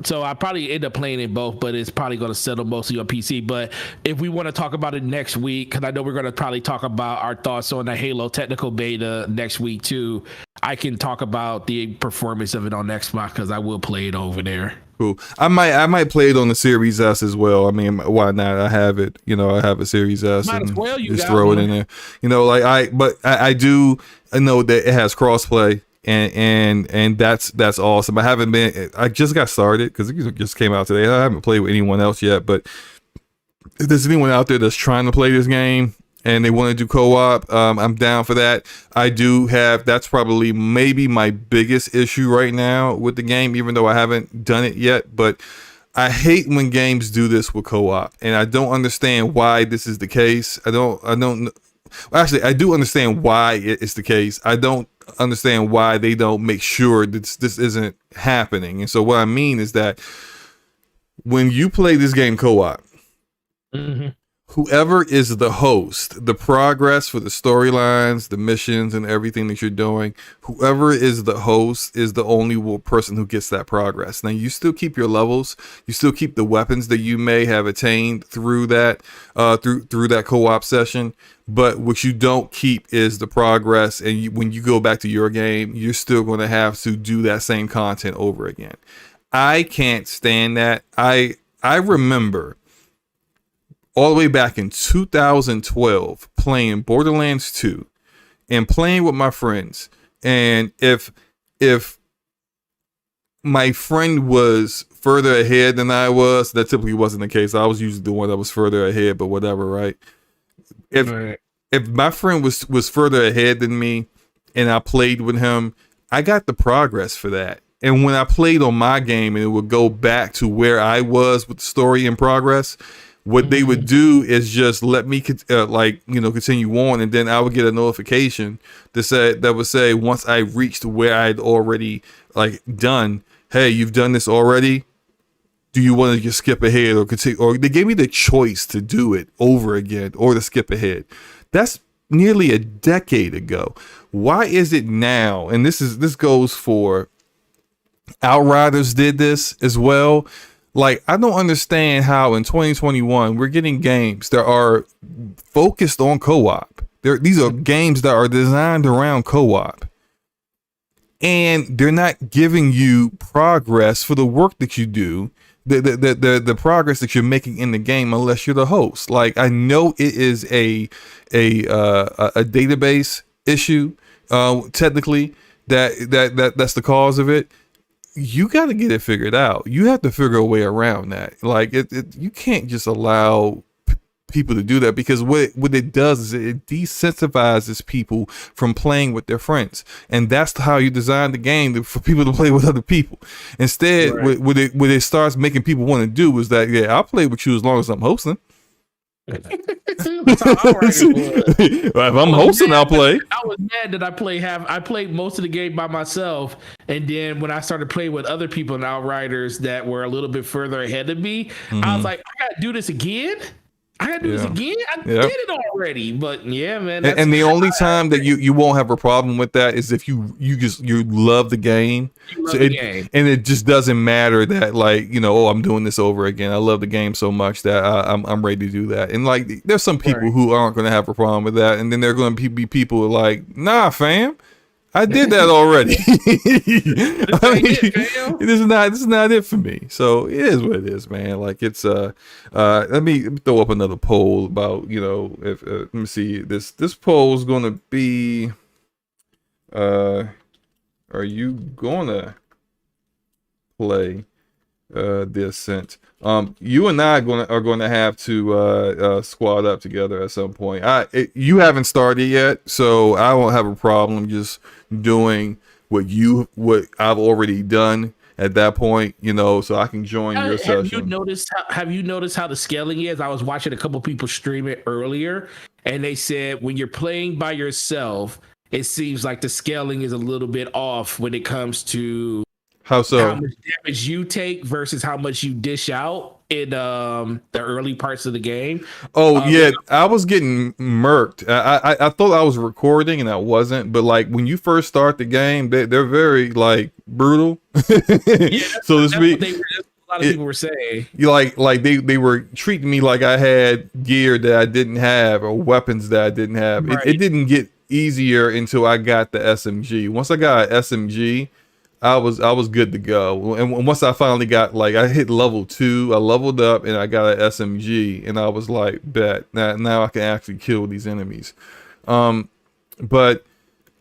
So I probably end up playing in both, but it's probably going to settle mostly on PC. But if we want to talk about it next week, because I know we're going to probably talk about our thoughts on the Halo technical beta next week too, I can talk about the performance of it on Xbox, because I will play it over there. Cool. I might play it on the Series S as well. I mean, why not? I have it. I have a Series S. Might as well. You just throw it in there. I do. I know that it has crossplay. And that's awesome. I just got started because it just came out today. I haven't played with anyone else yet, but if there's anyone out there that's trying to play this game and they want to do co-op, I'm down for that. That's probably maybe my biggest issue right now with the game, even though I haven't done it yet. But I hate when games do this with co-op, and I don't understand why this is the case. I don't actually, I do understand why it's the case. I don't understand why they don't make sure that this isn't happening. And so what I mean is that when you play this game co-op, whoever is the host, the progress for the storylines, the missions, and everything that you're doing, whoever is the host is the only person who gets that progress. Now, you still keep your levels, you still keep the weapons that you may have attained through that through that co-op session, but what you don't keep is the progress. And when you go back to your game, you're still going to have to do that same content over again. I can't stand that. I remember all the way back in 2012 playing Borderlands 2 and playing with my friends, and if my friend was further ahead than I was, that typically wasn't the case. I was usually the one that was further ahead, but whatever, right? If my friend was further ahead than me and I played with him, I got the progress for that. and when I played on my game and it would go back to where I was with the story in progress, what they would do is just let me continue on, and then I would get a notification that would say once I reached where I'd already like done, hey, you've done this already. Do you want to just skip ahead or continue? Or they gave me the choice to do it over again or to skip ahead. That's nearly a decade ago. Why is it now? And this goes for Outriders did this as well. Like, I don't understand how in 2021 we're getting games that are focused on co-op. These are games that are designed around co-op. And they're not giving you progress for the work that you do, the progress that you're making in the game, unless you're the host. Like, I know it is a database issue, technically, that's the cause of it. You got to get it figured out. You have to figure a way around that. Like, you can't just allow people to do that, because what it does is it desensitizes people from playing with their friends, and that's how you design the game, for people to play with other people. Instead, right, what it starts making people want to do is that, yeah, I'll play with you as long as I'm hosting. That's how if I'm hosting, I'll play. I was mad that I played most of the game by myself, and then when I started playing with other people in Outriders that were a little bit further ahead of me, I was like, I gotta do this again. I did it already. But yeah, man. And the only time that you won't have a problem with that is if you love the game. And it just doesn't matter that, like, I'm doing this over again. I love the game so much that I'm ready to do that. And like, there's some people who aren't going to have a problem with that, and then there are going to be people who are like, nah, fam, I did that already. This is not it for me. So it is what it is, man. Like, it's let me throw up another poll about, if let me see, this poll is going to be are you gonna play the Ascent? You and I are going to have to squad up together at some point. You haven't started yet, so I won't have a problem just doing what I've already done at that point, so I can join your session. Have you noticed how the scaling is? I was watching a couple people stream it earlier, and they said when you're playing by yourself, it seems like the scaling is a little bit off when it comes to how much damage you take versus how much you dish out in the early parts of the game. Yeah, I was getting murked. I thought I was recording and I wasn't, but like when you first start the game, they're very like brutal. Yeah, so to speak. A lot of people were saying. Like they were treating me like I had gear that I didn't have or weapons that I didn't have. Right. It didn't get easier until I got the SMG. Once I got an SMG, I was good to go. And once I finally got, like, I hit level 2, I leveled up and I got an SMG, and I was like, bet now I can actually kill these enemies. But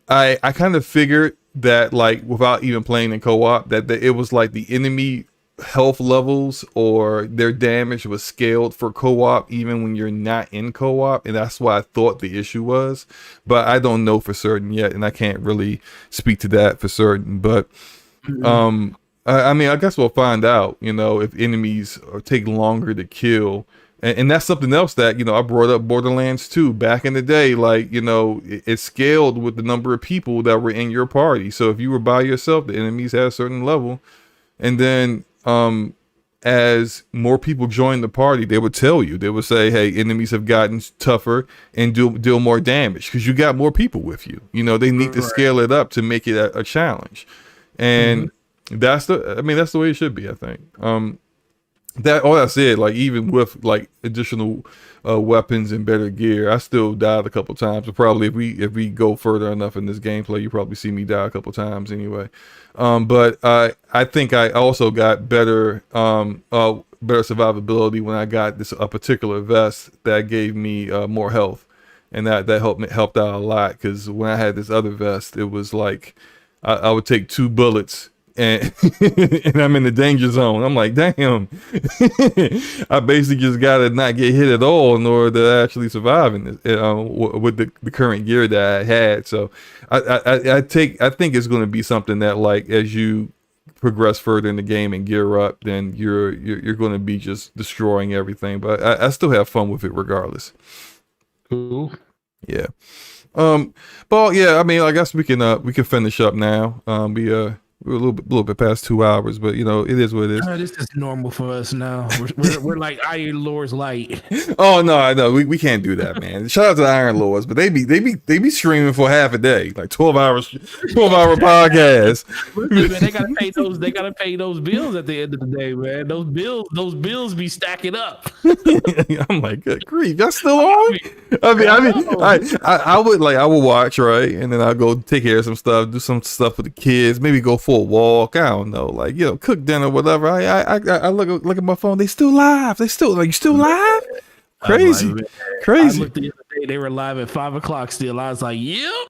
I kind of figured that, like, without even playing in co-op, that it was like the enemy health levels or their damage was scaled for co-op even when you're not in co-op, and that's why I thought the issue was, but I don't know for certain yet, and I can't really speak to that for certain. But I mean, I guess we'll find out, if enemies take longer to kill. And that's something else that, I brought up Borderlands 2 back in the day. Like, it scaled with the number of people that were in your party. So if you were by yourself, the enemies had a certain level. And then as more people joined the party, they would tell you, they would say, hey, enemies have gotten tougher and deal more damage because you got more people with you. They need to scale it up to make it a challenge. And that's the way it should be, I think. That all I said, like, even with like additional weapons and better gear, I still died a couple times. So probably if we go further enough in this gameplay, you probably see me die a couple times anyway. But I think I also got better survivability when I got a particular vest that gave me more health, and that helped out a lot, because when I had this other vest, it was like I would take 2 bullets and and I'm in the danger zone. I'm like, damn, I basically just gotta not get hit at all in order to actually survive in this, with the current gear that I had. So I think it's going to be something that, like, as you progress further in the game and gear up, then you're going to be just destroying everything. But I still have fun with it regardless. Cool. Yeah. But yeah, I mean, I guess we can finish up now. We're a little bit past 2 hours, but you know, it is what it is. This is normal for us now. We're like Iron Lords light. Oh no, I know we can't do that, man. Shout out to the Iron Lords, but they be streaming for half a day, like 12 hour podcast. Listen, man, they gotta pay those bills at the end of the day, man. Those bills be stacking up. I'm like, good grief, that's still on. I would watch, right, and then I'll go take care of some stuff, do some stuff with the kids, maybe go for a walk. I don't know, like, you know, cook dinner, whatever. I look at my phone. They still live. They still like, you still live? Crazy, crazy. I looked the other day, they were live at 5 o'clock still. I was like, yep.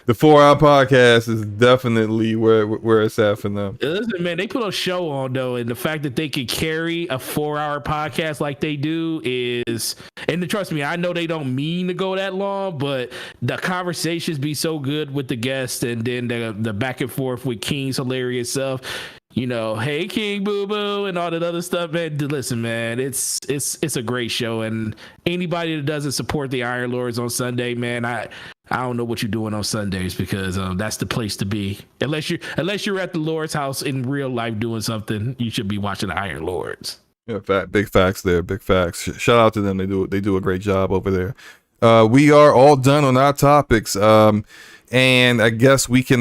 The 4 hour podcast is definitely where it's at for them. Listen, man, they put a show on though, and the fact that they could carry a 4 hour podcast like they do is, and trust me, I know they don't mean to go that long, but the conversations be so good with the guests, and then the back and forth with King's hilarious stuff. You know, hey King Boo Boo and all that other stuff, man. Listen, man, it's a great show, and anybody that doesn't support the Iron Lords on Sunday, man, I don't know what you're doing on Sundays, because that's the place to be. Unless you're at the Lord's house in real life doing something, you should be watching the Iron Lords. Yeah, big facts there, big facts. Shout out to them. They do a great job over there. We are all done on our topics, and I guess we can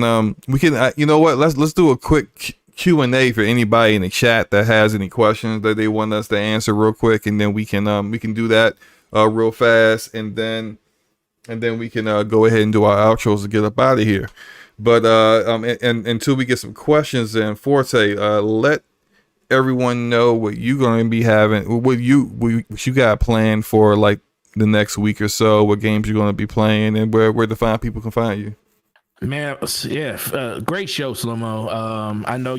you know what? Let's do a quick Q&A for anybody in the chat that has any questions that they want us to answer real quick, and then we can do that real fast, and then we can go ahead and do our outros to get up out of here. But and until we get some questions in, Forte, let everyone know what you're going to be having, what you got planned for like the next week or so, what games you're going to be playing, and where the fine people can find you. Man, yeah, great show, Slow-Mo. I know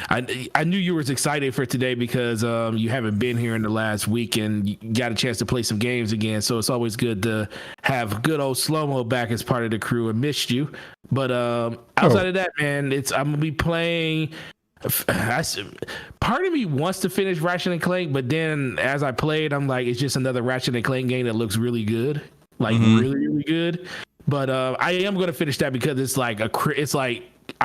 I knew you was excited for today because you haven't been here in the last week and you got a chance to play some games again. So it's always good to have good old Slow-Mo back as part of the crew, and missed you. But outside of that, man, I'm gonna be playing. Part of me wants to finish Ratchet and Clank, but then as I played, I'm like, it's just another Ratchet and Clank game that looks really good, like really, really good. But I am going to finish that because it's like I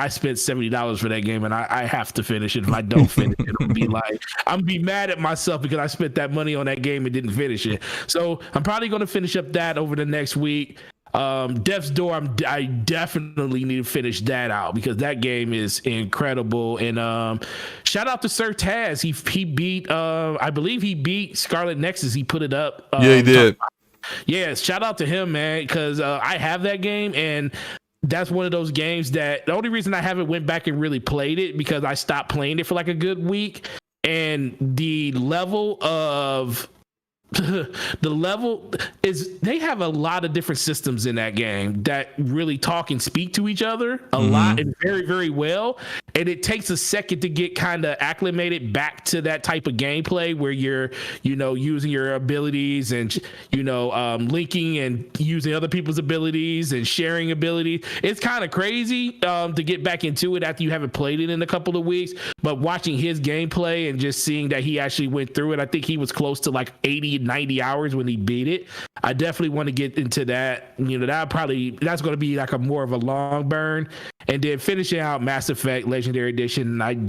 spent $70 for that game, and I have to finish it. If I don't finish it, it'll be like, I'm be mad at myself because I spent that money on that game and didn't finish it. So I'm probably going to finish up that over the next week. Death's Door, I definitely need to finish that out because that game is incredible. And shout out to Sir Taz. He beat I believe he beat Scarlet Nexus. He put it up. Yeah, he did. Yeah, shout out to him, man, because I have that game, and that's one of those games that the only reason I haven't went back and really played it because I stopped playing it for like a good week, and the level is they have a lot of different systems in that game that really talk and speak to each other a lot and very, very well. And it takes a second to get kind of acclimated back to that type of gameplay where you're, using your abilities and, linking and using other people's abilities and sharing abilities. It's kind of crazy to get back into it after you haven't played it in a couple of weeks. But watching his gameplay and just seeing that he actually went through it, I think he was close to like 90 hours when he beat it. I definitely want to get into that. That's going to be like a more of a long burn. And then finishing out Mass Effect Legendary Edition, I'm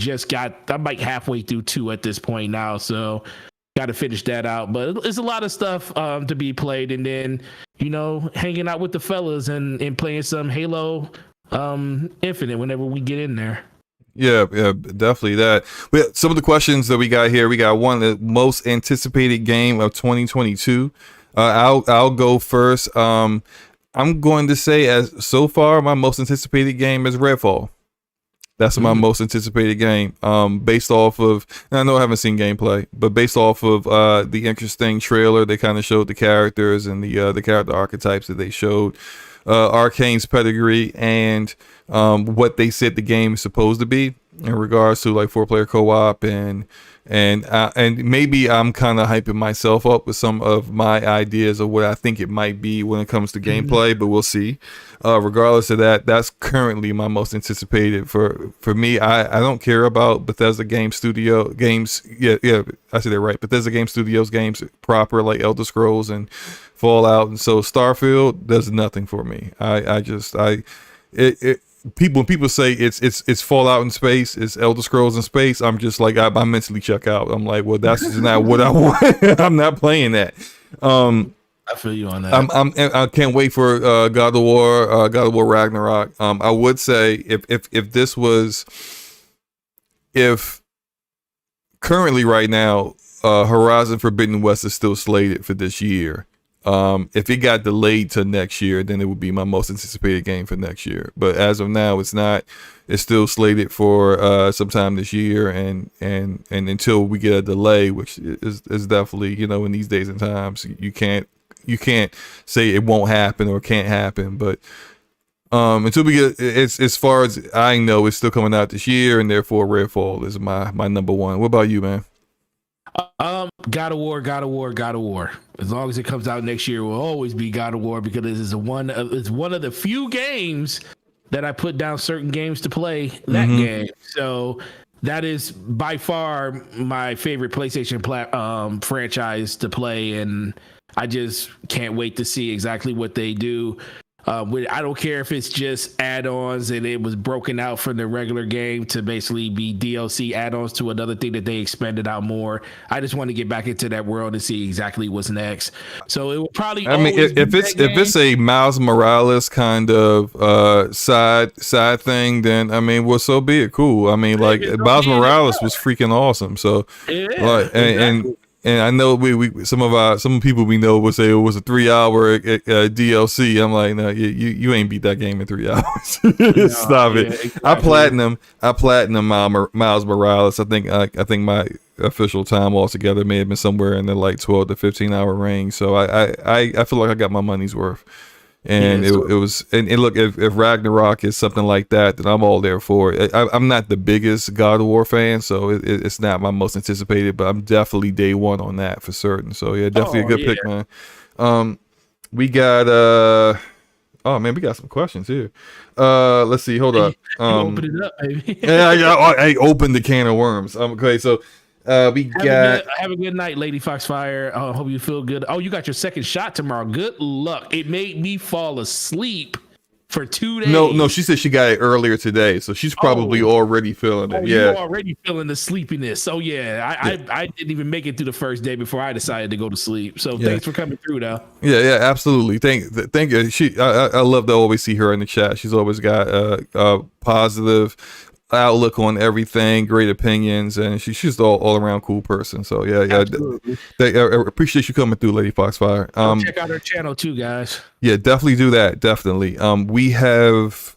like halfway through 2 at this point now, so got to finish that out. But it's a lot of stuff to be played, and then hanging out with the fellas and playing some Halo Infinite whenever we get in there. Yeah, definitely that. Some of the questions that we got here, we got one, the most anticipated game of 2022. I'll go first. I'm going to say, as so far, my most anticipated game is Redfall. That's my most anticipated game. Based off of, and I know I haven't seen gameplay, but based off of the interesting trailer, they kind of showed the characters and the character archetypes that they showed. Arcane's pedigree and what they said the game is supposed to be in regards to like 4-player co-op and maybe I'm kind of hyping myself up with some of my ideas of what I think it might be when it comes to gameplay, but we'll see. Regardless of that, that's currently my most anticipated for me. I don't care about Bethesda Game Studio games. Yeah, I said that right. Bethesda Game Studios games proper like Elder Scrolls and Fallout, and so Starfield does nothing for me. When people say it's Fallout in space, it's Elder Scrolls in space, I'm just like I mentally check out. I'm like, well, that's just not what I want. I'm not playing that. I feel you on that. I can't wait for God of War Ragnarok. I would say if currently right now Horizon Forbidden West is still slated for this year. If it got delayed to next year, then it would be my most anticipated game for next year. But as of now, it's not. It's still slated for sometime this year, and until we get a delay, which is definitely, in these days and times, you can't say it won't happen or can't happen. But until we get it's as far as I know, it's still coming out this year, and therefore Redfall is my number one. What about you, man? God of War. As long as it comes out next year, it will always be God of War because it's one of the few games that I put down certain games to play that game. So that is by far my favorite PlayStation franchise to play, and I just can't wait to see exactly what they do. I don't care if it's just add-ons and it was broken out from the regular game to basically be DLC add-ons to another thing that they expanded out more. I just want to get back into that world and see exactly what's next. So it will probably. I mean, if it's a Miles Morales kind of side thing, then I mean, well, so be it. Cool. I mean, like Miles Morales was freaking awesome. So, like, and I know we some people we know will say it was a 3-hour DLC. I'm like, no, you ain't beat that game in 3 hours. Stop it. Exactly. I platinum Miles Morales. I think my official time altogether may have been somewhere in the like 12 to 15 hour range. So I feel like I got my money's worth. And it was, and look, if Ragnarok is something like that, then I'm all there for it. I'm not the biggest God of War fan, so it's not my most anticipated, but I'm definitely day one on that for certain. So yeah, definitely a good pick, man. We got oh man, we got some questions here. Let's see, hold up. Open it up, baby. I opened the can of worms. Okay, so we have a good night, Lady Foxfire. Hope you feel good. Oh, you got your second shot tomorrow. Good luck. It made me fall asleep for 2 days. No, she said she got it earlier today, so she's probably already feeling it. Yeah, you're already feeling the sleepiness. So yeah, I didn't even make it through the first day before I decided to go to sleep. So thanks for coming through, though. Yeah, absolutely. Thank you. I love to always see her in the chat. She's always got a positive outlook on everything, great opinions, and she's just all around cool person. So yeah, I appreciate you coming through, Lady Foxfire. Check out her channel too, guys. Yeah, definitely do that. Definitely. We have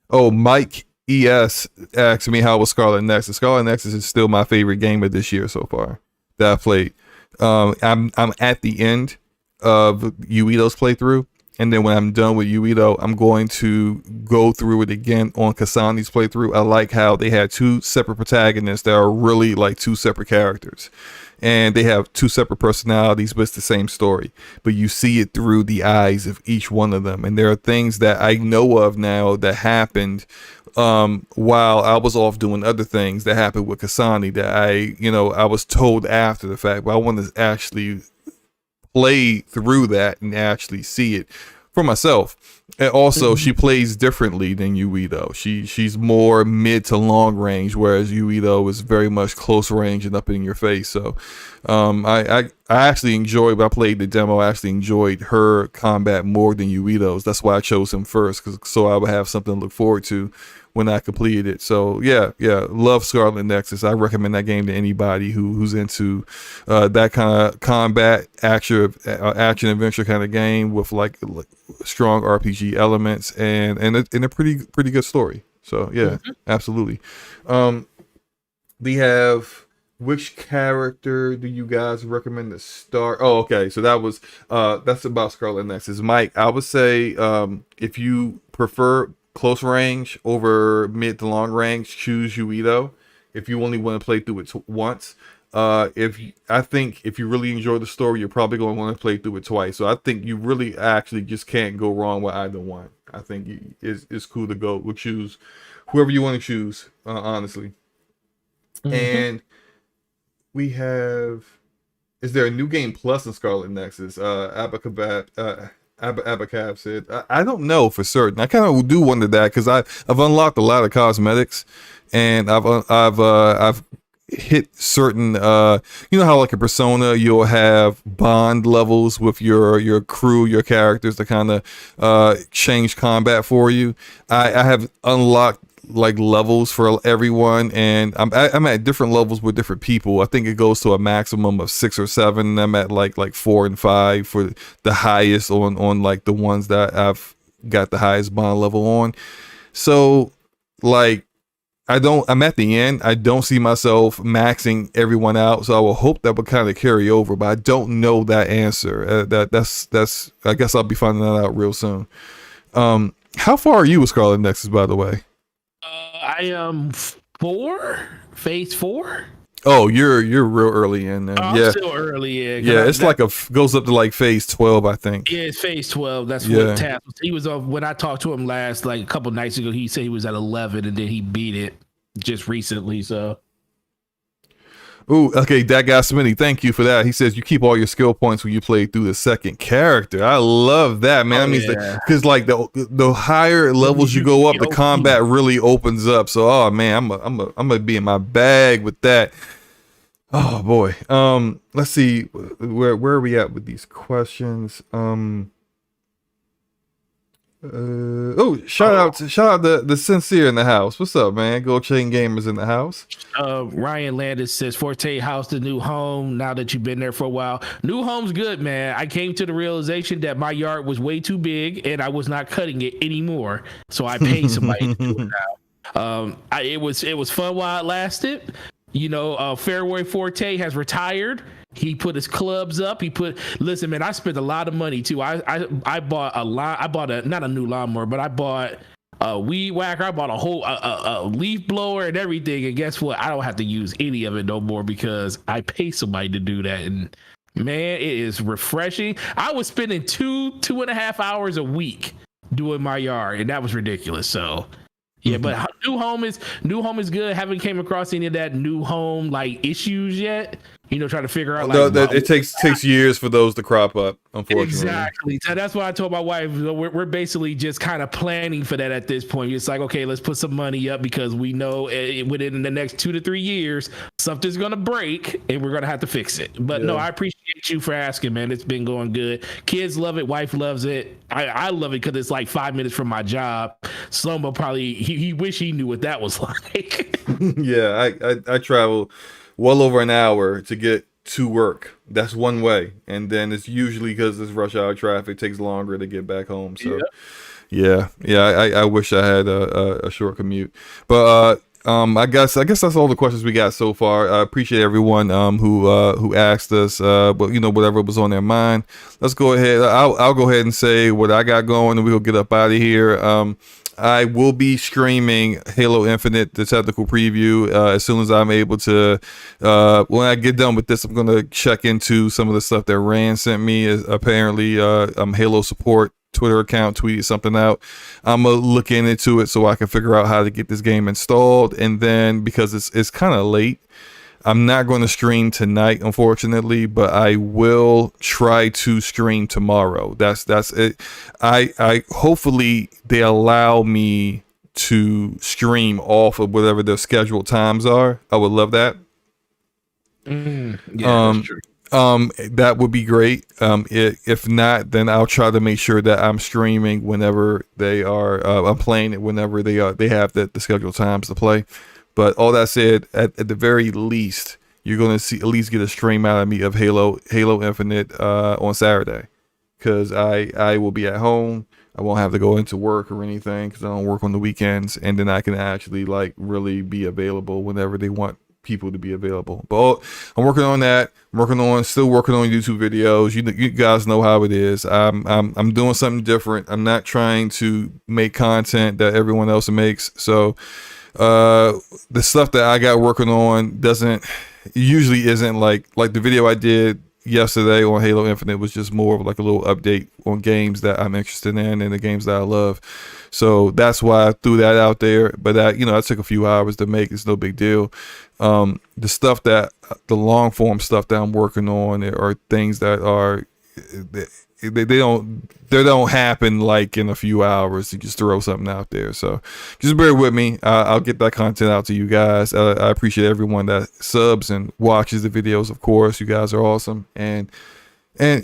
Mike ES asked me how was Scarlet Nexus. Scarlet Nexus is still my favorite game of this year so far that I played. I'm at the end of Yuito's playthrough. And then when I'm done with Yuito, I'm going to go through it again on Kasani's playthrough. I like how they had two separate protagonists that are really like two separate characters. And they have two separate personalities, but it's the same story. But you see it through the eyes of each one of them. And there are things that I know of now that happened while I was off doing other things that happened with Kasani that I was told after the fact. But I want to actually play through that and actually see it for myself. And also she plays differently than Yuito. She's more mid to long range, whereas Yuito is very much close range and up in your face. So I actually enjoyed, when I played the demo, I actually enjoyed her combat more than Yuito's. That's why I chose him first, so I would have something to look forward to when I completed it. So yeah, love Scarlet Nexus. I recommend that game to anybody who's into that kind of combat action adventure kind of game with like strong RPG elements and a pretty good story. So yeah, absolutely. We have which character do you guys recommend to start? Oh, okay. So that was that's about Scarlet Nexus. Mike, I would say if you prefer close range over mid to long range, choose Yuito. If you only want to play through it once, I think if you really enjoy the story, you're probably going to want to play through it twice. So I think you really actually just can't go wrong with either one. I think it's cool to go. We'll choose whoever you want to choose, honestly. And we have. Is there a new game plus in Scarlet Nexus? Abacab said, I don't know for certain. I kind of do wonder that because I've unlocked a lot of cosmetics, and I've hit certain you know how like a Persona you'll have bond levels with your crew, your characters to kind of change combat for you. I have unlocked like levels for everyone, and I'm at different levels with different people. I think it goes to a maximum of 6 or 7, and I'm at like 4 and 5 for the highest on like the ones that I've got the highest bond level on. So like I'm at the end. I don't see myself maxing everyone out, so I will hope that will kind of carry over, but I don't know that answer. That's I guess I'll be finding that out real soon. How far are you with Scarlet Nexus, by the way? I am phase 4. Oh, you're real early in there. I'm still early. Yeah, it's like goes up to like phase 12, I think. Yeah, it's phase 12. That's what Tap was. He was when I talked to him last, like a couple nights ago. He said he was at 11, and then he beat it just recently. So. Ooh, okay, that guy Smitty, thank you for that. He says you keep all your skill points when you play through the second character. I love that, man. That means because like the higher levels you go up, the combat really opens up. So, oh man, I'm gonna be in my bag with that. Oh boy. Let's see where are we at with these questions. Shout out the Sincere in the house. What's up, man? Gold Chain Gamers in the house. Ryan Landis says Forte house the new home now that you've been there for a while. New home's good, man. I came to the realization that my yard was way too big and I was not cutting it anymore, so I paid somebody to do it now. It was fun while it lasted. You know, Fairway Forte has retired. He put his clubs up. Listen, man, I spent a lot of money too. I bought not a new lawnmower, but I bought a weed whacker. I bought a whole a leaf blower and everything. And guess what? I don't have to use any of it no more because I pay somebody to do that. And man, it is refreshing. I was spending 2.5 hours a week doing my yard, and that was ridiculous. So. Yeah, but new home is good. Haven't came across any of that new home like issues yet. You know, trying to figure out like it takes years for those to crop up, unfortunately. Exactly. So that's why I told my wife we're basically just kind of planning for that at this point. It's like, okay, let's put some money up because we know within the next 2 to 3 years something's gonna break and we're gonna have to fix it. But no, I appreciate you for asking, man. It's been going good. Kids love it. Wife loves it. I love it because it's like 5 minutes from my job. Slomo probably he wish he knew what that was like. Yeah, I travel well over an hour to get to work. That's one way, and then it's usually because it's rush hour traffic takes longer to get back home. So I wish I had a short commute, but I guess that's all the questions we got so far. I appreciate everyone who asked us, but you know, whatever was on their mind. Let's go ahead. I'll go ahead and say what I got going, and we'll get up out of here. I will be streaming Halo Infinite, the technical preview, as soon as I'm able to. When I get done with this, I'm going to check into some of the stuff that Rand sent me. Apparently, Halo support Twitter account tweeted something out. I'm going to look into it so I can figure out how to get this game installed. And then, because it's kind of late, I'm not going to stream tonight, unfortunately, but I will try to stream tomorrow. That's it. I hopefully they allow me to stream off of whatever their scheduled times are. I would love that. That's true. That would be great. If not, then I'll try to make sure that I'm streaming whenever they are. I'm playing it whenever they have the scheduled times to play. But all that said, at the very least, you're going to at least get a stream out of me of Halo Infinite on Saturday, because I will be at home. I won't have to go into work or anything because I don't work on the weekends, and then I can actually like really be available whenever they want people to be available. But I'm working on that. Still working on YouTube videos. You guys know how it is. I'm doing something different. I'm not trying to make content that everyone else makes. So the stuff that I got working on usually isn't like the video I did yesterday on Halo Infinite was just more of like a little update on games that I'm interested in and the games that I love. So that's why I threw that out there. But that took a few hours to make. It's no big deal. The long form stuff that I'm working on are things that are they don't happen like in a few hours. You just throw something out there. So just bear with me. I'll get that content out to you guys. I appreciate everyone that subs and watches the videos. Of course, you guys are awesome. And I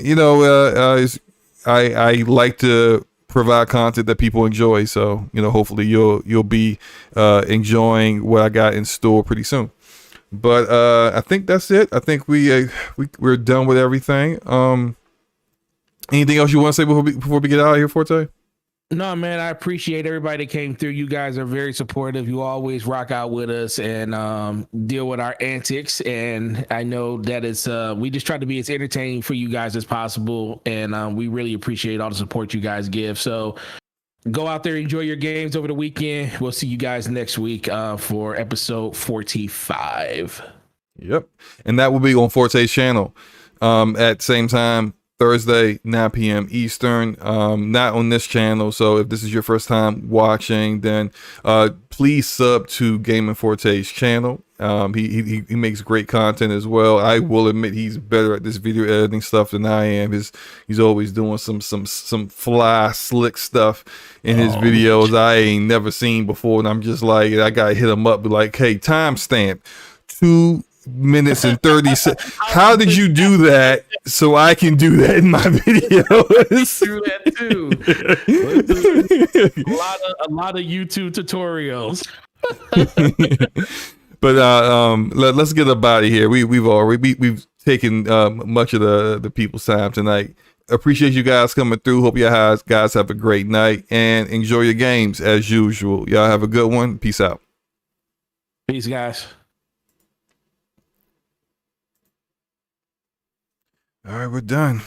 like to provide content that people enjoy. So hopefully you'll be enjoying what I got in store pretty soon. But I think that's it. I think we're done with everything. Anything else you want to say before we get out of here, Forte? No, man, I appreciate everybody that came through. You guys are very supportive. You always rock out with us and deal with our antics. And I know that we just try to be as entertaining for you guys as possible. And we really appreciate all the support you guys give. So go out there, enjoy your games over the weekend. We'll see you guys next week for episode 45. Yep. And that will be on Forte's channel at same time. Thursday, 9 p.m. Eastern, not on this channel. So if this is your first time watching, then please sub to Gaming Forte's channel. He makes great content as well. I will admit he's better at this video editing stuff than I am. He's always doing some fly slick stuff in his videos I ain't never seen before, and I'm just like, I gotta hit him up, be like, hey, timestamp 2 minutes and 30 seconds. How did you do that so I can do that in my videos? Do that too. a lot of YouTube tutorials. But let's get up out of here. We've taken much of the people's time tonight. Appreciate you guys coming through. Hope you guys have a great night and enjoy your games as usual. Y'all have a good one. Peace out. Peace, guys. All right, we're done.